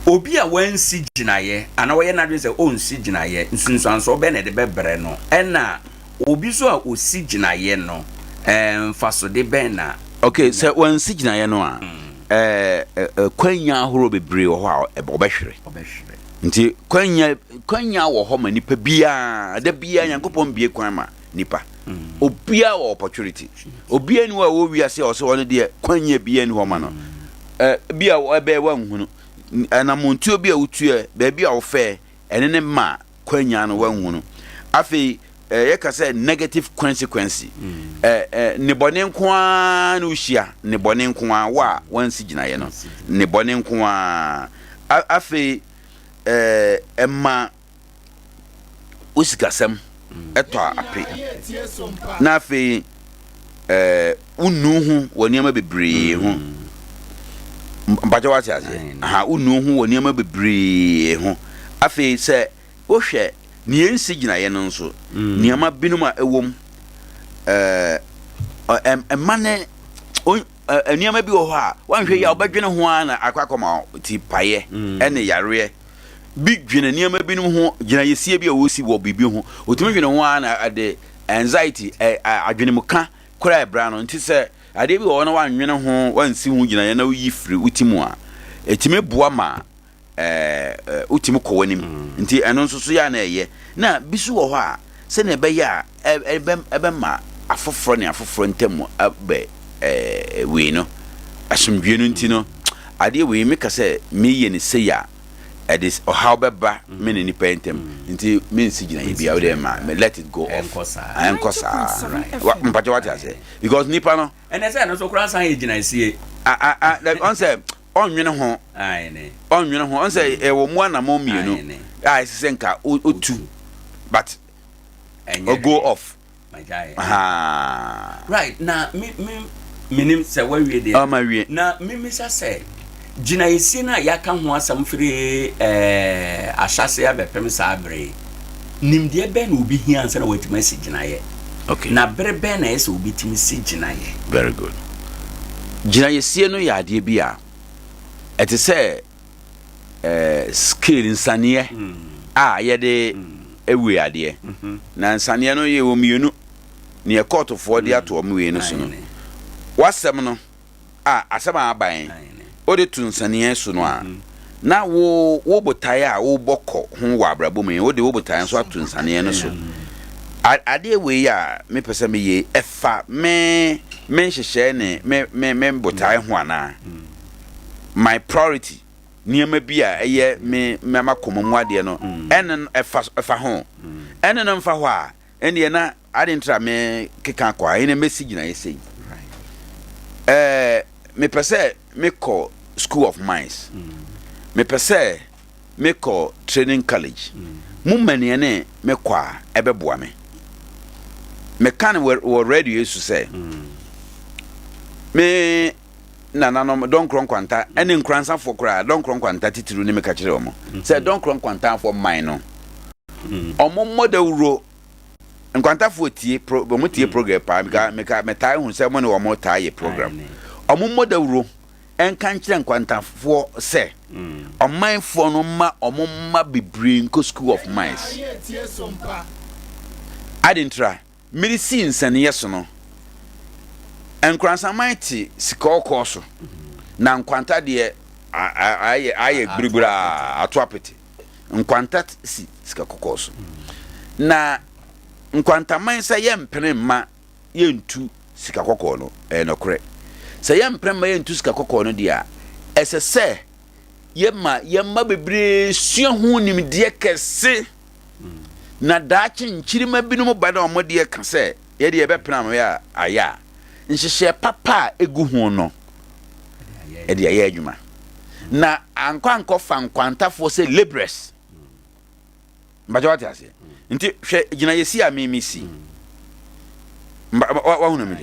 obi a wansi ginaye ana we na dwe se onsi ginaye nsunsuanso be na de bebre no ena obi so a osi ginaye no mfaso de be na okay se wansi ginaye no a kwanya ahoro bebre wo ho a obehwere nti kwanya wo ho ma nipa bia da bia yankopon bie kwan ma nipa obia opportunity obia ni wa wo wiase o se won de kwanya bia ni ho ma no bia ebe wa nhunu ana montu obia wutue ba bia wo fe ene ne ma kwanya no wa nhunu afi ye ka say negative consequence ne bone nko a no hia ne bone nko a wa wansi gina ye no ne bone nko a afi emma usikasem eto ape na afi unuhu woniama bebre ho mpaje wati ase unuhu woniama bebre ho afi se wo hwe ne yensi gina ye no nso niama binuma ewom emane niama bi wo ho a wanhwe ya obadwene ho a na akwakoma ti paye ene yare big dwene niama binum ho gina yesie bi a wosi wo bibi ho otumi dwene ho a na ade anxiety adwene muka kora ebra no nti se ade bi wo na wanwene ho wansi ho gina ye na uyi firi utimu a etime boa ma utimu kowanim nti eno nso so ya na eye na bisu wo ho a se na ebe ya ebe ma afoforo ne afoforo ntemu abe we no asomdwe no nti no ade we meka se me ye ne se ya Edis or how beba many paint him until means be out there, man. Let it go off. I am Cosa. What I say because Nipano and as I also cross agent I see that answer on you know on you know say a woman among you know I senka two but or go off my guy right now me say where we there oh my we na me say Jina isi na yaka ho asam firi ahase abepem sabre nimde be na obi hia ansa na watima si jina ye okay na bere be na ese obi timi si jina ye very good jina ye sie no ya ade bi a ete se skill insane a ye de ewe ade na insane no ye wo mienu ne court for de ato mo we no so no wasem no asema aban ode tunsaniye so no a na wo botaye a wo bokọ ho wa abrabo me ode wo botaye so atunsaniye no so ade we ya me pese me ye efa me hyehyɛ ne me botaye ho ana my priority niema bi a eye me makomamu ade no enen efa ho enen no mfa ho a ene na ade ntra me keka kwa ene message na yesei me pese me call school of mines me pese me call training college mu mane ne me kwa ebeboa me kan we radio yesu say me nananom don kwanta ene Nkoranza for kra don kwanta titiru ne me ka kire omo say don kwanta for mine no omo modawuro Nkwanta for tie mo tie program pa me tai hu say mo ne omo tai program omo modawuro en kan kire Nkwanta for say oman for no ma omo ma bebre nko school of mines I didn't try medicine san yeso no Nkoranza mighty sikoko so na Nkwanta de aye gbiribira atwapete Nkwanta si sikoko so na Nkwanta man say yempene ma yentu sikakoko no nokre say yempene ma yentu sikakoko no dia ese yemma bebre sua hu nimde kese na daachi nchirima binum bada omode ka se ye de bepena no ya aya nhihye papa egu hu no e de ya adwuma na anko fa Nkwanta for say laborers mbajawati ase nti hwe gina yesi a memisi wa hu no me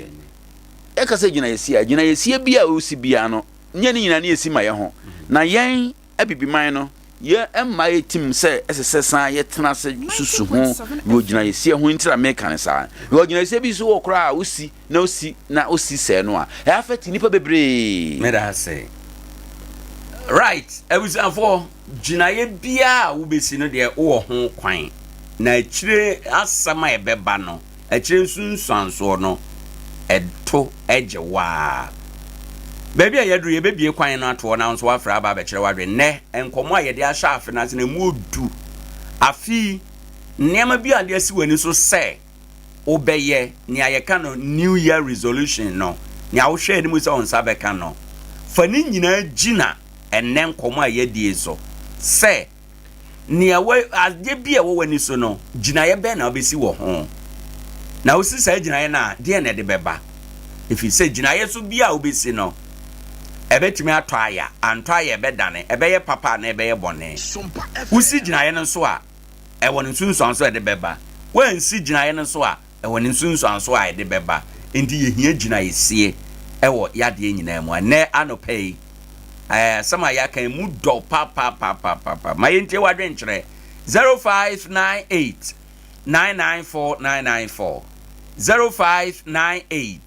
e ka se gina yesi bia o si bia no nya ni nyina na yesi ma ye ho na yen abibiman no ye emma yetim se esesesan ye tena se susu ho wo gina yesi ho ntira meka ne sa wo gina yesi bi so wo kra osi na osi se no a e afeti nipa bebre me da say right e was for gina ye bia wo besi no de wo ho kwan na chire asama ebeba no chire nsunsanso no eto ejewa baby a yadru ye bebie kwan no ato na nso afra aba be kire wadwe ne enkomo a ye de ahya afi na se na mu odu afi niam bi ade asi wani so se obeye ni ayeka no new year resolution no ni a wo hwe ni mu se on sabeka no fa ni nyina gina enne enkomo a ye die so se ni awe ade bi a wo wani so no gina ye be na obesi wo ho na wo sisa gina ye na de na de beba if you say gina ye so bi a obesi no ebetimi atwaya antwaya bedane ebeye papa na ebeye bone usi gina ye nso a ewon nsunsu anso e de beba wansi gina ye nso a ewon nsunsu anso a e de beba enti ye hia gina ye sie ewo yade nyina mu ne anopei sama ya kan mu do papa mayenti wadwe nkyere 0598 994994 0598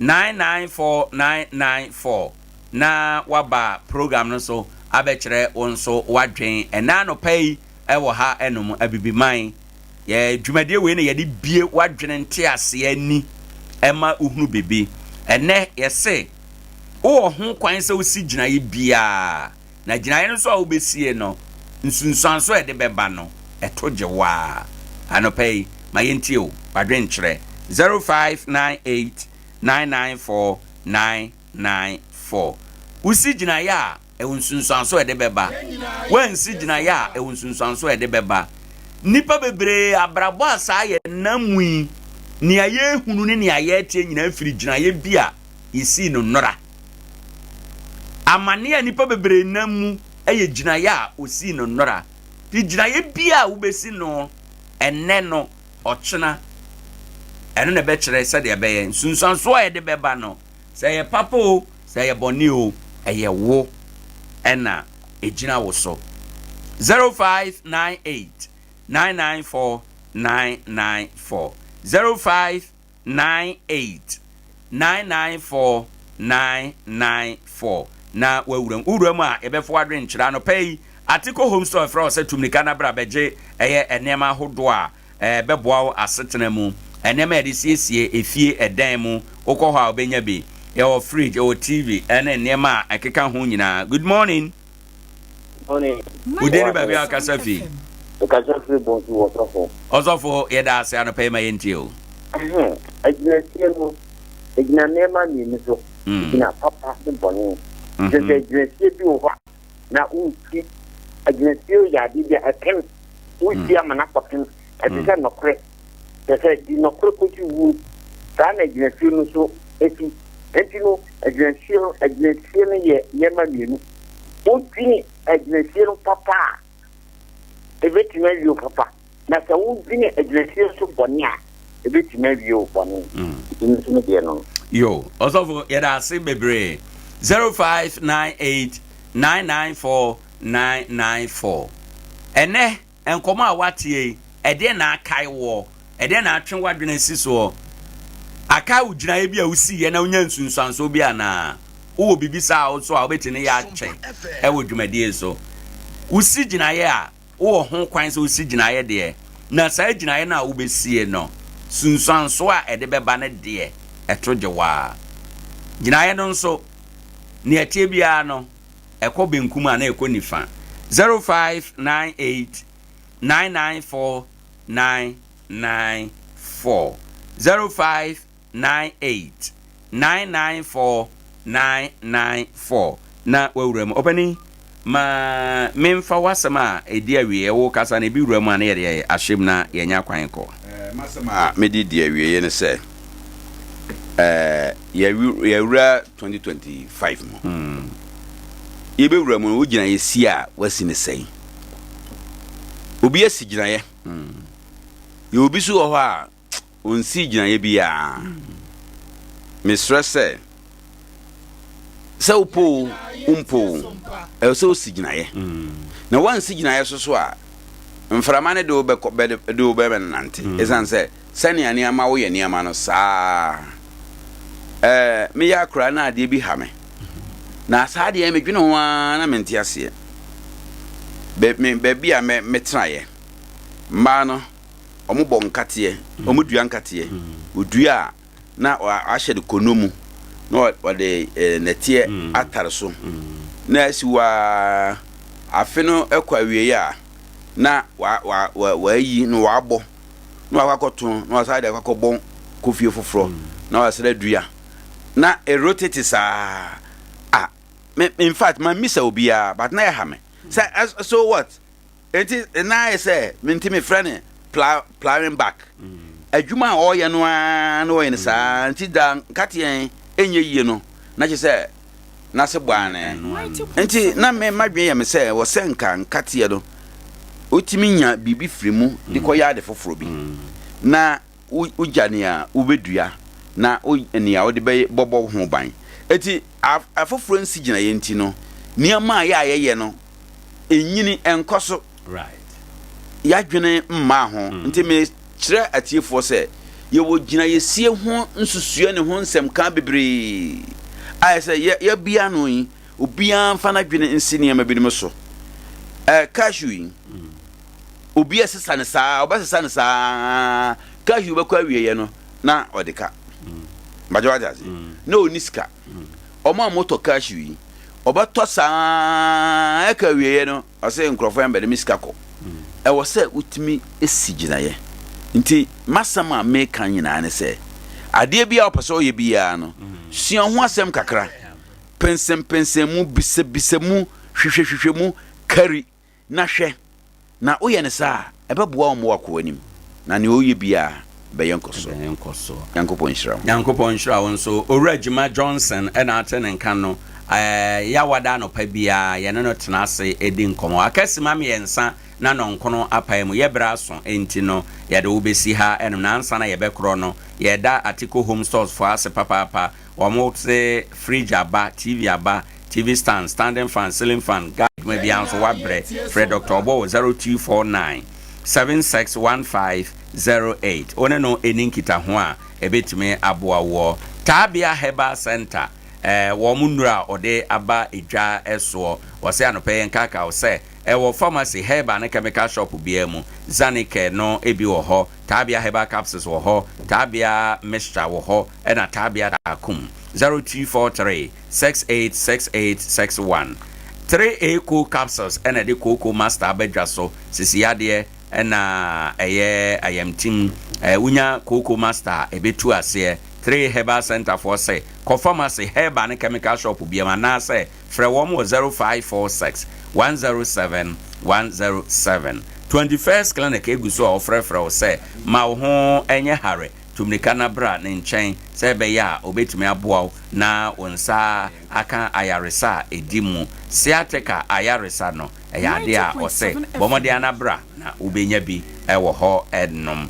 994994 na waba program no so abekere onso wadwen enano pay ewo ha enum abibiman ye dwumadie we na ye de bie wadwen nte ase ani ema uhunu bebe ene yese wo ho kwan se osi gina ye bia na gina ye no so a obesie no nsunsanso e de beba no etoje wa anopay mayenti o wadwen kyere 0598 994994 usi gina ya ewunsunsanso ede beba wansi gyina ya ewunsunsanso ede beba nipa bebre abrabo asa ye namui ni aye hunu ni aye tie nyina afiri gyina ye bia isi no nora amane ya nipa bebre namu eye gyina ya osi no nora ti gyina ye bia wo besi no enne no ochena eno ne be kire se de be ye sunsanso ede beba no se ye papo se ye boni o eye wo ena ejina wo so 0598 994 994 0598 994 994 na wawuram a ebefo adwen kyira no pay Atiko home store fra se tumnika na bra beje eye enema hodo a beboa asetena mu enema ede siesie efie edan mu okọ ho a obenya bi your fridge or TV and enema akeka ho nyina. Good morning. Morning. Udeni ba bia kasafi. Kasafi bon tu osofo. Osofo yeda ase ano pay my ntio. Agnesie no. Egnanema ni nso. Ina papa se boni. Je agnesie bi o na unti agnesie ya di bia akem. Unti amana pakem. Abisa nokre. Tese di nokre ko ti wu. Sana agnesie no so eti no agnesie no ye yema mienu. Unti agnesie no papa. Ebetima wi o papa. Na sa unti agnesie so boni a ebetima wi o boni. Nso de no. Yo, osofo yeda ase bebre 0598 994 994. Ene enkomo a watie ede na akai wo ede na atwe wadwene siso aka ugina ye bia usi ye na unya nsunsanso bia na wo bibisa o so a obetine ya ache e wo dwumade so usi gina ye a wo ho kwan so usi gina ye de na sa gina ye na wo besie no sunsanso a ede beba ne de etrojewa gina ye no nso ni etie bia no ekọ benkum a na ekọ nifa 0598 994 994 0598 994 994 na wawuram opani ma memfa wasama edi awie wo kasa na bi wuram na ye ahyem na yenya kwan ko masama medi di awie ne se yewura 2025 mo yebe wuram wo gina yesi a wasi ne sei obi asi gina ye ye obi so ho a onsi gina ye bia me stress se upo so si gina ye na wan si gina ye so a mframa ne do be nante esan se sani ani ama wo ye ni ama no saa me ya kra na ade bi ha me na saa de me dwene ho na mente ase be bia me traye ma no omo bo nkate omo dua nkate odua na ahye de konomu na wade netie atare so na asiwa afeno ekwa wie ya na wa yi no wa abo na wa kwakoto na wa saa de kwakobon kofie foforo na wa sere dua na rotate sa in fact my miss obia but na ya me so what it is na I say minti me friend plowing back adwuma o ye no na o ye sa nti da nkate enye yie no na che say na se boane nti na me madwen ya me say wo se nka nkate ye do otimi nya bibi frimu de koya de foforo bi na ujane a ubedua na enia wo de be bobo ho ban eti afoforo nsi gina ye nti no niama ya ye no enyini enkoso right ya dwene mma ho nti me kire atiefo se ye wo gina ye sie ho nsusue ne ho nsem ka bebre ai se ye bia no yi obia mfa na dwene nsi ne ma binim so cashew obia sesa ne saa obasesa ne saa cashew be kwa wie ye no na odeka bajo ajazi no niska omo moto cashew obato saa eka wie no ase nkrofo yamba de miska ko e wo se utimi esigina ye nti masama me kan nyina ne se ade bia opeso ye bia no sua ho asem kakra pensem mu bise mu hwehwehwehwe mu kari na hwe na woyɛ ne saa ɛbɛboa wo wakɔ anim na ne woyɛ bia bɛyɛnkɔso yankopɔn nhyira wo nso owura Jima Johnson ɛna ate ne nka no yawada no pa bia yɛne no tena ase edi nkɔmɔ akasima me yɛnsa na nonkono apae mu yɛbra so enti no yɛde wo besi ha ɛnum na ansa na yɛbɛkorɔ no yɛda Atiko Home Stores for ase papa wɔn se fridge aba TV aba TV stand standing fan ceiling fan guide maybe anso wabrɛ Fred Dr. Obo 0249 761508 one no eninkita ho a ebetime aboa wo Tabia Herbal Center wo munura ode aba edwa eso wo se anope nkaka wo se wo pharmacy herbal na chemical shop bia mu Zanike no ebi wo ho Tabia Herbal capsules wo ho Tabia mixture wo ho na Tabia akum 0243 686861 3A cool capsules and the cocoa master bedra so sisiade na ayam team unya cocoa master ebetu ase 3 Herbal Center for say pharmacy herbal and chemical shop bia na say frɛ wɔn 0546 107 107 21st clinic eguso ofrɛfrɛ say ma ho enye hare tumnika na bra ne nkyɛn sɛ bɛya obetumi aboa na onsa aka ayaresa edimu siateka ayaresa no ɛyade a ɔsɛ bɔmɔde anabra na ubenya bi ɛwɔ hɔ ɛdnom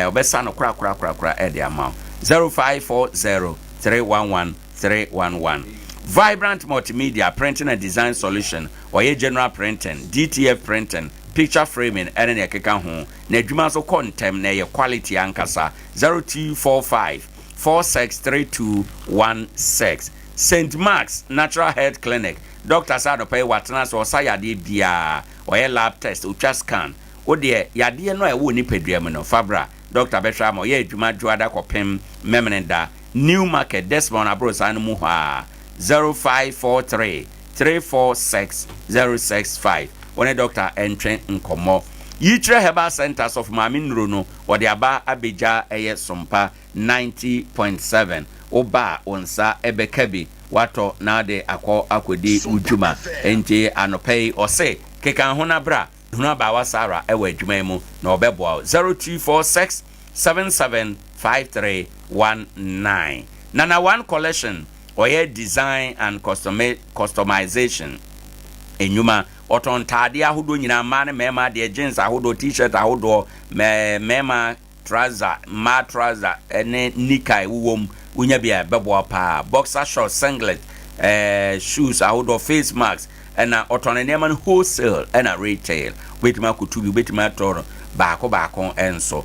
obɛsa no kra ɛde ama 0540 311 311 Vibrant Multimedia Printing and Design Solution or general printing DTF printing picture framing and any keka ho na adwuma so contem na ye quality ankasa 0245 463216 St. Mark's Natural Health Clinic Dr. Sadope watena so sayade bia or lab test ultra scan o de yade no e wo ni pedua no fabra Dr. Betra mo ye adwuma dwoada kopem memnenda New Market Desmond Abrosan mu ha 0543 346 065 one doctor entren nkomo Yitre Herbal Centers of Maminro no or the aba abeja eye Sompa 90.7 oba onsa ebekabi wato na de akwedi ujuma ente anopei ose kekan ho na bra huna ba wasara ewa adwuma mu na obeboa 0246 775319 Nana One Collection or design and customization enyuma otontade ahodo nyina ma ne mema de jeans ahodo t-shirt ahodo mema trouser ma trouser ene nikai wom unya bia bebo pa boxer shorts singlet shoes ahodo face masks ena otonene man wholesale ena retail wetima kutubi wetima toro baako enso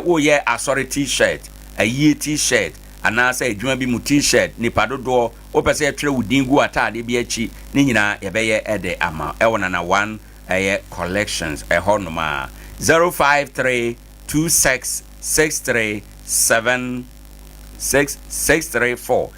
wo ye asori t-shirt ayi t-shirt anasa adwuma bi mu t-shirt ni padodo o pese atwere wudin gu atade bi achi ni nyina yebeye ede ama ewona na one collections ehonoma 053266376634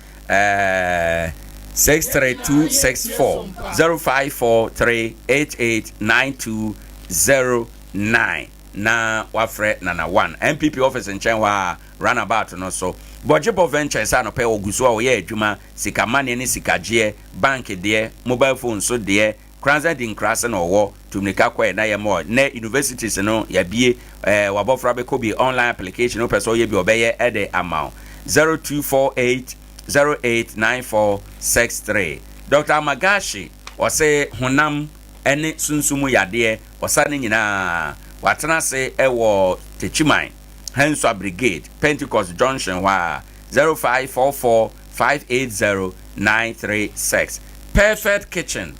63264 0543889209 na wafre na one MPP office in Chenwa runabout no so Bojibo Ventures ano pe oguso a ye adwuma sika mane ne sika gye bank de mobile phone so de Nkoranza din krasa no wo tumnika kwa na ye mo na universities no ya bie wabofra be ko bi online application no person ye bi obeye ede amount 0248 089463 Dr. Magashi ose honam ene sunsumu yade osane nyina watena se ewo Techiman Henswa Brigade Pentecost Junction wa 0544580936 Perfect Kitchen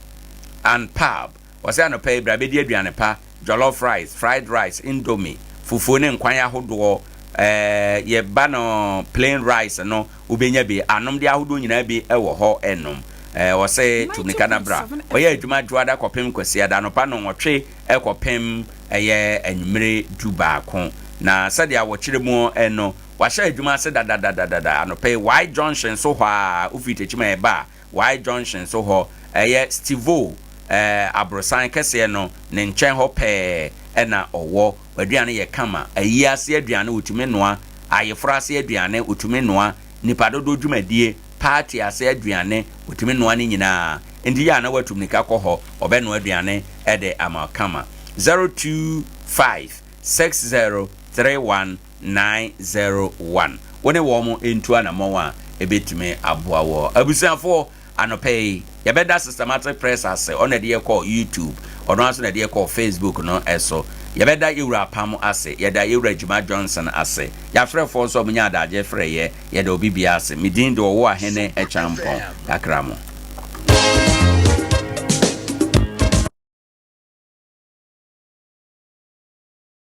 and Pub wase ano pay brabedi aduane pa jollof rice fried rice indomie fufu ne nkwan ahodo ye ba no plain rice no ubenya bi anom de ahodo nyina bi ewo ho enom wase tumika na bra oye adwuma dwoada kopem kwasi ada no pa no nwotwe ekopem eye anwumere dubaako na sadia wo kire mu eno wahye adwuma se da anope Y Junction so ho a ufitechima e ba Y Junction so ho eye Stivo abrosan kese no ne nchen ho pe ena owo aduane ye kama ayiase aduane utumi noa ayefrase aduane utumi noa nipa dodo dwumadie party ase aduane wotumi noa ne nyinaa ndi ya na watum nika kɔ hɔ ɔbɛ no aduane ɛde amakama 0256031901 wone wo mo entu anamɔ a ebetumi aboa wo abusuafo anɔpɛ yɛbɛda systematic press ase ɔna de yɛkɔ YouTube ɔno aso na de yɛkɔ Facebook no ɛso yɛbɛda yɛwura pam ase yɛda yɛwura Juma Johnson ase yɛafrɛfo nso ɔmo nya adagye frɛ yɛda obi bia ase medin de Owoahene Acheampong akramo